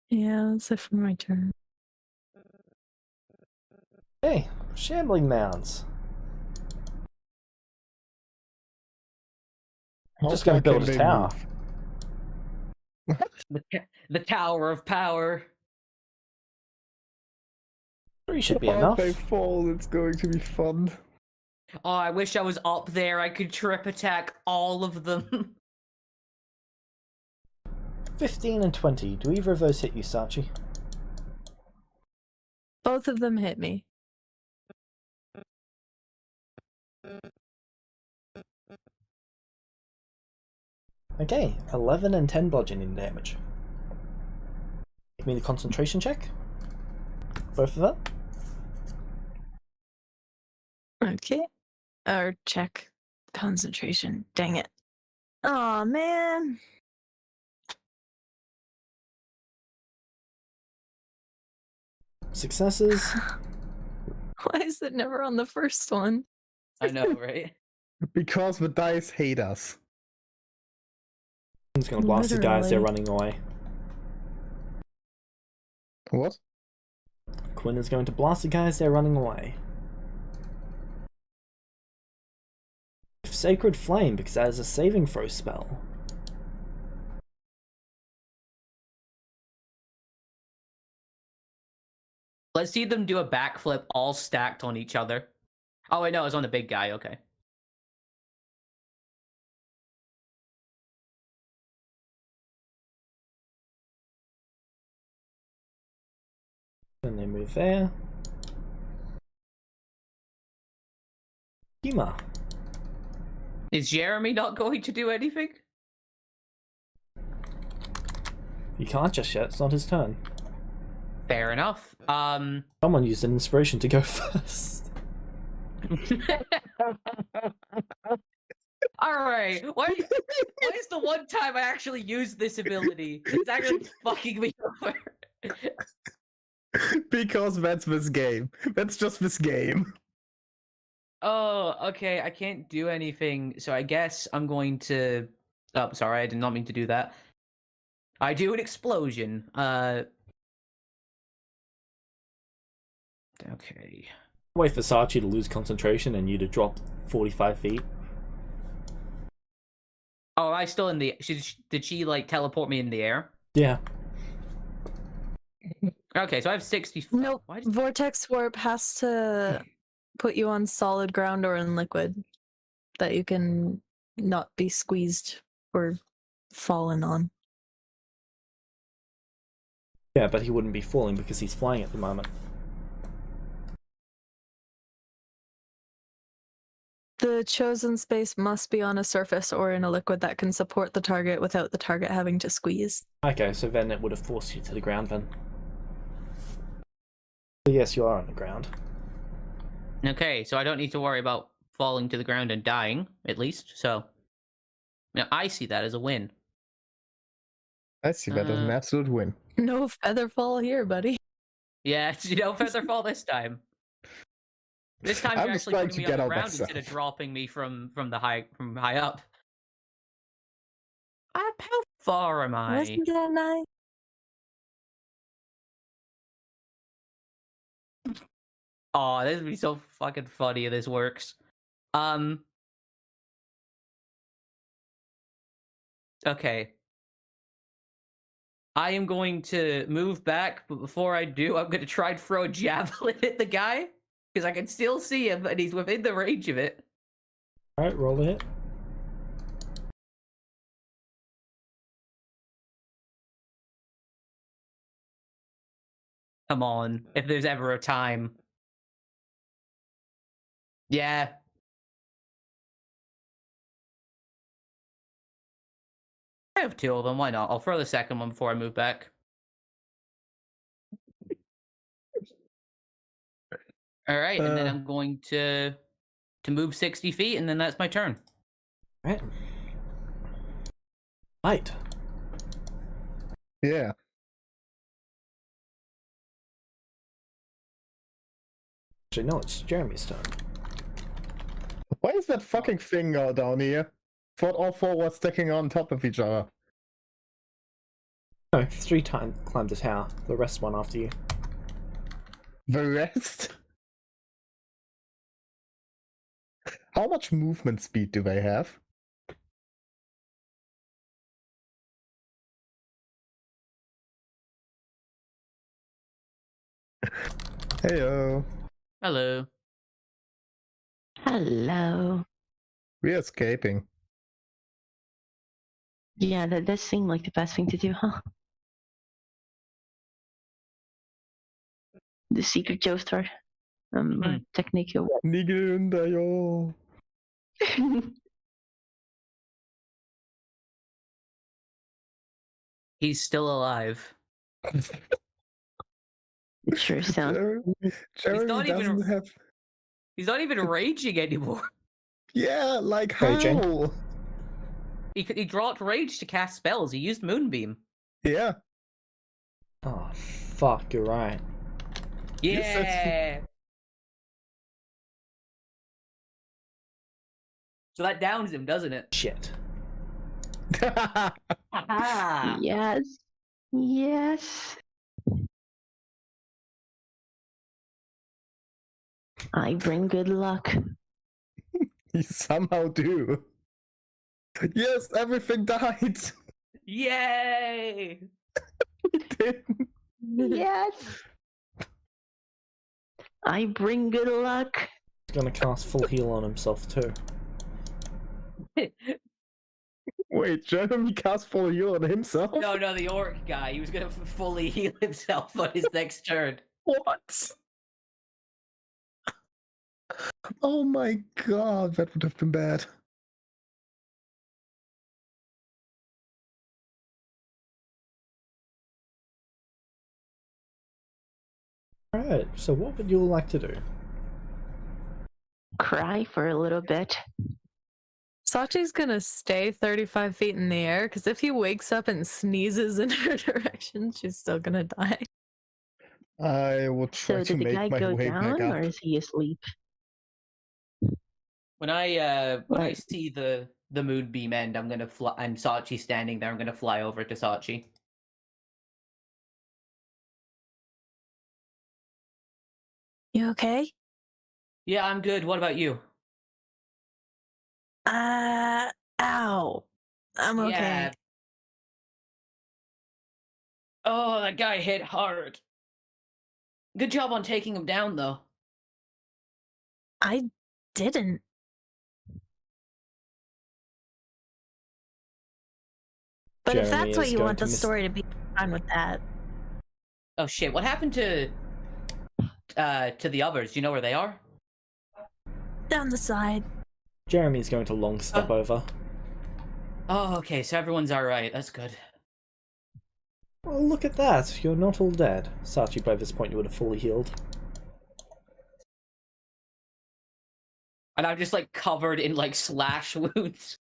Yeah, that's it for my turn. Hey, shambling mounds. I'm just How gonna far build can a they tower. move? The Tower of Power. 3 should be How enough. they fall, it's going to be fun. Oh, I wish I was up there. I could trip attack all of them. 15 and 20. Do either of those hit you, Sachi? Both of them hit me. Okay, 11 and 10 bludgeoning damage. Give me the concentration check. Both of them. Okay. Or check. Concentration. Dang it. Aw, man. Successes. Why is it never on the first one? I know, right? Because the dice hate us. I'm just gonna blast the guys, they're Literally. running away. What? Quinn is going to blast the guys, they're running away. Sacred Flame, because that is a saving throw spell. Let's see them do a backflip all stacked on each other. Oh wait, no, it's on the big guy, okay. Then they move there. Kima. Is Jeremy not going to do anything? He can't just yet, it's not his turn. Fair enough. Someone used an inspiration to go first. Alright, why is the one time I actually used this ability? It's actually fucking me over. Because that's this game. That's just this game. Oh, okay, I can't do anything, so I guess I'm going to... Oh, sorry, I did not mean to do that. I do an explosion. Okay. Wait for Sachi to lose concentration and you to drop 45 feet. Oh, am I still in the... Did she, like, teleport me in the air? Yeah. Okay, so I have 60... Nope. Why did... Vortex Warp has to put you on solid ground or in liquid that you can not be squeezed or fallen on. Yeah, but he wouldn't be falling because he's flying at the moment. The chosen space must be on a surface or in a liquid that can support the target without the target having to squeeze. Okay, so then it would have forced you to the ground then. So yes, you are on the ground. Okay, so I don't need to worry about falling to the ground and dying, at least, so... Now, I see that as a win. I see that as an absolute win. No feather fall here, buddy. Yeah, no feather fall this time. This time I'm you're just actually trying putting to me get on out the ground instead of myself. dropping me from high up. How far am I? Wasn't that nice? Oh, this would be so fucking funny if this works. Okay. I am going to move back, but before I do, I'm going to try and throw a javelin at the guy. Because I can still see him, and he's within the range of it. Alright, roll the hit. Come on, if there's ever a time. Yeah. I have two of them, why not? I'll throw the second one before I move back. Alright, and then I'm going to move 60 feet, and then that's my turn. Alright. Right. Yeah. Actually, no, it's Jeremy's turn. Why is that fucking thing down here? Thought all four were sticking on top of each other. No, 3 times climbed the tower. The rest one after you. The rest? How much movement speed do they have? Heyo. Hello. Hello. We're escaping. Yeah, that does seem like the best thing to do, huh? The secret Joestar technique. Nigger yo. He's still alive. It sure sounds. Jeremy not even- doesn't have. He's not even raging anymore. Yeah, like Raging. how? He dropped rage to cast spells. He used Moonbeam. Yeah. Oh, fuck, you're right. You said Yeah. So that downs him, doesn't it? Shit. Ah. Yes. Yes. I bring good luck. You somehow do. Yes, everything died. Yay! It did. Yes. I bring good luck. He's gonna cast full heal on himself too. Wait, Jeremy cast full heal on himself? No, the orc guy. He was gonna fully heal himself on his next turn. What? Oh my god, that would have been bad. Alright, so what would you all like to do? Cry for a little bit. Sachi's gonna stay 35 feet in the air, because if he wakes up and sneezes in her direction, she's still gonna die. I will try So to did the guy make my go way back down, up. or is he asleep? When I Right. see the moonbeam end, I'm gonna fly. And Sachi standing there. I'm gonna fly over to Sachi. You okay? Yeah, I'm good. What about you? Ow. I'm okay. Yeah. Oh, that guy hit hard. Good job on taking him down, though. I didn't. But if Jeremy that's what is you going want to the miss- story to be, I'm fine with that. Oh shit! What happened to the others? Do you know where they are? Down the side. Jeremy's going to long step over. Oh, okay. So everyone's all right. That's good. Well, look at that. You're not all dead. Sachi, by this point, you would have fully healed. And I'm just like covered in like slash wounds.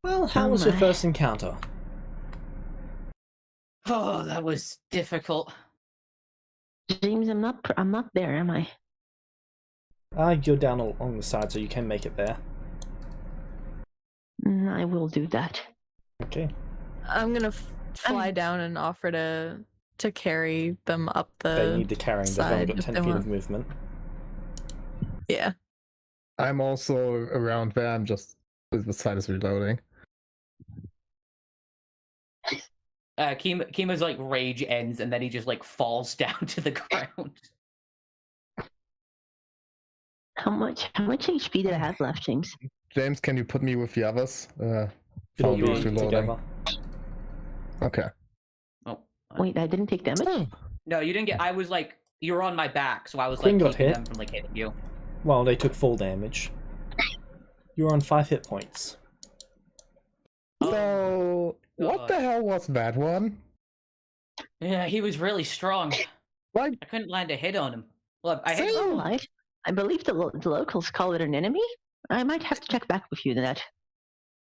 Well, how Oh was your my. first encounter? Oh, that was difficult. James, I'm not there, am I? You're down along the side, so you can make it there. I will do that. Okay. I'm gonna fly I'm- down and offer to carry them up the They need the carrying. They've only side got if 10 they feet want. of movement. Yeah. I'm also around there, I'm just the side is reloading. Kima's like rage ends and then he just like falls down to the ground. How much HP did I have left, James? James, can you put me with the others? It'll Foundry be is reloading. together. Okay. Oh. Wait, I didn't take damage? No, you didn't get. I was like, you were on my back, so I was Quinn like got keeping hit. them from like hitting you. Well, they took full damage. You're on 5 hit points. So, what God. the hell was that one? Yeah, he was really strong. Like, I couldn't land a hit on him. Well, I hit. Oh, I believe the locals call it an enemy. I might have to check back with you on that.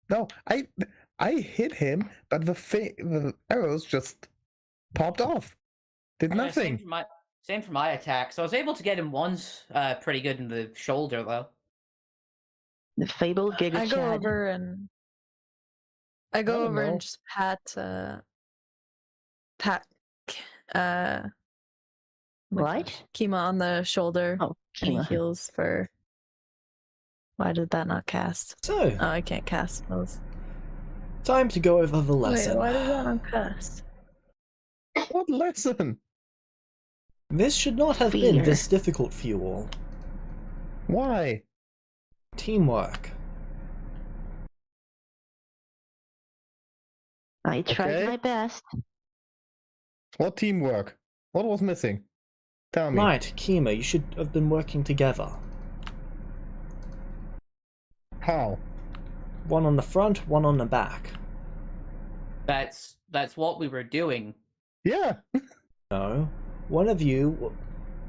no, I hit him, but the arrows just popped off. Did Yeah, nothing. Same for my attack. So I was able to get him once, pretty good in the shoulder though. The fabled Giga I go Chad. over and don't know. just pat Right? Kima on the shoulder, Oh, and he Kima. heals for. Why did that not cast? So, Oh, I can't cast spells. time to go over the lesson. Wait, why did that not cast? What lesson? This should not have been Fear. this difficult for you all. Why? Teamwork. I tried Okay. my best. What teamwork? What was missing? Tell me. Right, Kima, you should have been working together. How? One on the front, one on the back. That's what we were doing. Yeah. No, one of you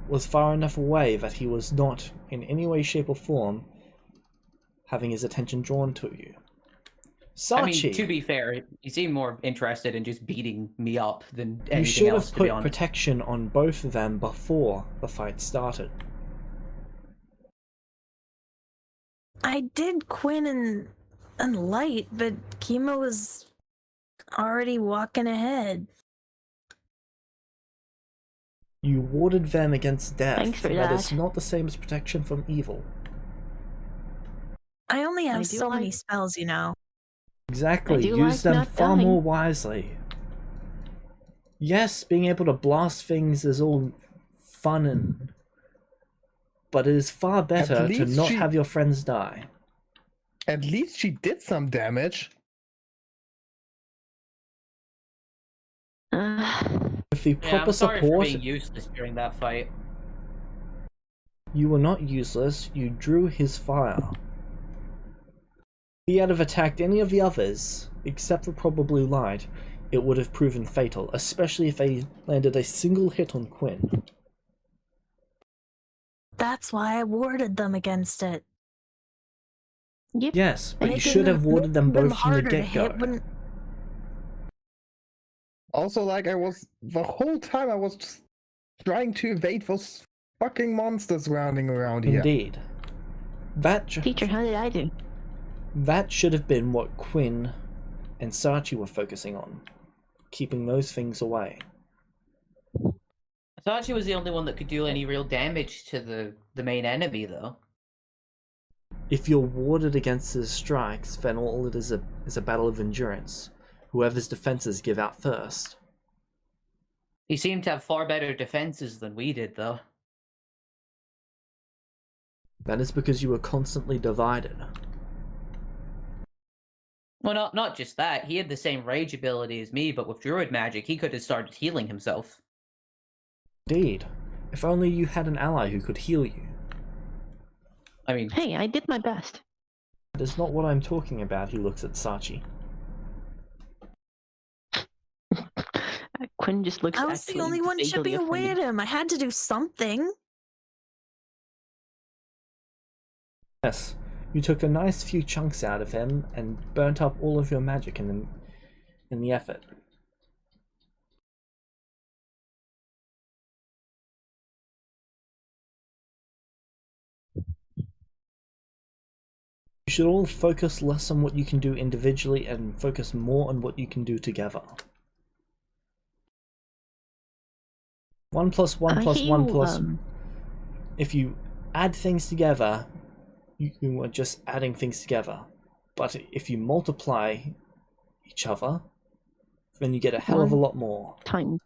was far enough away that he was not, in any way, shape, or form, having his attention drawn to you. Sachi, I mean, to be fair, he seemed more interested in just beating me up than anything you should else. have To be put honest. protection on both of them before the fight started. I did Quinn and Light, but Kima was already walking ahead. You warded them against death. Thanks for That is that. not the same as protection from evil. I only have do so many like- spells, you know. Exactly, do use like them not far dying. more wisely. Yes, being able to blast things is all fun but it is far better to least not she- have your friends die. At least she did some damage. With the Yeah, proper I'm sorry for support, being useless during that fight. you were not useless, you drew his fire. If he had have attacked any of the others, except for probably Light, it would have proven fatal, especially if they landed a single hit on Quinn. That's why I warded them against it. Yep. Yes, but you Making should have warded them making both from the harder to hit get-go. wouldn't- Also, like, the whole time I was just trying to evade those fucking monsters rounding around here. Indeed. Teacher, how did I do? That should have been what Quinn and Sachi were focusing on, keeping those things away. I thought she was the only one that could do any real damage to the main enemy, though. If you're warded against his strikes, then all it is a battle of endurance. Whoever's defenses give out first. He seemed to have far better defenses than we did, though. That is because you were constantly divided. Well, not just that. He had the same rage ability as me, but with druid magic, he could have started healing himself. Indeed. If only you had an ally who could heal you. I mean, Hey, I did my best. That is not what I'm talking about, he looks at Sachi. Quinn just looks. I was the actually only one vaguely chipping away offended. at him. I had to do something. Yes, you took a nice few chunks out of him and burnt up all of your magic in the effort. You should all focus less on what you can do individually and focus more on what you can do together. 1 plus 1 plus 1 plus... If you add things together, you are just adding things together. But if you multiply each other, then you get a hell of a lot more. Time.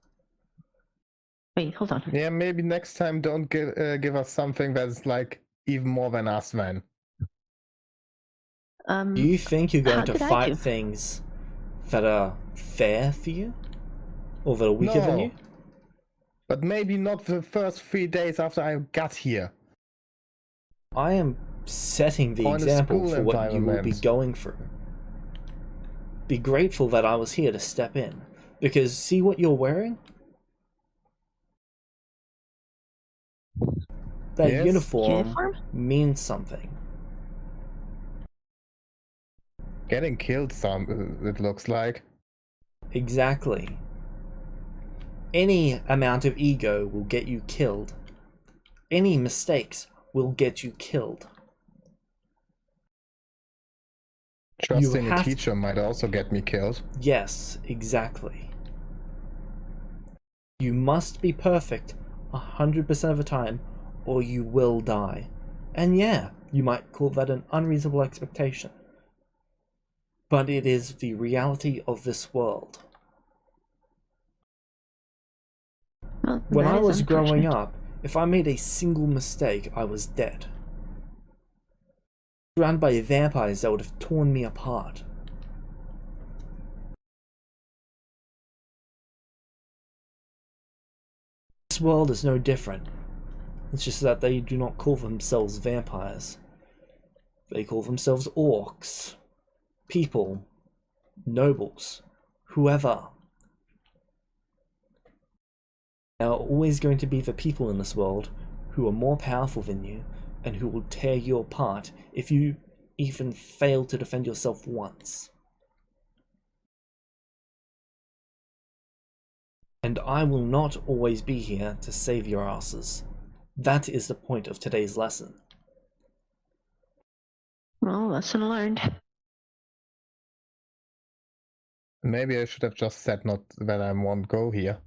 Wait, hold on. Yeah, maybe next time don't give us something that's like even more than us, man. Do you think you're how going to did I do? fight things that are fair for you? Or that are weaker than No. you? But maybe not the first 3 days after I got here. I am setting the On a example school for what you will be environment. going through. Be grateful that I was here to step in. Because see what you're wearing? That Yes. uniform Uniform? means something. Getting killed, it looks like. Exactly. Any amount of ego will get you killed. Any mistakes will get you killed. Trusting a have- teacher might also get me killed. Yes, exactly. You must be perfect 100% of the time, or you will die. And yeah, you might call that an unreasonable expectation. But it is the reality of this world. Well, When that I is was growing unfortunate. up, if I made a single mistake, I was dead. Surrounded by vampires that would have torn me apart. This world is no different. It's just that they do not call themselves vampires. They call themselves orcs, people, nobles, whoever. There are always going to be the people in this world who are more powerful than you and who will tear you apart if you even fail to defend yourself once. And I will not always be here to save your asses. That is the point of today's lesson. Well, lesson learned. Maybe I should have just said not that I won't go here.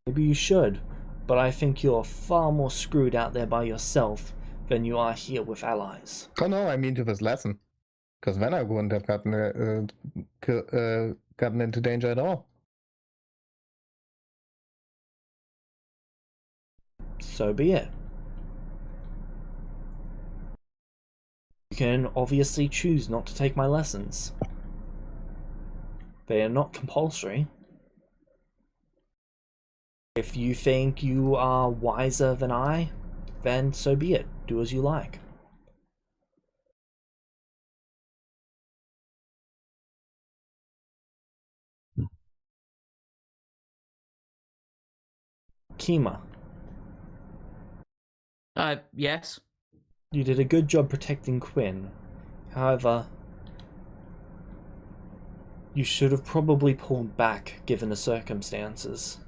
Maybe you should, but I think you're far more screwed out there by yourself than you are here with allies. Oh no, I mean to this lesson. Because then I wouldn't have gotten into danger at all. So be it. You can obviously choose not to take my lessons. They are not compulsory. If you think you are wiser than I, then so be it. Do as you like. Kima, Yes. you did a good job protecting Quinn. However, you should have probably pulled back given the circumstances.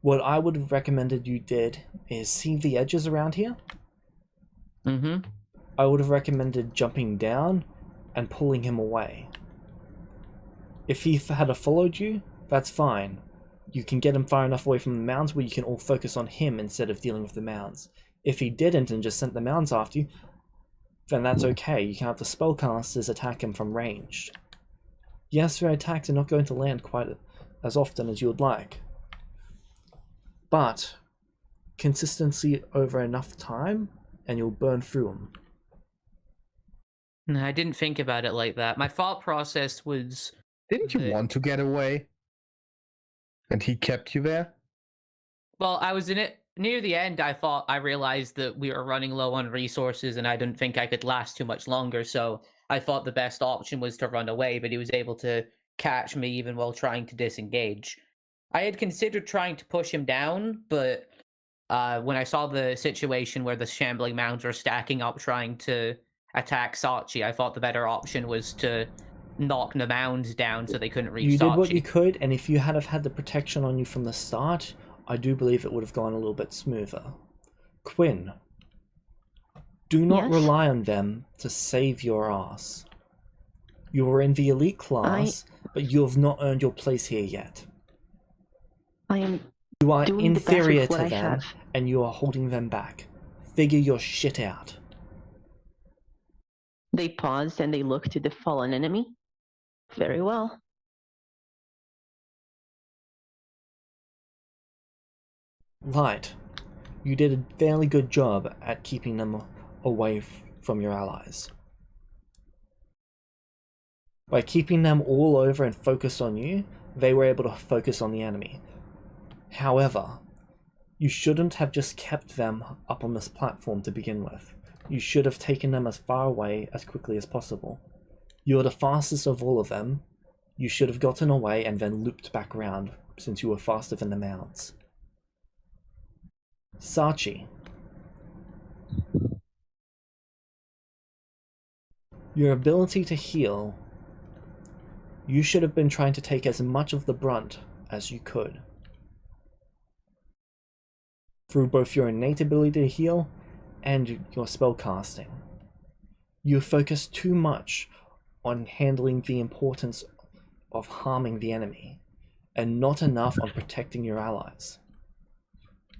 What I would have recommended you did is see the edges around here. Mm-hmm. I would have recommended jumping down and pulling him away. If he had followed you, that's fine. You can get him far enough away from the mounds where you can all focus on him instead of dealing with the mounds. If he didn't and just sent the mounds after you, then that's okay. You can have the spellcasters attack him from range. Yes, your attacks are not going to land quite as often as you would like, but consistency over enough time and you'll burn through them. I didn't think about it like that. My thought process was... Didn't you want to get away? And he kept you there? Well, I was in it near the end. I realized that we were running low on resources and I didn't think I could last too much longer, so I thought the best option was to run away, but he was able to catch me even while trying to disengage. I had considered trying to push him down, but when I saw the situation where the shambling mounds were stacking up trying to attack Sachi, I thought the better option was to knock the mounds down so they couldn't reach You Sachi. did what you could, and if you had have had the protection on you from the start, I do believe it would have gone a little bit smoother. Quinn, do not Yes? rely on them to save your ass. You are in the elite class, but you have not earned your place here yet. I am You are doing the best inferior with what to I them, have. and you are holding them back. Figure your shit out. They paused and they looked to the fallen enemy. Very well. Light, you did a fairly good job at keeping them away from your allies. By keeping them all over and focused on you, they were able to focus on the enemy. However, you shouldn't have just kept them up on this platform to begin with. You should have taken them as far away as quickly as possible. You're the fastest of all of them. You should have gotten away and then looped back around, since you were faster than the mounds. Sachi, your ability to heal, you should have been trying to take as much of the brunt as you could. Through both your innate ability to heal and your spellcasting. You focus too much on handling the importance of harming the enemy, and not enough on protecting your allies.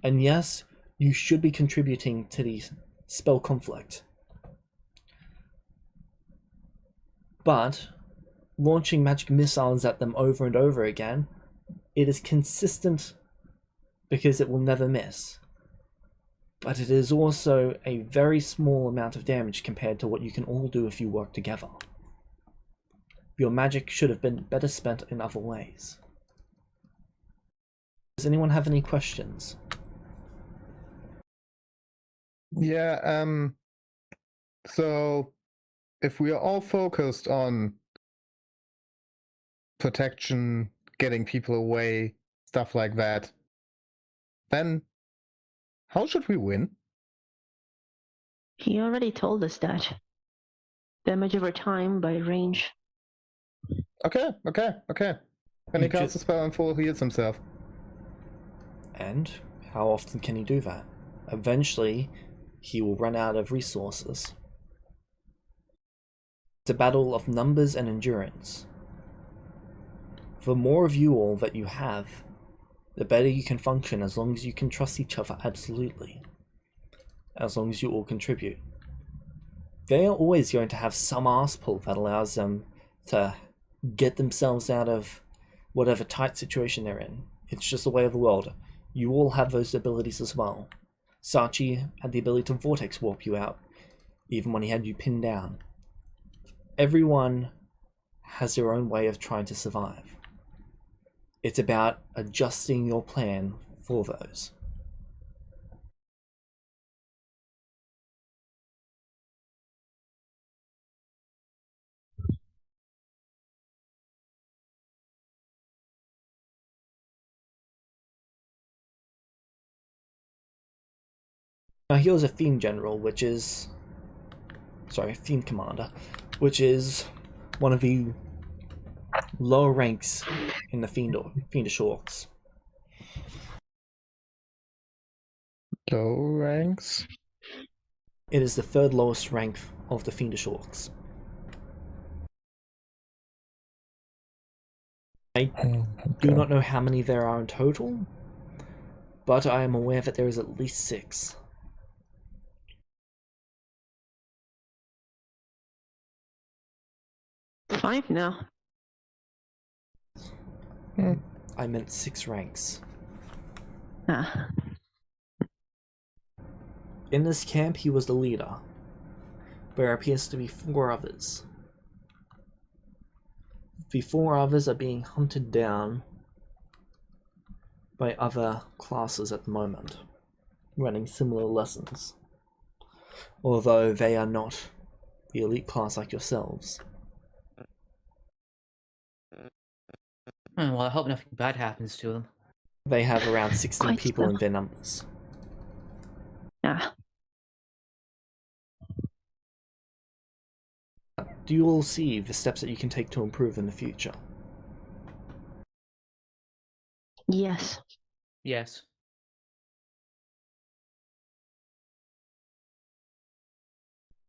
And yes, you should be contributing to the spell conflict. But launching magic missiles at them over and over again, it is consistent because it will never miss. But it is also a very small amount of damage compared to what you can all do if you work together. Your magic should have been better spent in other ways. Does anyone have any questions? Yeah, so if we are all focused on protection, getting people away, stuff like that, then how should we win? He already told us that. Damage over time by range. Okay. And he You casts ju- a spell and full heals himself. And how often can he do that? Eventually, he will run out of resources. It's a battle of numbers and endurance. The more of you all that you have, the better you can function, as long as you can trust each other absolutely. As long as you all contribute. They are always going to have some arse pull that allows them to get themselves out of whatever tight situation they're in. It's just the way of the world. You all have those abilities as well. Sachi had the ability to vortex warp you out, even when he had you pinned down. Everyone has their own way of trying to survive. It's about adjusting your plan for those. Now he was a Fiend General, which is... Sorry, Fiend Commander, which is one of the lower ranks in the Fiendish Orcs. Low ranks? It is the third lowest rank of the Fiendish Orcs. I do not know how many there are in total, but I am aware that there is at least 6. Five now. I meant 6 ranks. Ah. In this camp, he was the leader. There appears to be 4 others. The 4 others are being hunted down by other classes at the moment, running similar lessons. Although they are not the elite class like yourselves. Well, I hope nothing bad happens to them. They have around 16 Quite people so. in their numbers. Ah. Do you all see the steps that you can take to improve in the future? Yes. Yes.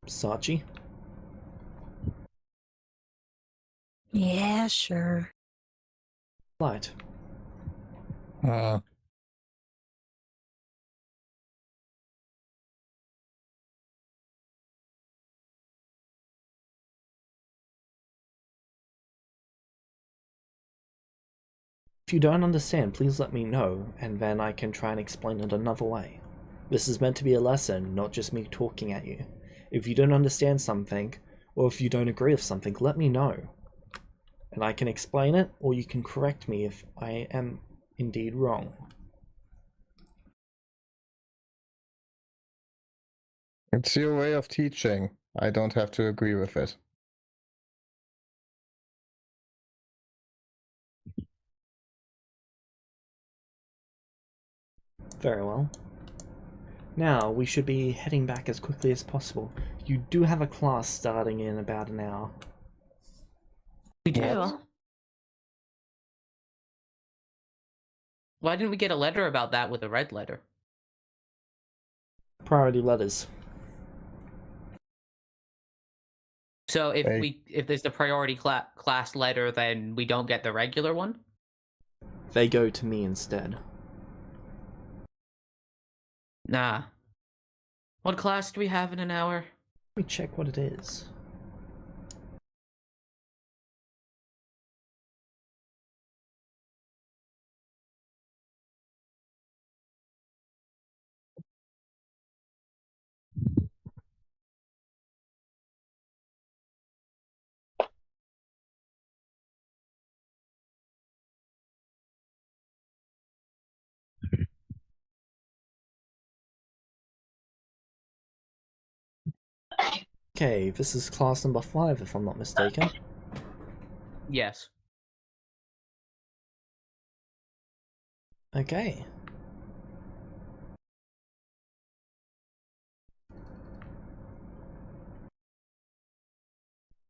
Sachi? Yeah, sure. Light. If you don't understand, please let me know, and then I can try and explain it another way. This is meant to be a lesson, not just me talking at you. If you don't understand something, or if you don't agree with something, let me know. And I can explain it, or you can correct me if I am indeed wrong. It's your way of teaching. I don't have to agree with it. Very well. Now, we should be heading back as quickly as possible. You do have a class starting in about an hour. We do. Very well. Why didn't we get a letter about that with a red letter? Priority letters. So if Hey. if there's the priority class letter, then we don't get the regular one? They go to me instead. Nah. What class do we have in an hour? Let me check what it is. Okay, this is class number 5 if I'm not mistaken. Yes. Okay.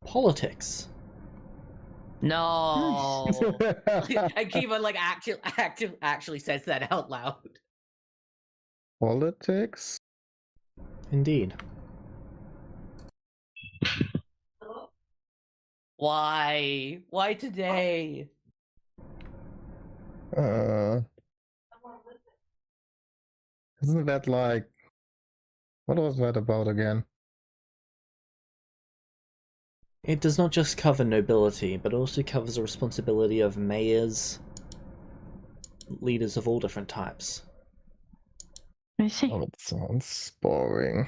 Politics. No. And Kiva like actually says that out loud. Politics? Indeed. Why? Why today? Isn't that like... What was that about again? It does not just cover nobility, but also covers the responsibility of mayors, leaders of all different types. I see. Oh, it sounds boring.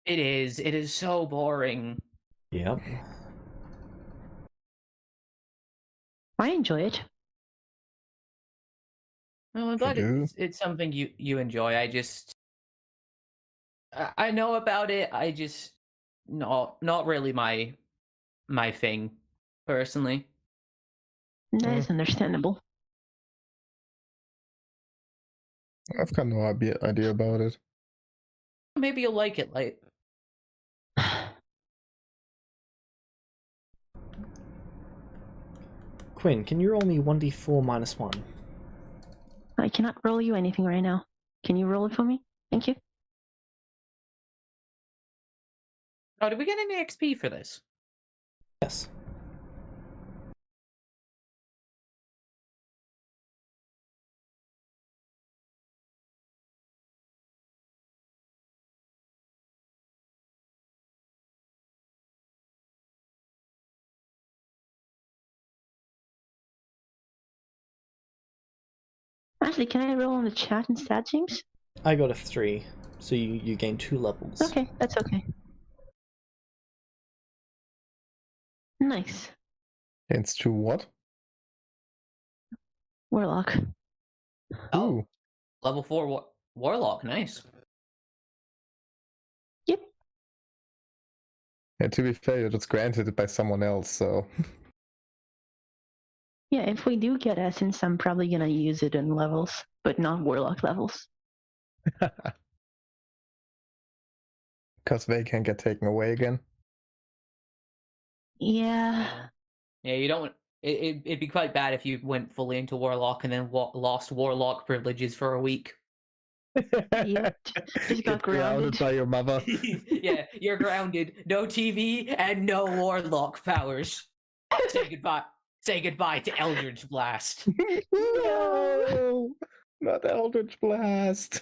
It is. It is so boring. Yep. I enjoy it. Well, I'm You glad do? it's something you enjoy. I know about it. I just not really my thing, personally. That is understandable. I've got no idea about it. Maybe you'll like it, like. Quinn, can you roll me 1d4 minus 1? I cannot roll you anything right now. Can you roll it for me? Thank you. Oh, did we get any XP for this? Yes. Actually, can I roll on the chat instead, James? I got a 3, so you gain 2 levels. Okay, that's okay. Nice. It's to what? Warlock. Oh, Ooh. level 4 warlock, nice. Yep. Yeah, to be fair, it's granted by someone else, so... Yeah, if we do get essence, I'm probably gonna use it in levels, but not warlock levels. Because they can get taken away again. Yeah. Yeah, you don't. It'd be quite bad if you went fully into warlock and then lost warlock privileges for a week. Yeah, just got Get grounded grounded. by your mother. Yeah, you're grounded. No TV and no warlock powers. Say goodbye. Say goodbye to Eldritch Blast. No! Not Eldritch Blast.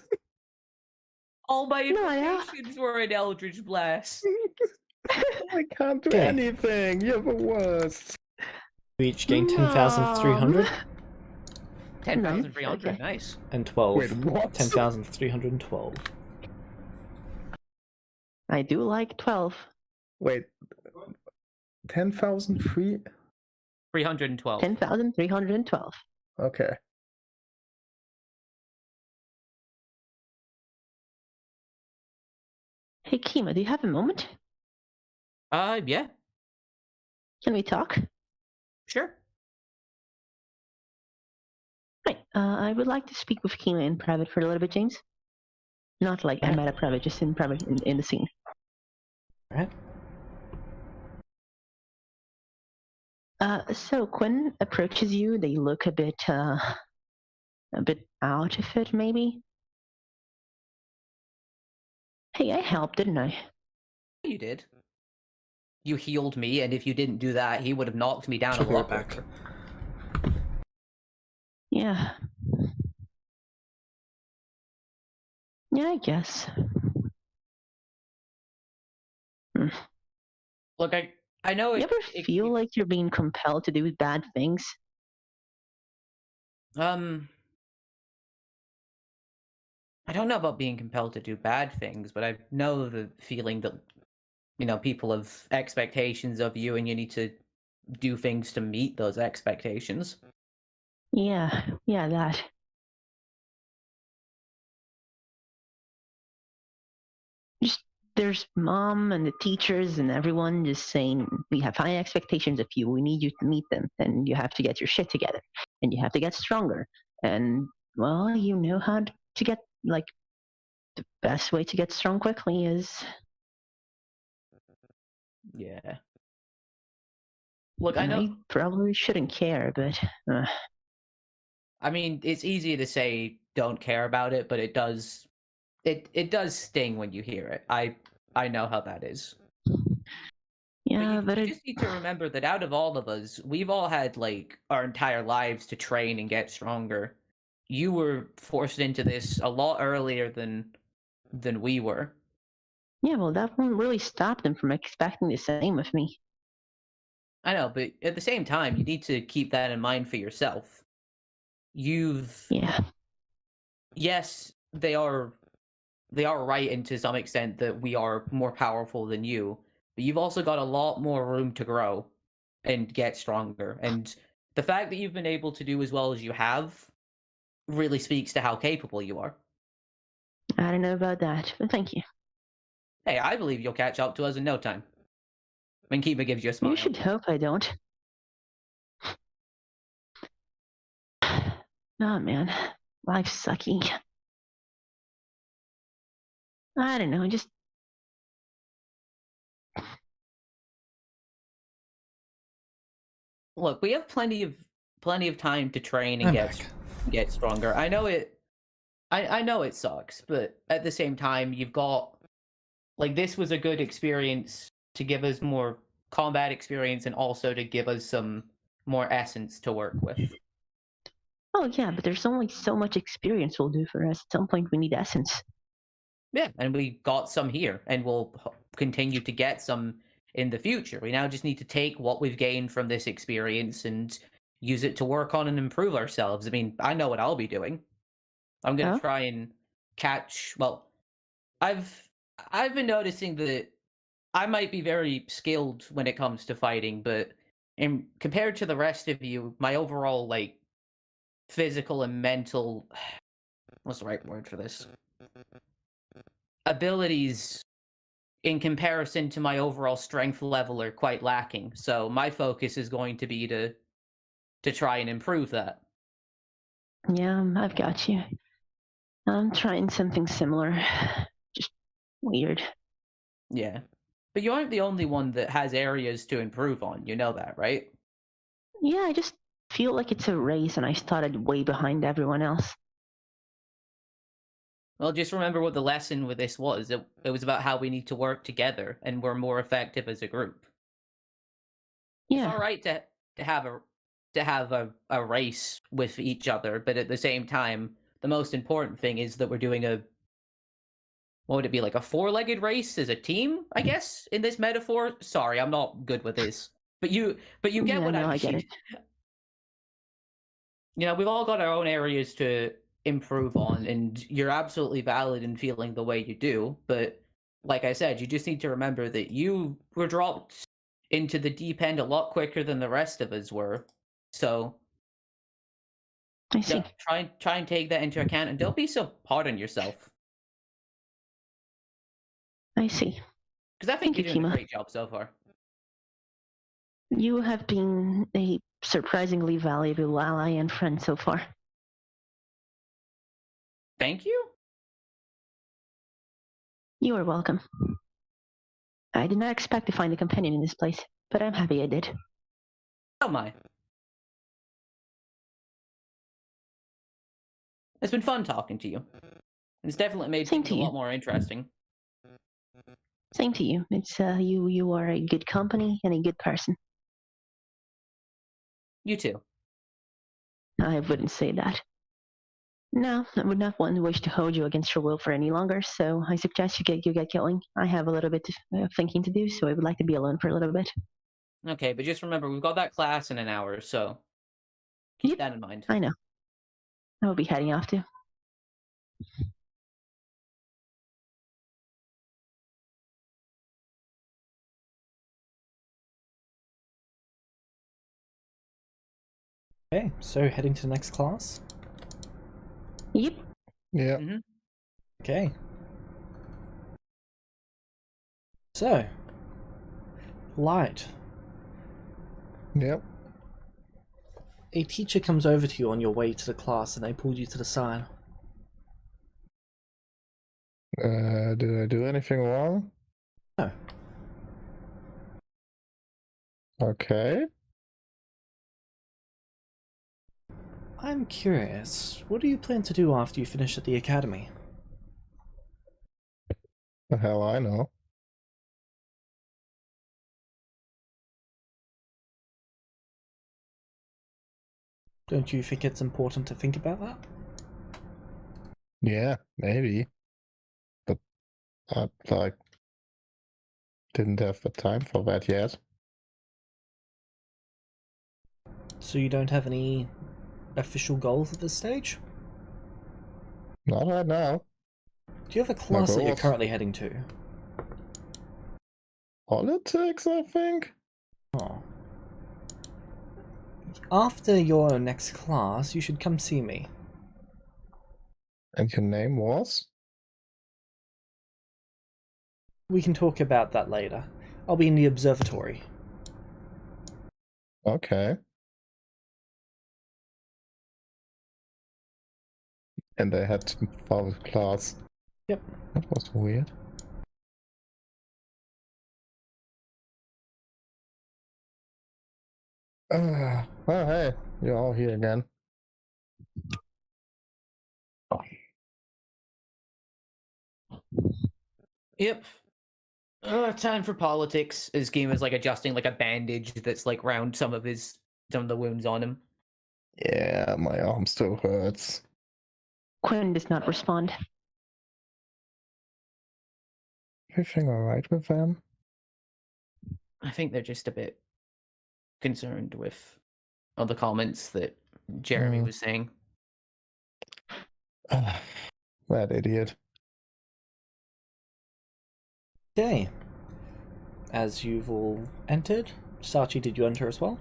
All my No, yeah. invocations were an Eldritch Blast. I can't do Okay. anything. You're the worst. You each gain 10,300 10,300, Okay. nice. and 12. Wait, what? 10,312. I do like 12. Wait. 10,000 free? 312. 10,312. Okay. Hey, Kima, do you have a moment? Yeah, Can we talk? sure. Right. I would like to speak with Kima in private for a little bit, James. Not like I'm at a private, just in private in the scene. Alright. So Quinn approaches you. They look a bit out of it, maybe. Hey, I helped, didn't I? You did. You healed me, and if you didn't do that, he would have knocked me down She'll a be right lot back. quicker. Yeah. Yeah, I guess. Look, I know You ever feel like you're being compelled to do bad things? I don't know about being compelled to do bad things, but I know the feeling that, people have expectations of you and you need to do things to meet those expectations. Yeah, that. Just there's mom and the teachers and everyone just saying we have high expectations of you. We need you to meet them, and you have to get your shit together, and you have to get stronger. And well, you know how to get like the best way to get strong quickly is. Yeah. Look, I know. I probably shouldn't care, but. I mean, it's easy to say don't care about it, but it does. It does sting when you hear it. I know how that is. Yeah, But you it. just need to remember that out of all of us, we've all had like our entire lives to train and get stronger. you were forced into this a lot earlier than we were. Yeah, well, that won't really stop them from expecting the same of me. I know, but at the same time, you need to keep that in mind for yourself. Yeah. Yes, they are right and to some extent that we are more powerful than you, but you've also got a lot more room to grow and get stronger. And the fact that you've been able to do as well as you have really speaks to how capable you are. I don't know about that, but thank you. Hey, I believe you'll catch up to us in no time. And Kiba gives you a smile. You should hope I don't. Oh man, life's sucky. I don't know, just Look, we have plenty of time to train and I'm get back. get stronger. I know it sucks, but at the same time, you've got like this was a good experience to give us more combat experience and also to give us some more essence to work with. oh yeah, but there's only so much experience will do for us. At some point we need essence. Yeah, and we got some here, and we'll continue to get some in the future. We now just need to take what we've gained from this experience and use it to work on and improve ourselves. I mean, I know what I'll be doing. I'm gonna Huh? try and catch. Well, I've been noticing that I might be very skilled when it comes to fighting, but compared to the rest of you, my overall like physical and mental what's the right word for this? Abilities in comparison to my overall strength level are quite lacking. So my focus is going to be to try and improve that. Yeah, I've got you. I'm trying something similar. Just weird. Yeah. But you aren't the only one that has areas to improve on. You know that, right? Yeah, I just feel like it's a race and I started way behind everyone else. Well, just remember what the lesson with this was. It was about how we need to work together and we're more effective as a group. It's all Yeah, right to have a race with each other, but at the same time, the most important thing is that we're doing a what would it be like a four-legged race as a team? I guess in this metaphor. Sorry, I'm not good with this, but you get yeah, what no, I I get mean. it. You know, we've all got our own areas to improve on, and you're absolutely valid in feeling the way you do. But like I said, you just need to remember that you were dropped into the deep end a lot quicker than the rest of us were. So I see. try and take that into account, and don't be so hard on yourself. I see. Because I think Thank you, you're doing a Kima. great job so far. You have been a surprisingly valuable ally and friend so far. Thank you. You are welcome. I did not expect to find a companion in this place, but I'm happy I did. Oh my. It's been fun talking to you. It's definitely made Same things to a you. lot more interesting. Same to you. It's you are a good company and a good person. You too. I wouldn't say that. No, I would not want to wish to hold you against your will for any longer, so I suggest you get going. I have a little bit of thinking to do, so I would like to be alone for a little bit. Okay, but just remember, we've got that class in an hour, so keep Yep, that in mind. I know. I will be heading off too. Okay, so heading to the next class. Yep. Yeah. Mm-hmm. Okay. So, Light. Yep. A teacher comes over to you on your way to the class and they pulled you to the side. Did I do anything wrong? No. Okay. I'm curious, what do you plan to do after you finish at the academy? The hell I know. Don't you think it's important to think about that? Yeah, maybe. But I like didn't have the time for that yet. So you don't have any official goals at this stage? Not right now. Do you have a class that you're goals. currently heading to? Politics, I think. Oh. After your next class, you should come see me. And your name was? We can talk about that later. I'll be in the observatory. Okay. And I had to follow class. Yep. That was weird. Oh, hey, you're all here again. Yep. Time for politics. His game is like adjusting like a bandage that's like round some of the wounds on him. Yeah, my arm still hurts. Quinn does not respond. Everything alright with them? I think they're just a bit concerned with all the comments that Jeremy was saying. That idiot. Okay. As you've all entered, Sachi, did you enter as well?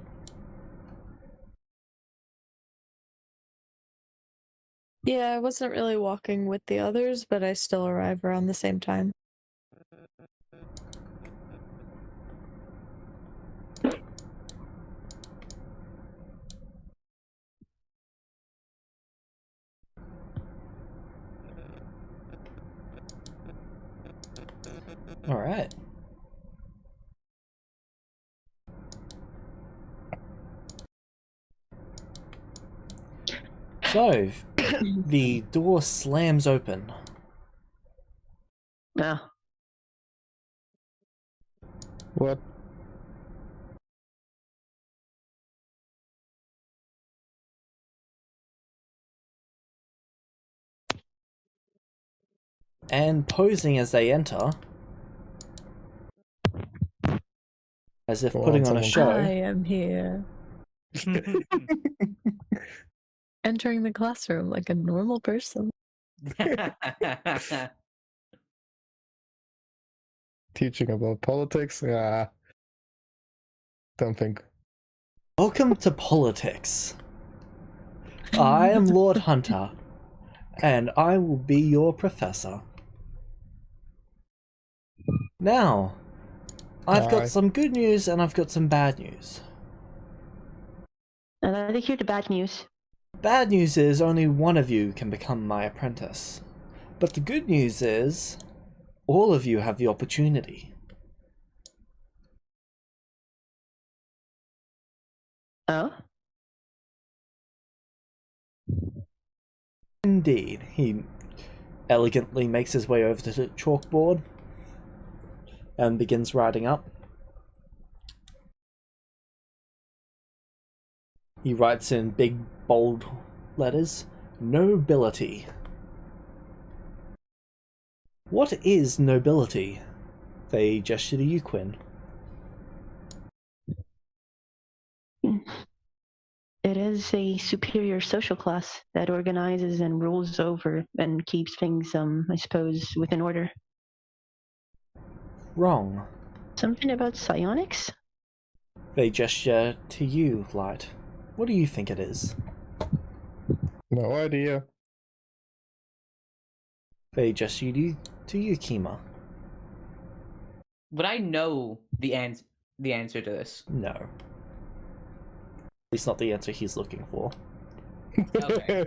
Yeah, I wasn't really walking with the others, but I still arrive around the same time. Alright. So, the door slams open. Ah, What? And posing as they enter, as if Go putting on, on a someone- I show, am here. Entering the classroom like a normal person. Teaching about politics? Yeah. Don't think. welcome to politics. I am Lord Hunter, and I will be your professor. Now, I've got Aye. some good news and I've got some bad news. and I hear the bad news. Bad news is only one of you can become my apprentice. But the good news is, all of you have the opportunity. Oh? Indeed, he elegantly makes his way over to the chalkboard and begins writing up. He writes in big, bold letters, nobility. What is nobility? They gesture to you, Quinn. It is a superior social class that organizes and rules over and keeps things, I suppose, within order. Wrong. Something about psionics? They gesture to you, Light. What do you think it is? No idea. They gesture to you, Kima. Would I know the answer to this? No. At least not the answer he's looking for. Okay.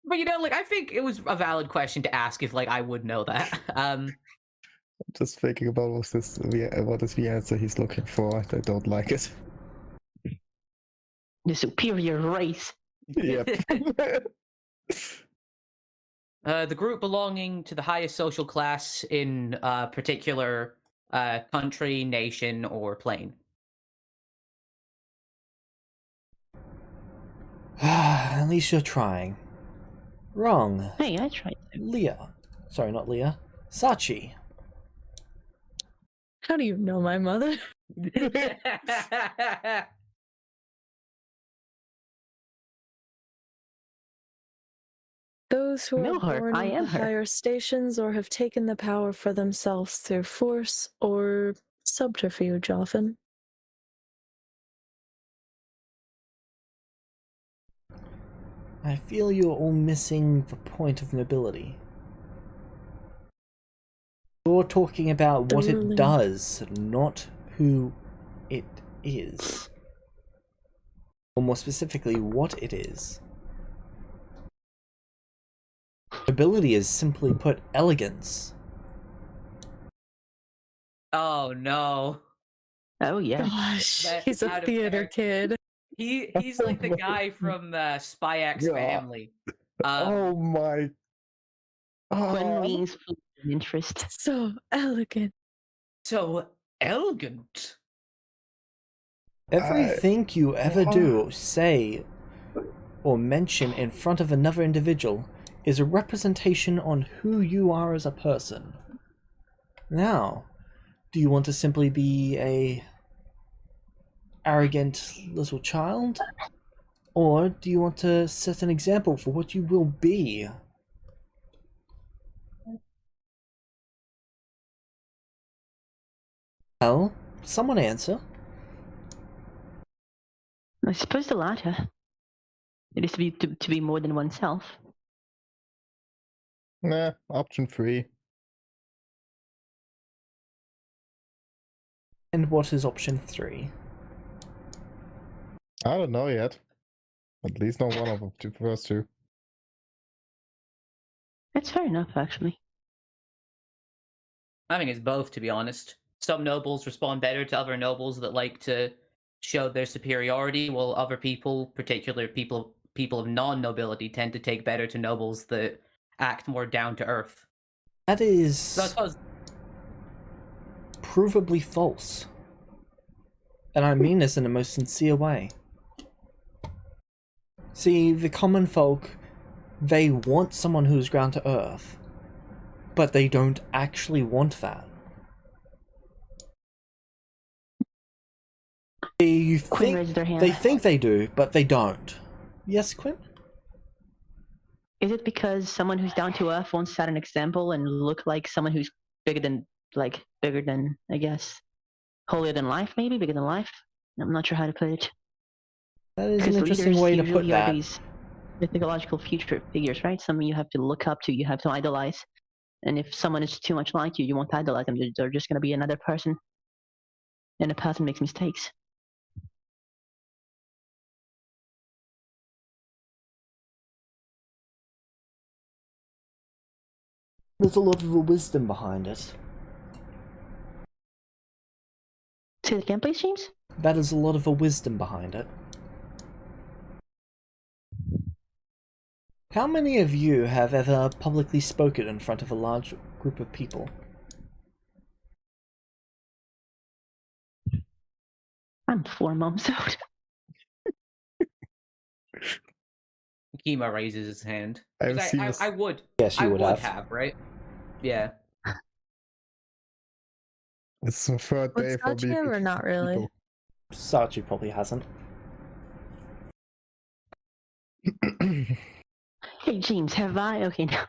But you know, like I think it was a valid question to ask if like I would know that. Just thinking about what is the answer he's looking for. I don't like it. The superior race. Yep. The group belonging to the highest social class in a particular country, nation, or plane. Let least you're trying. Wrong. Hey, I tried to. Leah. Sorry, not Leah. Sachi. How do you know my mother? Those who Know are her. born I am into her. higher stations or have taken the power for themselves through force or subterfuge often. I feel you're all missing the point of nobility. You're talking about The what it ruling. does, not who it is. Or more specifically, what it is. Nobility is simply put elegance. Oh no. Oh yeah. Gosh, That's he's a out of theater character. kid. He's like the guy from Spy X God. Family. Oh my. When Oh, wings full of interest. So elegant. So elegant. Everything you ever do, say, or mention in front of another individual is a representation on who you are as a person. Now, do you want to simply be a arrogant little child? Or do you want to set an example for what you will be? Well, someone answer. I suppose the latter. It is to be more than oneself. nah, option 3. And what is option 3? I don't know yet. At least not one of the first two. That's fair enough, actually. I think it's both, to be honest. Some nobles respond better to other nobles that like to show their superiority, while other people, particularly people of non-nobility, tend to take better to nobles that act more down to earth. That is So I suppose provably false. And I mean this in the most sincere way. See, the common folk, they want someone who's ground to earth, but they don't actually want that. Quinn raised their hand. They think they do, but they don't. Yes, Quinn? Is it because someone who's down to earth wants to set an example and look like someone who's bigger than, I guess, holier than life, maybe? Bigger than life? I'm not sure how to put it. That is Because an interesting leaders way to usually put are that. these mythological future figures, right? Someone you have to look up to, you have to idolize. And if someone is too much like you won't idolize them. They're just going to be another person. And a person makes mistakes. There's a lot of wisdom behind it. Say that again, please, James? That is a lot of wisdom behind it. How many of you have ever publicly spoken in front of a large group of people? I'm 4 months out. Kima raises his hand. I've 'Cause seen I would. Yes, you I would would have. have, right? Yeah. It's the third Would day for Sachi me. have or not really? people. Sachi probably hasn't. Hey, James, have I? Okay, now.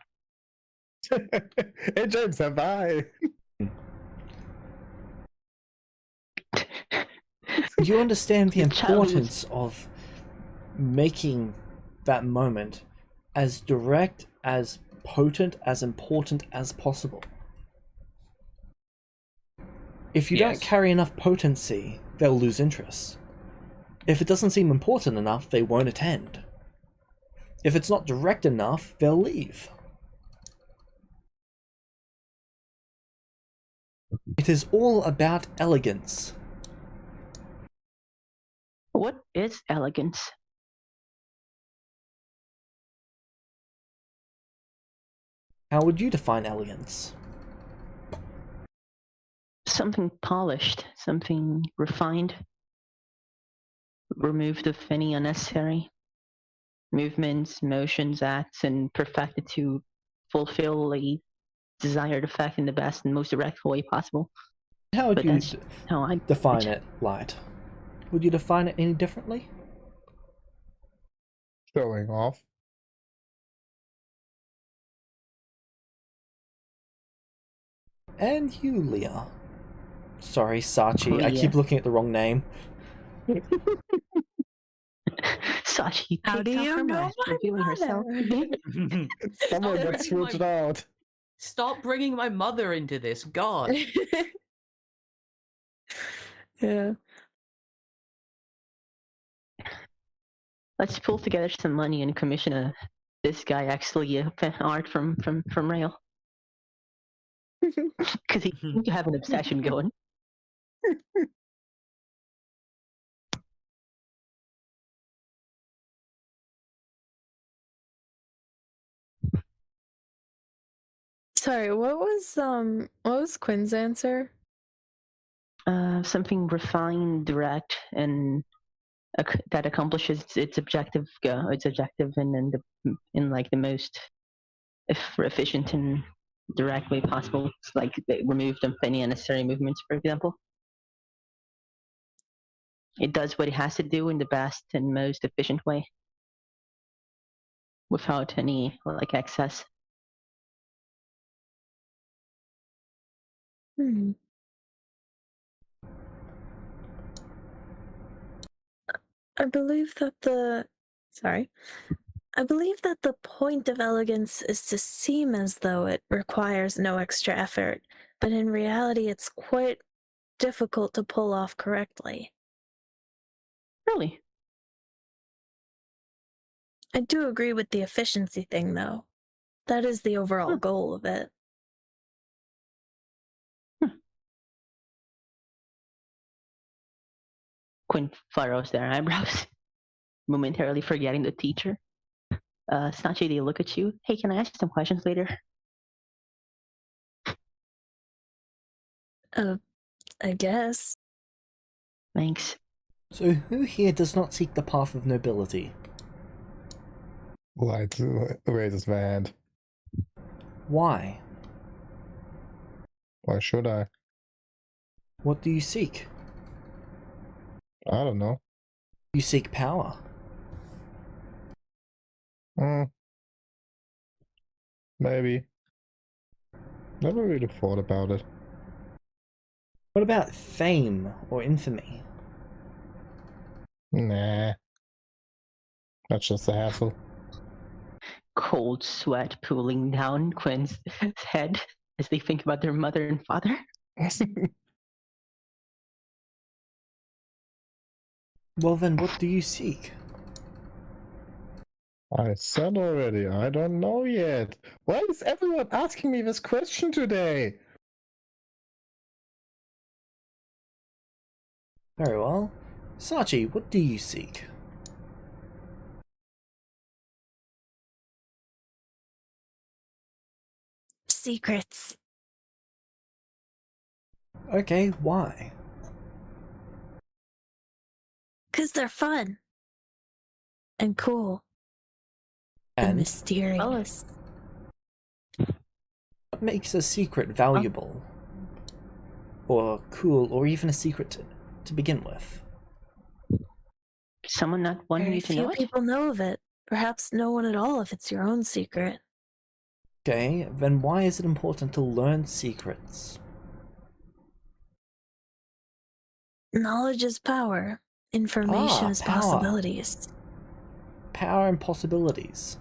Hey James, have I? You understand the Your childhood. importance of making that moment as direct, as potent, as important as possible. If you Yes. don't carry enough potency, they'll lose interest. If it doesn't seem important enough, they won't attend. If it's not direct enough, they'll leave. It is all about elegance. What is elegance? How would you define elegance? Something polished, something refined, removed of any unnecessary movements, motions, acts, and perfect it to fulfill a desired effect in the best and most direct way possible. How would But you that's how I define it, Light? Would you define it any differently? Showing off. And you, Leah. Sorry, Sachi. I Leah. keep looking at the wrong name. Sachi How takes do off you her know mask, my revealing herself. Someone Stop got bringing switched my- out. Stop bringing my mother into this, God. Yeah. Let's pull together some money and commission this guy actually art from Rail. Because he seems to have an obsession going. Sorry, what was Quinn's answer? Something refined, direct, and that accomplishes its objective. Its objective, and in like the most efficient and direct way possible. It's like they remove any unnecessary movements, for example. It does what it has to do in the best and most efficient way, without any like excess. Hmm. I believe that the point of elegance is to seem as though it requires no extra effort, but in reality it's quite difficult to pull off correctly. Really? I do agree with the efficiency thing, though. That is the overall goal of it. Quinn furrows their eyebrows, momentarily forgetting the teacher. Sachi, they look at you. Hey, can I ask some questions later? I guess. Thanks. So who here does not seek the path of nobility? Light raises my hand. Why? Why should I? What do you seek? I don't know. You seek power. Maybe. Never really thought about it. What about fame or infamy? Nah. That's just a hassle. Cold sweat pooling down Quinn's head as they think about their mother and father. Well then, what do you seek? I said already, I don't know yet. Why is everyone asking me this question today? Very well. Sachi, what do you seek? Secrets. Okay, why? 'Cause they're fun. And cool. And And mysterious. what makes a secret valuable? Or cool, or even a secret to begin with? Someone not wanting Very you to few know it? people know of it. Perhaps no one at all if it's your own secret. Okay, then why is it important to learn secrets? Knowledge is power. Information is power. possibilities. Power and possibilities.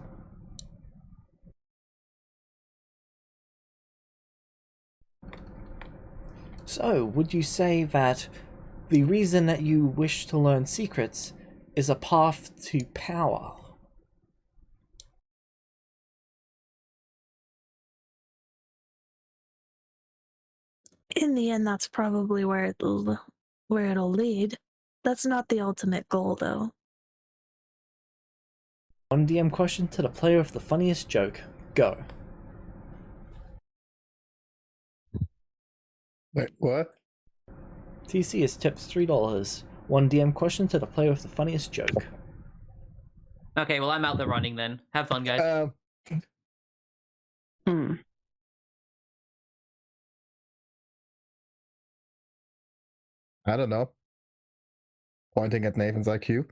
So, would you say that the reason that you wish to learn secrets is a path to power? In the end, that's probably where it'll lead. That's not the ultimate goal, though. One DM question to the player of the funniest joke. Go. Wait, what? TC is tips $3. One DM question to the player of the funniest joke. Okay, well I'm out the running then. Have fun, guys. Hmm. I don't know. Pointing at Nathan's IQ.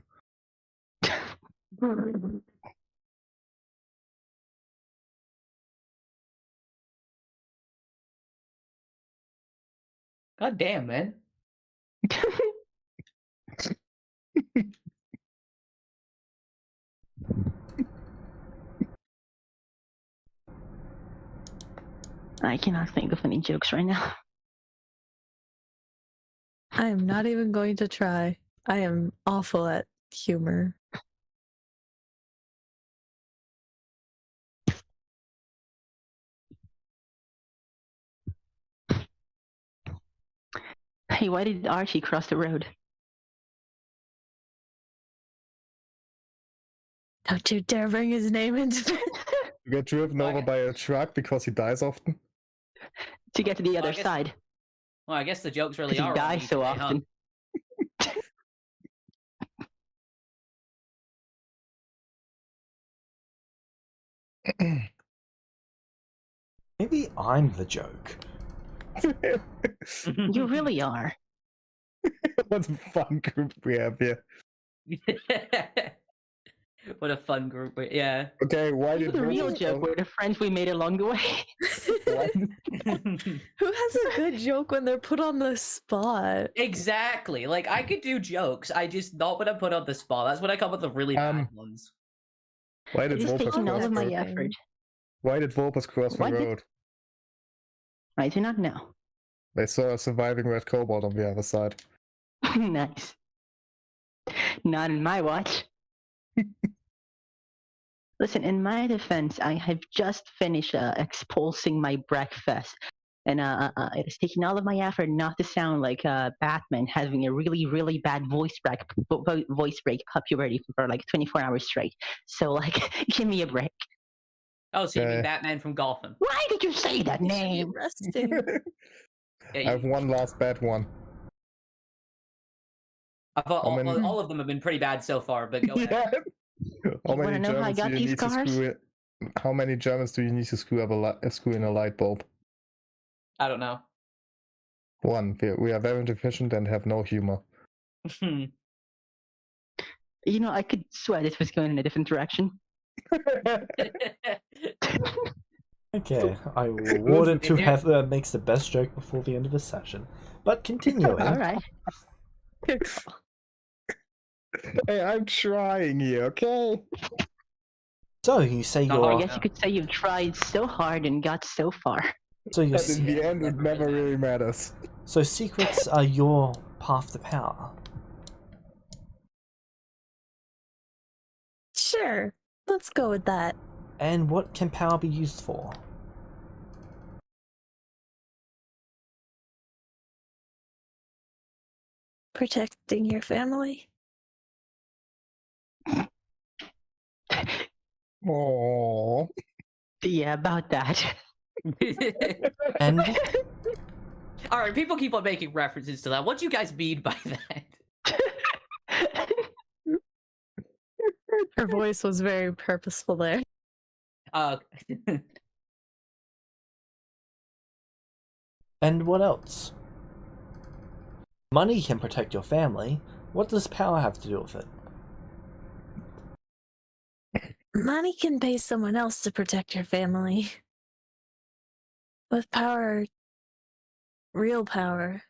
God damn, man. I cannot think of any jokes right now. I am not even going to try. I am awful at humor. Hey, why did Archie cross the road? Don't you dare bring his name into it. You get driven over by a truck because he dies often. To get to the other I guess- side. Well, I guess the jokes really Because he are on dies me so today, huh? often. Maybe I'm the joke. You really are. What a fun group we have here. What a fun group. Yeah. Okay, why Maybe did the real Volpus joke go- were the friends we made along the way. Who has a good joke when they're put on the spot? Exactly. Like I could do jokes. I just not when I put on the spot. That's when I come up with the really bad ones. Why It did is Volpus taking all cross of my the effort. Why did Volpus cross the Why did- road? I do not know. They saw a surviving red kobold on the other side. Nice. Not in my watch. Listen, in my defense, I have just finished expulsing my breakfast. And it's taking all of my effort not to sound like Batman having a really, really bad voice break puberty for like 24 hours straight. So, like, give me a break. Oh, so you mean Okay. Batman from Gotham? Why did you say that You should be name? resting. Yeah, I have one last bad one. I thought How many- all of them have been pretty bad so far, but go ahead. Yeah. How You many wanna know how I Germans got do you these need to scars? screw it? How many Germans do you need to screw up screw in a light bulb? I don't know. One. We are very deficient and have no humor. You know, I could swear this was going in a different direction. Okay, I will award it to If you- whoever makes the best joke before the end of the session. But continuing. All right. Good call. Hey, I'm trying here, okay? So you say Not I hard you're guess you could say you've tried so hard and got so far. so your But in the end, it never really matters. so secrets are your path to power. Sure, let's go with that. And what can power be used for? Protecting your family. Oh. Yeah, about that. And All right, people keep on making references to that. What do you guys mean by that? Her voice was very purposeful there. and what else? Money can protect your family. What does power have to do with it? Money can pay someone else to protect your family. With power, real power,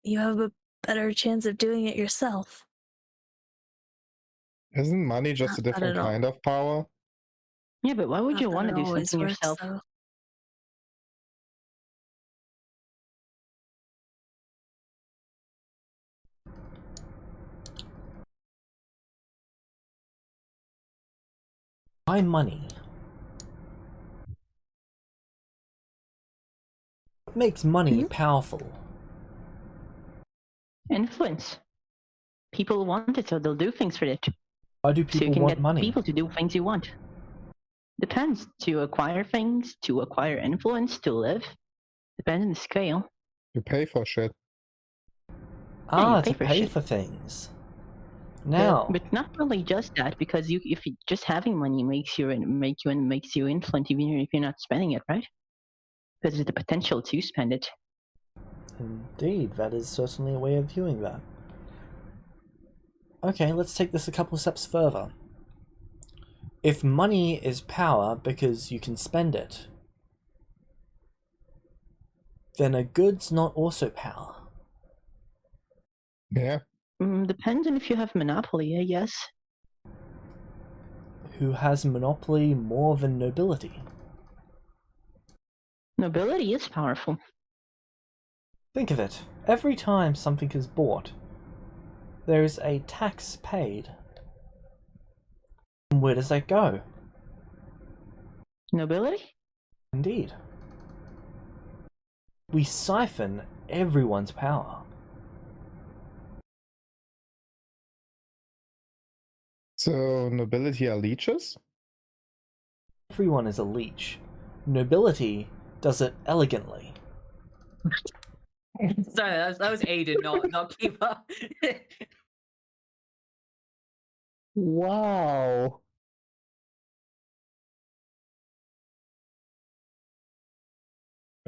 you have a better chance of doing it yourself. Isn't money just a Not different at all. kind of power? Yeah, but why would Not you that want to it do always something works, yourself? though. Why money? What makes money powerful? Influence. People want it, so they'll do things for it. Why do So you people can want get money? people to do things you want. Depends. To acquire things, to acquire influence, to live. Depends on the scale. You pay for shit. Ah, you pay to for pay shit. for things. Now, But not really just that, because if you, just having money makes you influent, even if you're not spending it, right? Because there's the potential to spend it. indeed, that is certainly a way of viewing that. Okay, let's take this a couple steps further. If money is power because you can spend it, then a good's not also power. Yeah. Depends on if you have monopoly, I guess. Who has monopoly more than nobility? Nobility is powerful. Think of it. Every time something is bought, there is a tax paid. And where does that go? Nobility? Indeed. We siphon everyone's power. So nobility are leeches? Everyone is a leech. Nobility does it elegantly. Sorry, that was Aiden, not Kiva. Wow.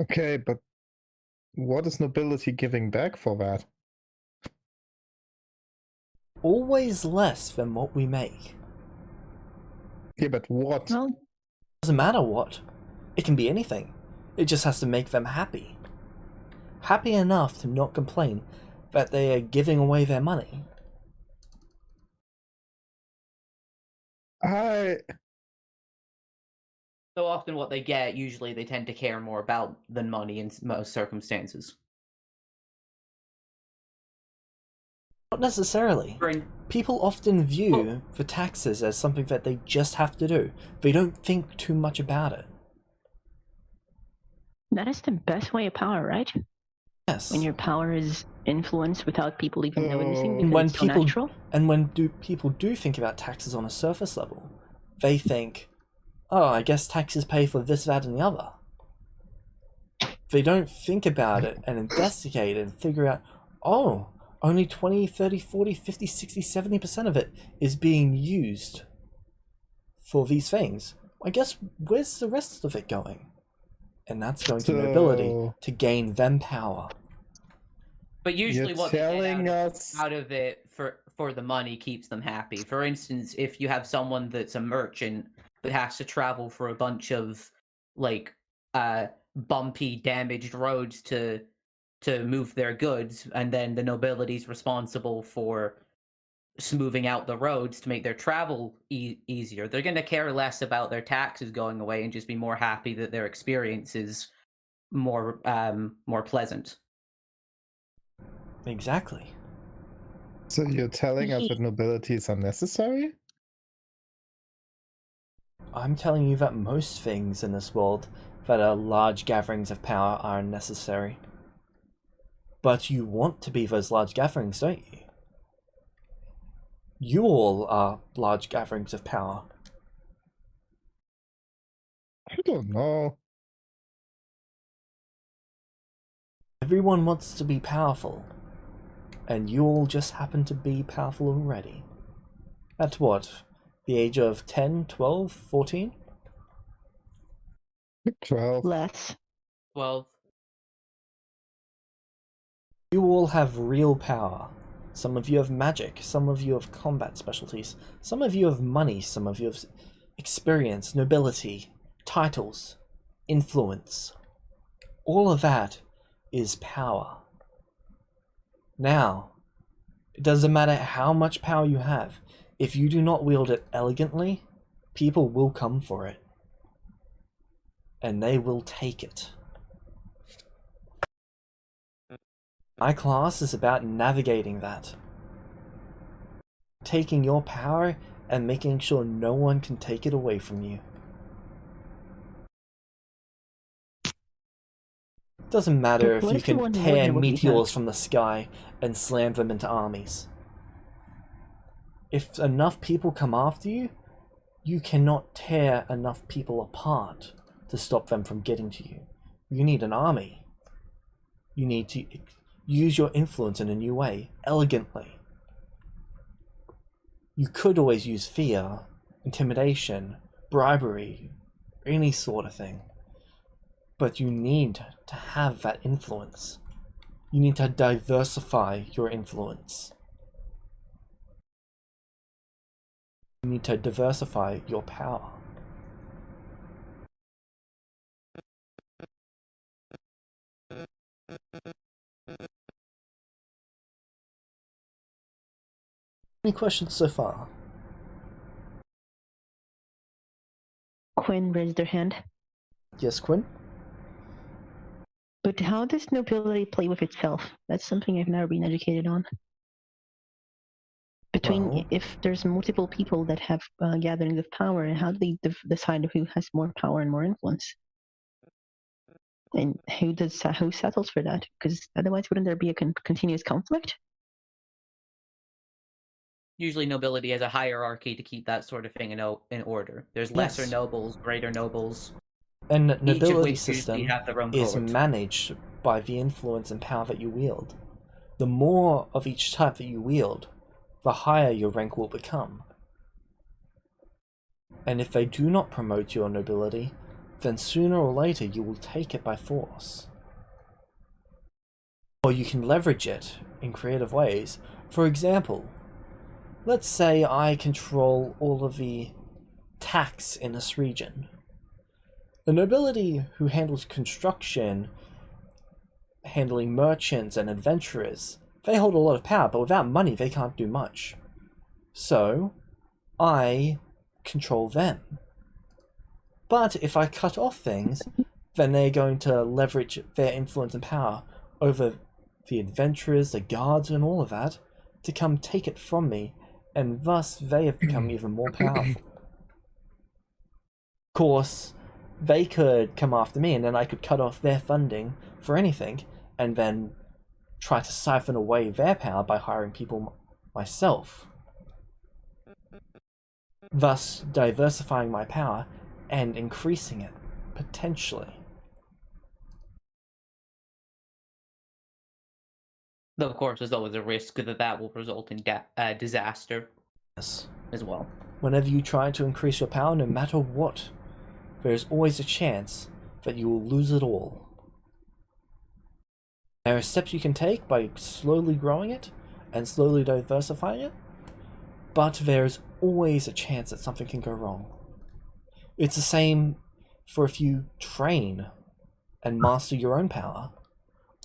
Okay, but what is nobility giving back for that? Always less than what we make. Yeah, but what? Well, Doesn't matter what. It can be anything. It just has to make them happy. Happy enough to not complain that they are giving away their money. So often what they get, usually they tend to care more about than money in most circumstances. Not necessarily. People often view the taxes as something that they just have to do. They don't think too much about it. that is the best way of power, right? Yes. When your power is influenced without people even noticing, And because when it's so natural. people do think about taxes on a surface level, they think, oh, I guess taxes pay for this, that, and the other. They don't think about it and investigate it and figure out, oh, only 20, 30, 40, 50, 60, 70% of it is being used for these things. I guess where's the rest of it going? And that's going to nobility to gain them power. But usually You're what they telling get us out of it for the money keeps them happy. For instance, if you have someone that's a merchant that has to travel for a bunch of like bumpy, damaged roads to move their goods, and then the nobility's responsible for smoothing out the roads to make their travel easier, they're going to care less about their taxes going away and just be more happy that their experience is more pleasant. Exactly. So you're telling us that nobility is unnecessary? I'm telling you that most things in this world that are large gatherings of power are unnecessary. But you want to be those large gatherings, don't you? You all are large gatherings of power. I don't know. Everyone wants to be powerful. And you all just happen to be powerful already. At what? The age of 10, 12, 14? 12. Less. 12. You all have real power. Some of you have magic, some of you have combat specialties, some of you have money, some of you have experience, nobility, titles, influence. All of that is power. Now, it doesn't matter how much power you have, if you do not wield it elegantly, people will come for it. And they will take it. My class is about navigating that. Taking your power and making sure no one can take it away from you. Doesn't matter if What you if you can want more tear than what you meteors have? from the sky and slam them into armies. If enough people come after you, you cannot tear enough people apart to stop them from getting to you. You need an army. You need to use your influence in a new way, elegantly. You could always use fear, intimidation, bribery, any sort of thing. But you need to have that influence. You need to diversify your influence. You need to diversify your power. Any questions so far? Quinn raised their hand. Yes, Quinn? But how does nobility play with itself? That's something I've never been educated on. Well, If there's multiple people that have gatherings of power, how do they decide who has more power and more influence? And who settles for that? Because otherwise, wouldn't there be a continuous conflict? Usually nobility has a hierarchy to keep that sort of thing in order. There's lesser Yes. nobles, greater nobles. and Each of nobility which system usually have their own is court. managed by the influence and power that you wield. The more of each type that you wield, the higher your rank will become. And if they do not promote your nobility, then sooner or later you will take it by force. Or you can leverage it in creative ways. For example, let's say I control all of the tax in this region. The nobility who handles construction, handling merchants and adventurers, they hold a lot of power, but without money they can't do much. So, I control them. But if I cut off things, then they're going to leverage their influence and power over the adventurers, the guards, and all of that to come take it from me, and thus they have become even more powerful. Of course, they could come after me, and then I could cut off their funding for anything, and then try to siphon away their power by hiring people myself, thus diversifying my power and increasing it, potentially. Though, of course, there's always a risk that will result in disaster Yes. as well. Whenever you try to increase your power, no matter what, there is always a chance that you will lose it all. There are steps you can take by slowly growing it and slowly diversifying it, but there is always a chance that something can go wrong. It's the same for if you train and master your own power.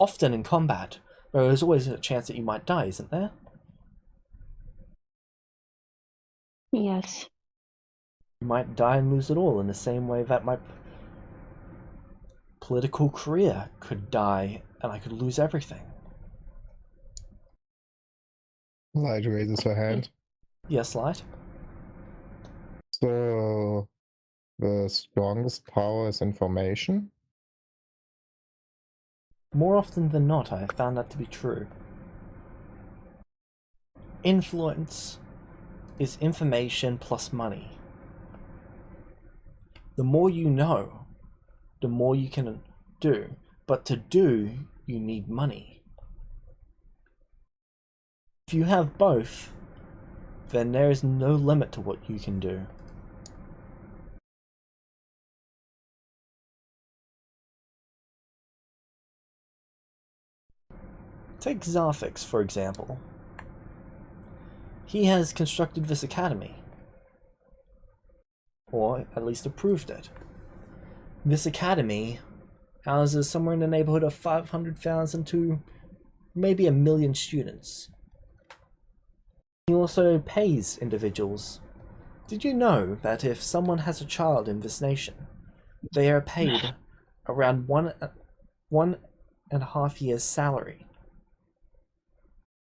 Often in combat, there is always a chance that you might die, isn't there? Yes. You might die and lose it all in the same way that my political career could die and I could lose everything. Light raises her hand. Yes, Light? So, the strongest power is information? More often than not, I have found that to be true. Influence is information plus money. The more you know, the more you can do. But to do, you need money. If you have both, then there is no limit to what you can do. Take Zarfix, for example. He has constructed this academy. Or at least approved it. This academy houses somewhere in the neighborhood of 500,000 to maybe 1 million students. He also pays individuals. Did you know that if someone has a child in this nation, they are paid around one and a half years' salary?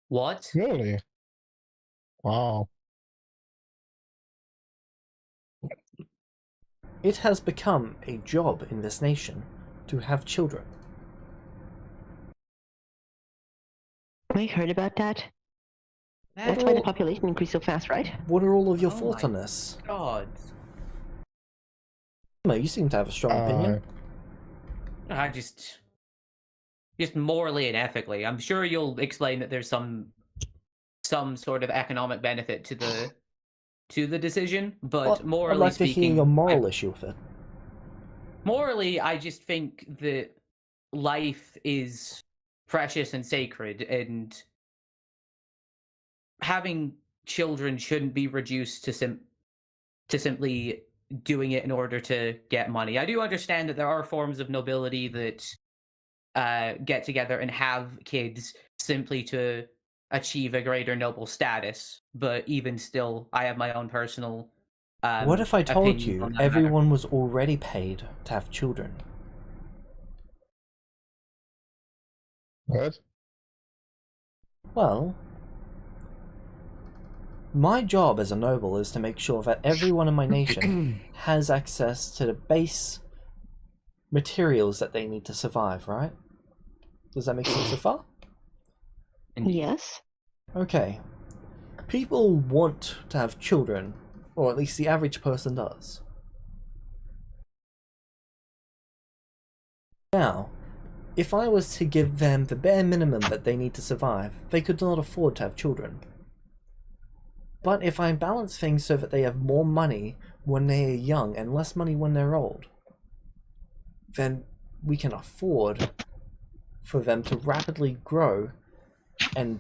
What? Really? Wow. It has become a job in this nation to have children. I heard about that. That's why the population increased so fast, right? What are all of your Oh thoughts my on this? God. You seem to have a strong opinion. I just morally and ethically. I'm sure you'll explain that there's some sort of economic benefit to the to the decision, but Well, morally I'd like to speaking, hear your moral issue with it. morally, I just think that life is precious and sacred, and having children shouldn't be reduced to simply doing it in order to get money. I do understand that there are forms of nobility that get together and have kids simply to achieve a greater noble status, but even still, I have my own personal What if I told opinions you on that matter. everyone was already paid to have children? What? Well, my job as a noble is to make sure that everyone in my nation has access to the base materials that they need to survive, right? Does that make sense so far? Yes. Okay. People want to have children, or at least the average person does. Now, if I was to give them the bare minimum that they need to survive, they could not afford to have children. But if I balance things so that they have more money when they are young and less money when they're old, then we can afford for them to rapidly grow and...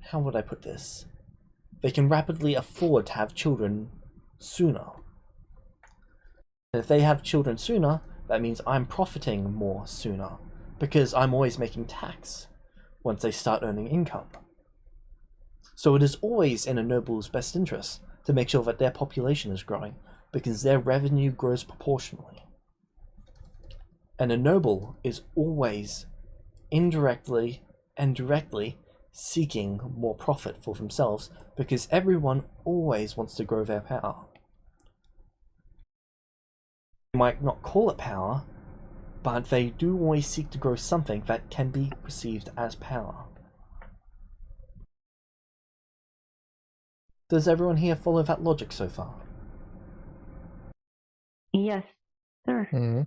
how would I put this? They can rapidly afford to have children sooner. And if they have children sooner, that means I'm profiting more sooner, because I'm always making tax once they start earning income. So it is always in a noble's best interest to make sure that their population is growing, because their revenue grows proportionally. And a noble is always indirectly and directly seeking more profit for themselves, because everyone always wants to grow their power. They might not call it power, but they do always seek to grow something that can be perceived as power. Does everyone here follow that logic so far? Yes, sir. Mm-hmm.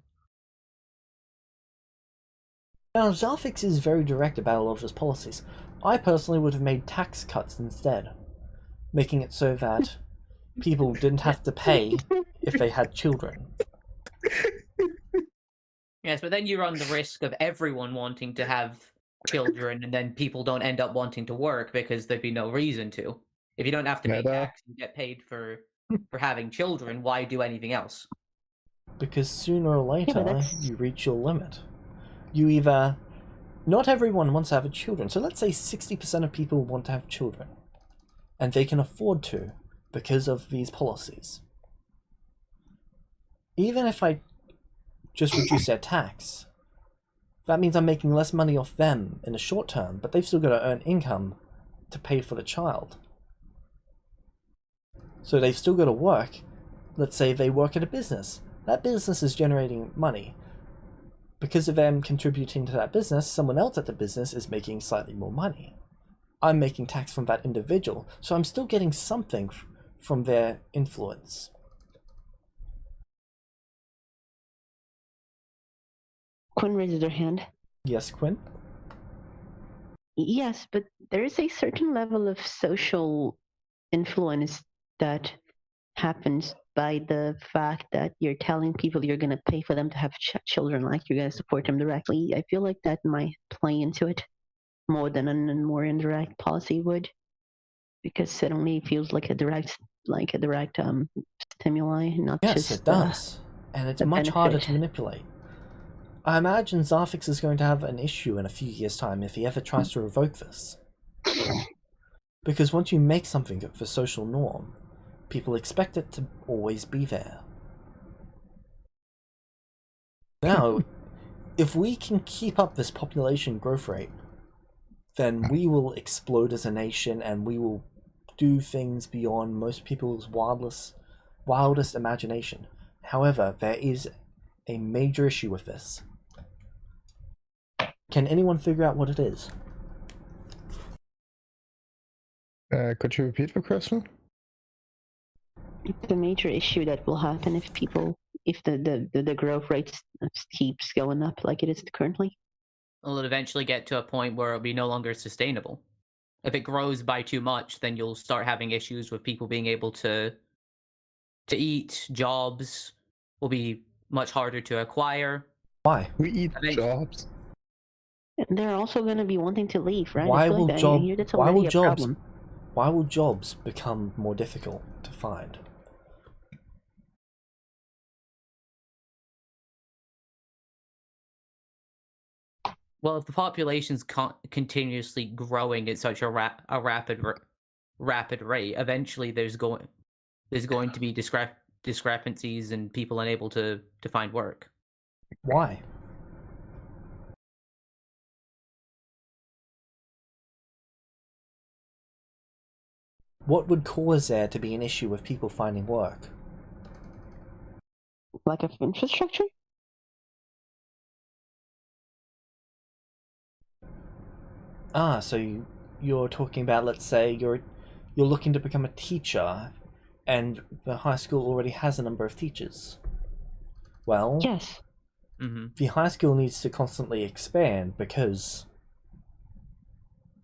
Now, Zafix is very direct about a lot of his policies. I personally would have made tax cuts instead, making it so that people didn't have to pay if they had children. Yes, but then you run the risk of everyone wanting to have children, and then people don't end up wanting to work because there'd be no reason to. If you don't have to pay Meta. tax and get paid for having children, why do anything else? Because sooner or later, that's- you reach your limit. You either... not everyone wants to have children, so let's say 60% of people want to have children. And they can afford to, because of these policies. Even if I just reduce their tax, that means I'm making less money off them in the short term, but they've still got to earn income to pay for the child. So they've still got to work. Let's say they work at a business. That business is generating money. Because of them contributing to that business, someone else at the business is making slightly more money. I'm making tax from that individual, so I'm still getting something from their influence. Quinn raises her hand. Yes, Quinn? Yes, but there is a certain level of social influence that happens by the fact that you're telling people you're going to pay for them to have children, like you're going to support them directly. I feel like that might play into it more than a more indirect policy would, because it only feels like a direct stimuli, not Yes, just it does. And it's the much harder benefit. to manipulate. I imagine Zafix is going to have an issue in a few years' time if he ever tries to revoke this. Because once you make something the social norm, people expect it to always be there. Now, if we can keep up this population growth rate, then we will explode as a nation and we will do things beyond most people's wildest imagination. However, there is a major issue with this. Can anyone figure out what it is? Could you repeat the question? The major issue that will happen if the growth rate keeps going up like it is currently. Will it eventually get to a point where it'll be no longer sustainable? If it grows by too much, then you'll start having issues with people being able to eat. Jobs will be much harder to acquire. Why? We eat Eventually- jobs. They're also going to be wanting to leave, right? Why I feel will like that's why already will a jobs problem. why will jobs become more difficult to find? Well, if the population's continuously growing at such a rapid rate, eventually there's going to be discrepancies and people unable to find work. Why? What would cause there to be an issue with people finding work? Lack of infrastructure? Ah, so you're talking about, let's say, you're looking to become a teacher, and the high school already has a number of teachers. Well, Yes. the high school needs to constantly expand because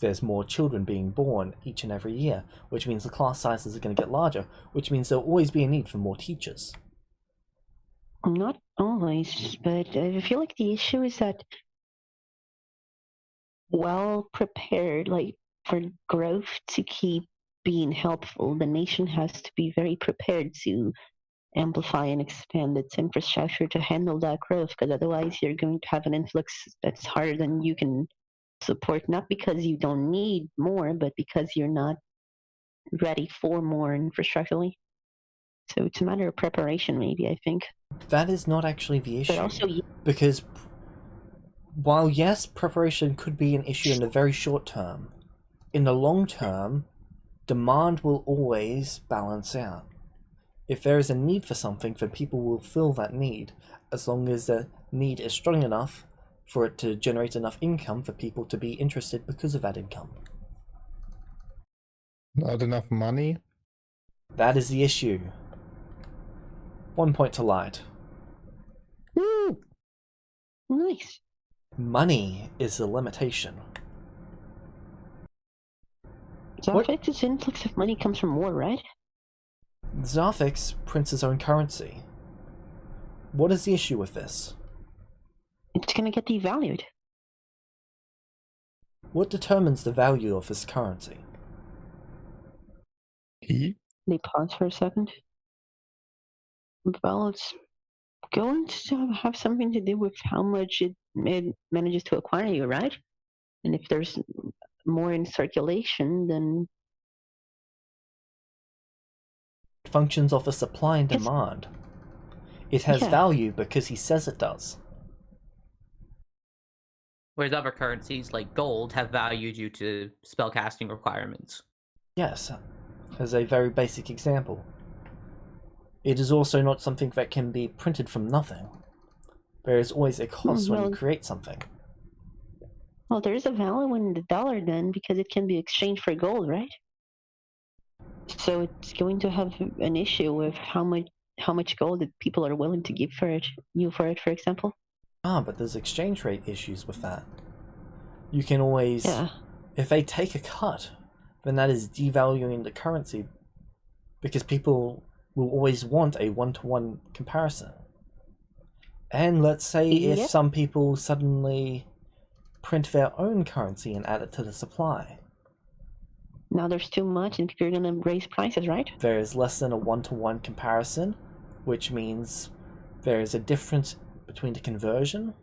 there's more children being born each and every year, which means the class sizes are going to get larger, which means there'll always be a need for more teachers. Not always, but I feel like the issue is that well prepared, like for growth to keep being helpful, the nation has to be very prepared to amplify and expand its infrastructure to handle that growth, because otherwise you're going to have an influx that's harder than you can support, not because you don't need more, but because you're not ready for more infrastructurally. So it's a matter of preparation, maybe, I think. That is not actually the issue. But also, Because while yes, preparation could be an issue in the very short term, in the long term, demand will always balance out. If there is a need for something, then people will fill that need, as long as the need is strong enough for it to generate enough income for people to be interested because of that income. Not enough money. That is the issue. 1 point to light. Woo! nice. Money is the limitation. Zafix's influx of money comes from war, right? Zafix prints his own currency. What is the issue with this? It's going to get devalued. What determines the value of his currency? He? They pause for a second. Well, it's going to have something to do with how much it manages to acquire you, right? And if there's more in circulation, then It functions off a supply and Yes. demand. It has Yeah. value because he says it does. Whereas other currencies like gold have value due to spellcasting requirements. Yes, as a very basic example. It is also not something that can be printed from nothing. There is always a cost when you well- create something. well, there's a value in the dollar then because it can be exchanged for gold, right? So it's going to have an issue with how much gold that people are willing to give for it. You for it, for example. Ah, but there's exchange rate issues with that. You can always... Yeah. If they take a cut, then that is devaluing the currency because people will always want a one-to-one comparison. And let's say if Yep. some people suddenly print their own currency and add it to the supply, Now there's too much, and people are going to raise prices, right? there is less than a one-to-one comparison, which means there is a difference between the conversion,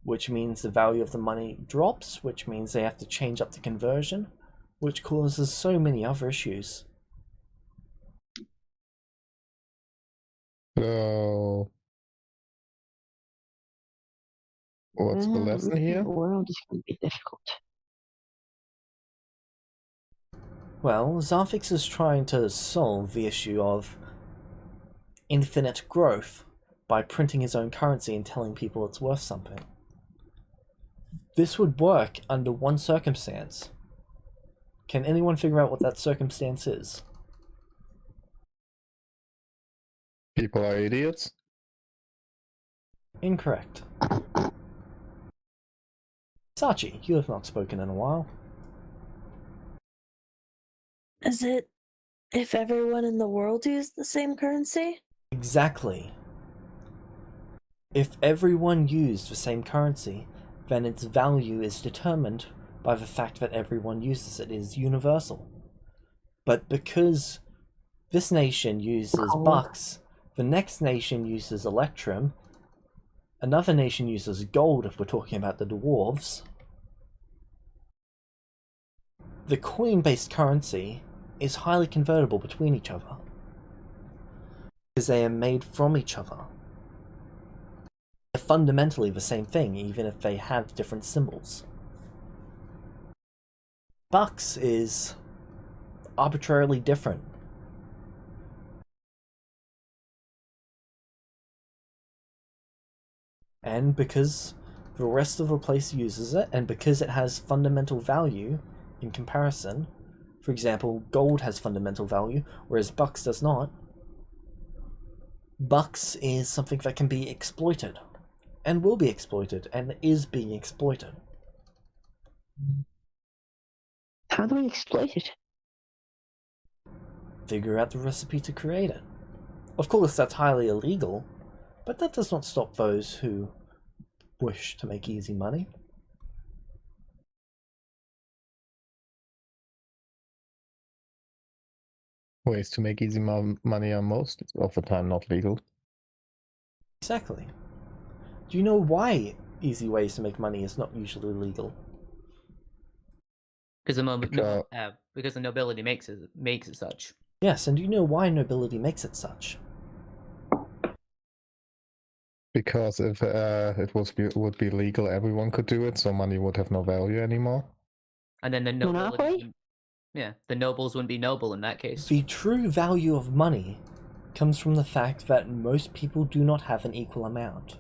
which means the value of the money drops, which means they have to change up the conversion, which causes so many other issues. So, what's the lesson here? The world is going to be difficult. Well, Zafix is trying to solve the issue of infinite growth by printing his own currency and telling people it's worth something. This would work under one circumstance. Can anyone figure out what that circumstance is? People are idiots. Incorrect. Sachi, you have not spoken in a while. Is it if everyone in the world used the same currency? Exactly. If everyone used the same currency, then its value is determined by the fact that everyone uses it. It is universal. But because this nation uses bucks, the next nation uses electrum, another nation uses gold if we're talking about the dwarves, the coin-based currency is highly convertible between each other. Because they are made from each other. They're fundamentally the same thing, even if they have different symbols. Bucks is arbitrarily different. And because the rest of the place uses it, and because it has fundamental value in comparison, for example, gold has fundamental value, whereas bucks does not, bucks is something that can be exploited, and will be exploited, and is being exploited. How do we exploit it? Figure out the recipe to create it. Of course, that's highly illegal, but that does not stop those who wish to make easy money. Ways to make easy money are most of the time not legal. Exactly. Do you know why easy ways to make money is not usually legal? Because the nobility makes it such. Yes, and do you know why nobility makes it such? Because if it would be legal, everyone could do it, so money would have no value anymore. And then the Monopoly? the nobles wouldn't be noble in that case. The true value of money comes from the fact that most people do not have an equal amount.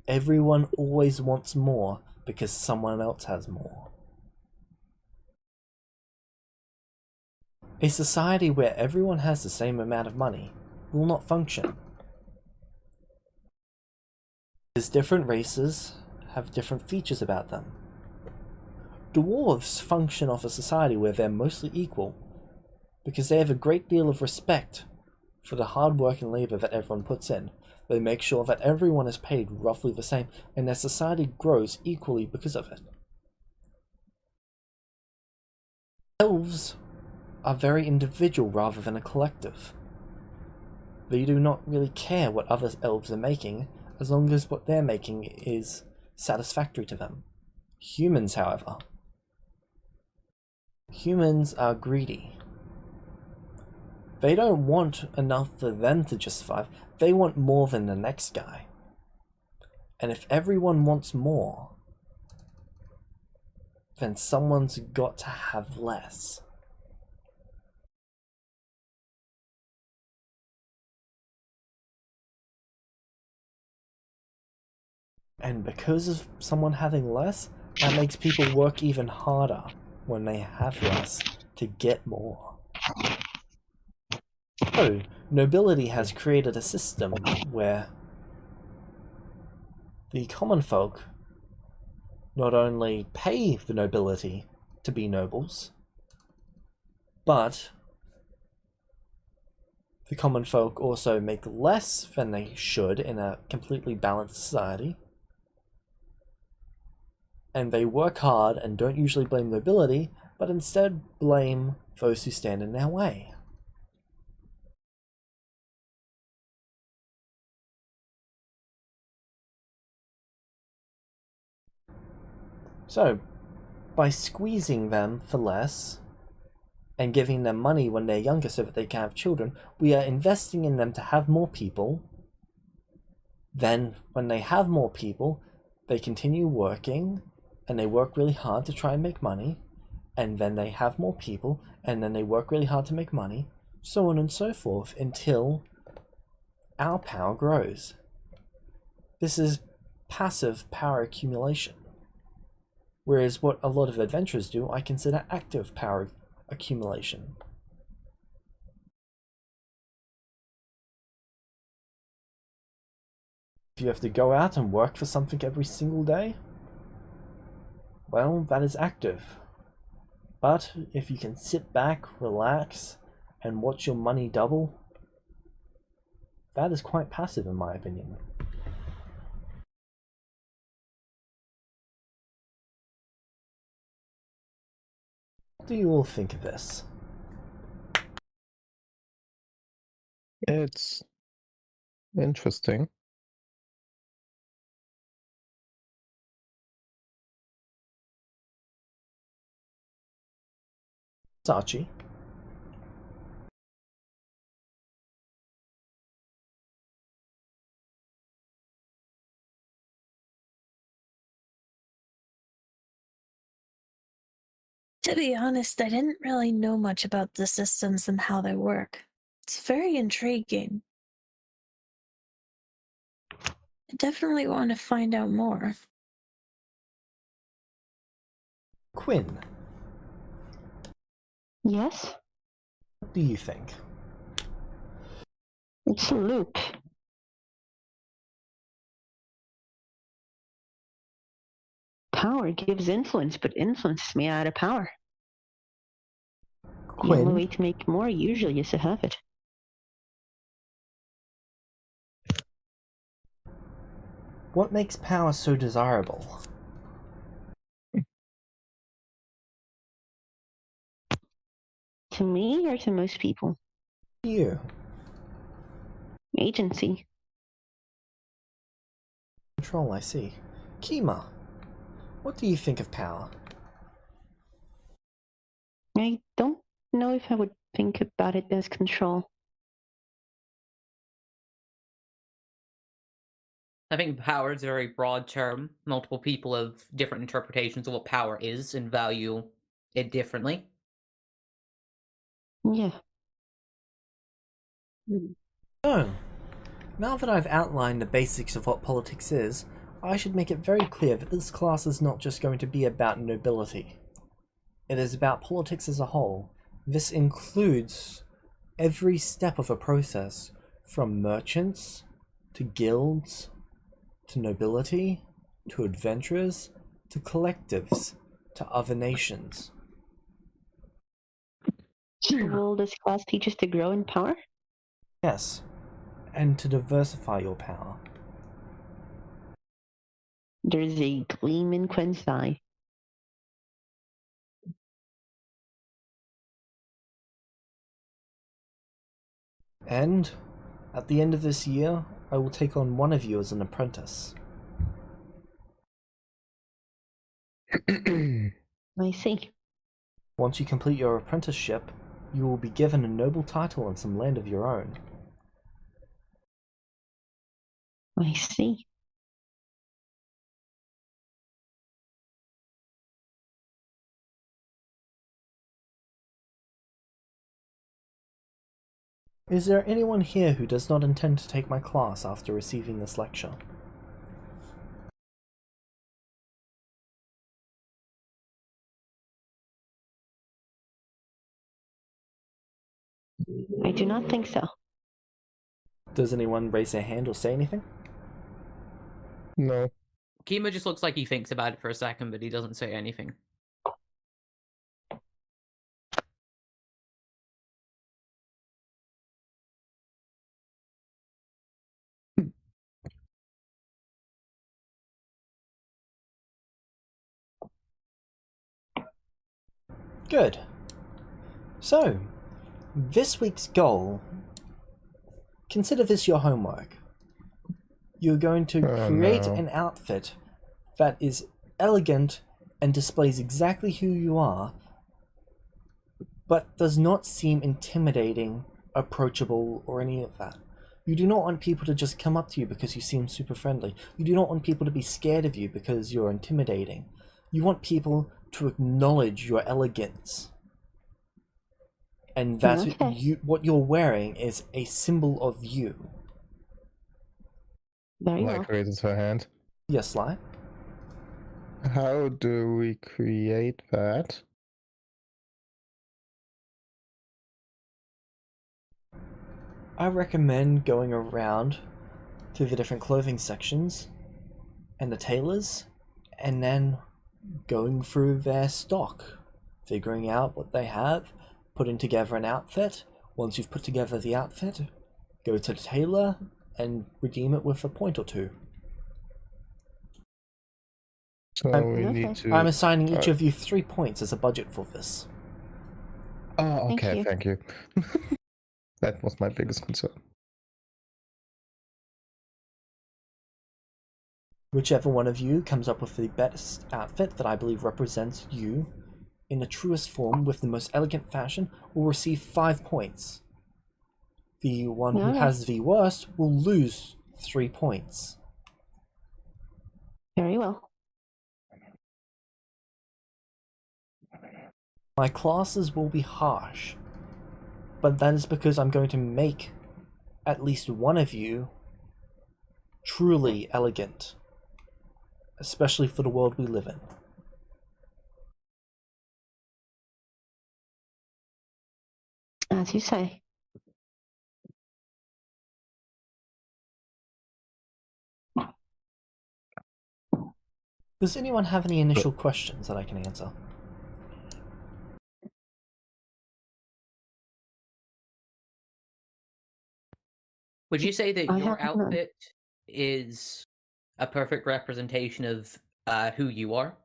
Everyone always wants more because someone else has more. A society where everyone has the same amount of money will not function. Because different races have different features about them. Dwarves function off a society where they're mostly equal because they have a great deal of respect for the hard work and labor that everyone puts in. They make sure that everyone is paid roughly the same and their society grows equally because of it. Elves are very individual rather than a collective. They do not really care what other elves are making as long as what they're making is satisfactory to them. Humans, however, humans are greedy. They don't want enough for them to just survive, they want more than the next guy. And if everyone wants more, then someone's got to have less. And because of someone having less, that makes people work even harder when they have less to get more. So, nobility has created a system where the common folk not only pay the nobility to be nobles, but the common folk also make less than they should in a completely balanced society. And they work hard and don't usually blame nobility, but instead blame those who stand in their way. So, by squeezing them for less, and giving them money when they're younger so that they can have children, we are investing in them to have more people. Then, when they have more people, they continue working, and they work really hard to try and make money, and then they have more people, and then they work really hard to make money, so on and so forth, until our power grows. This is passive power accumulation. Whereas what a lot of adventurers do, I consider active power accumulation. If you have to go out and work for something every single day, well, that is active. But if you can sit back, relax, and watch your money double, that is quite passive in my opinion. What do you all think of this? It's interesting. Sachi? To be honest, I didn't really know much about the systems and how they work. It's very intriguing. I definitely want to find out more. Quinn, Yes? what do you think? It's a loop. Power gives influence, but influence is made out of power. The only way Quinn, to make more usually is to have it. what makes power so desirable? To me or to most people? You. Agency. Control, I see. Kima, what do you think of power? I don't know if I would think about it as control. I think power is a very broad term. Multiple people have different interpretations of what power is and value it differently. Yeah. So, now that I've outlined the basics of what politics is, I should make it very clear that this class is not just going to be about nobility. It is about politics as a whole. This includes every step of a process, from merchants, to guilds, to nobility, to adventurers, to collectives, to other nations. So will this class teach us to grow in power? Yes, and to diversify your power. There's a gleam in Quinn's eye. And at the end of this year, I will take on one of you as an apprentice. I see. Once you complete your apprenticeship, you will be given a noble title and some land of your own. I see. Is there anyone here who does not intend to take my class after receiving this lecture? I do not think so. Does anyone raise their hand or say anything? No. Kima just looks like he thinks about it for a second, but he doesn't say anything. Good. So, this week's goal, consider this your homework. You're going to create no. an outfit that is elegant and displays exactly who you are, but does not seem intimidating, approachable, or any of that. You do not want people to just come up to you because you seem super friendly. You do not want people to be scared of you because you're intimidating. You want people to acknowledge your elegance. And that Okay. what you're wearing is a symbol of you. Very well. Like raises her hand. Yes, Sly? How do we create that? I recommend going around to the different clothing sections and the tailors, and then going through their stock figuring out what they have, putting together an outfit. Once you've put together the outfit, go to the tailor and redeem it with a point or two. So we Okay. need to. I'm assigning each of you 3 points as a budget for this. Oh, Thank okay, you. thank you. That was my biggest concern. Whichever one of you comes up with the best outfit that I believe represents you in the truest form with the most elegant fashion will receive 5 points. The one who Alright. has the worst will lose 3 points. Very well. My classes will be harsh, but that is because I'm going to make at least one of you truly elegant, especially for the world we live in. As you say. Does anyone have any initial questions that I can answer? Would you say that I your have none. outfit is a perfect representation of who you are?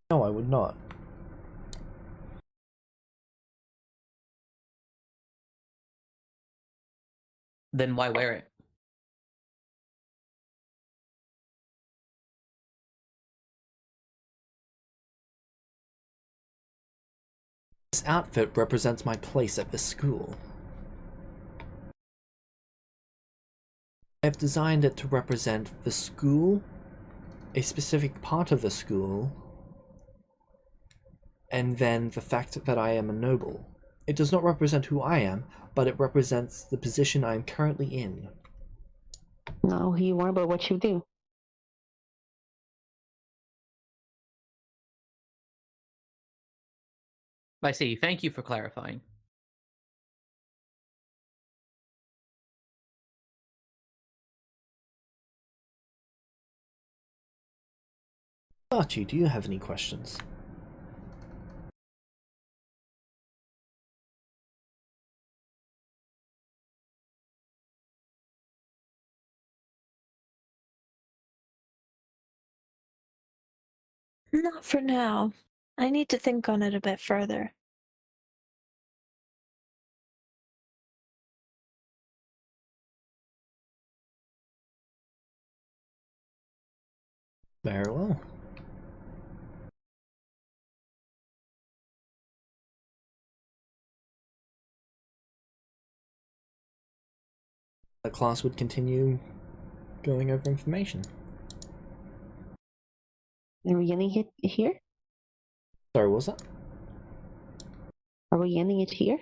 No, I would not. Then why wear it? This outfit represents my place at this school. I've designed it to represent the school, a specific part of the school, and then the fact that I am a noble. It does not represent who I am, but it represents the position I am currently in. No, who you are, but what you do. I see. Thank you for clarifying. Archie, do you have any questions? Not for now. I need to think on it a bit further. Very well. The class would continue going over information. Are we ending it here? Sorry, what was that? Are we ending it here?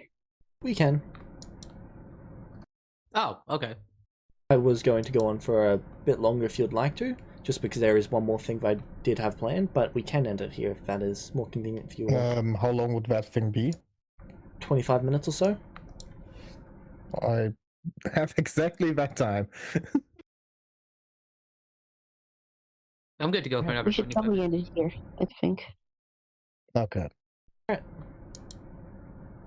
We can. Oh, okay. I was going to go on for a bit longer if you'd like to, just because there is one more thing that I did have planned, but we can end it here if that is more convenient for you all. How long would that thing be? 25 minutes or so? I have exactly that time. I'm good to go for another We should 25 probably minutes. end it here, I think. Okay. Alright.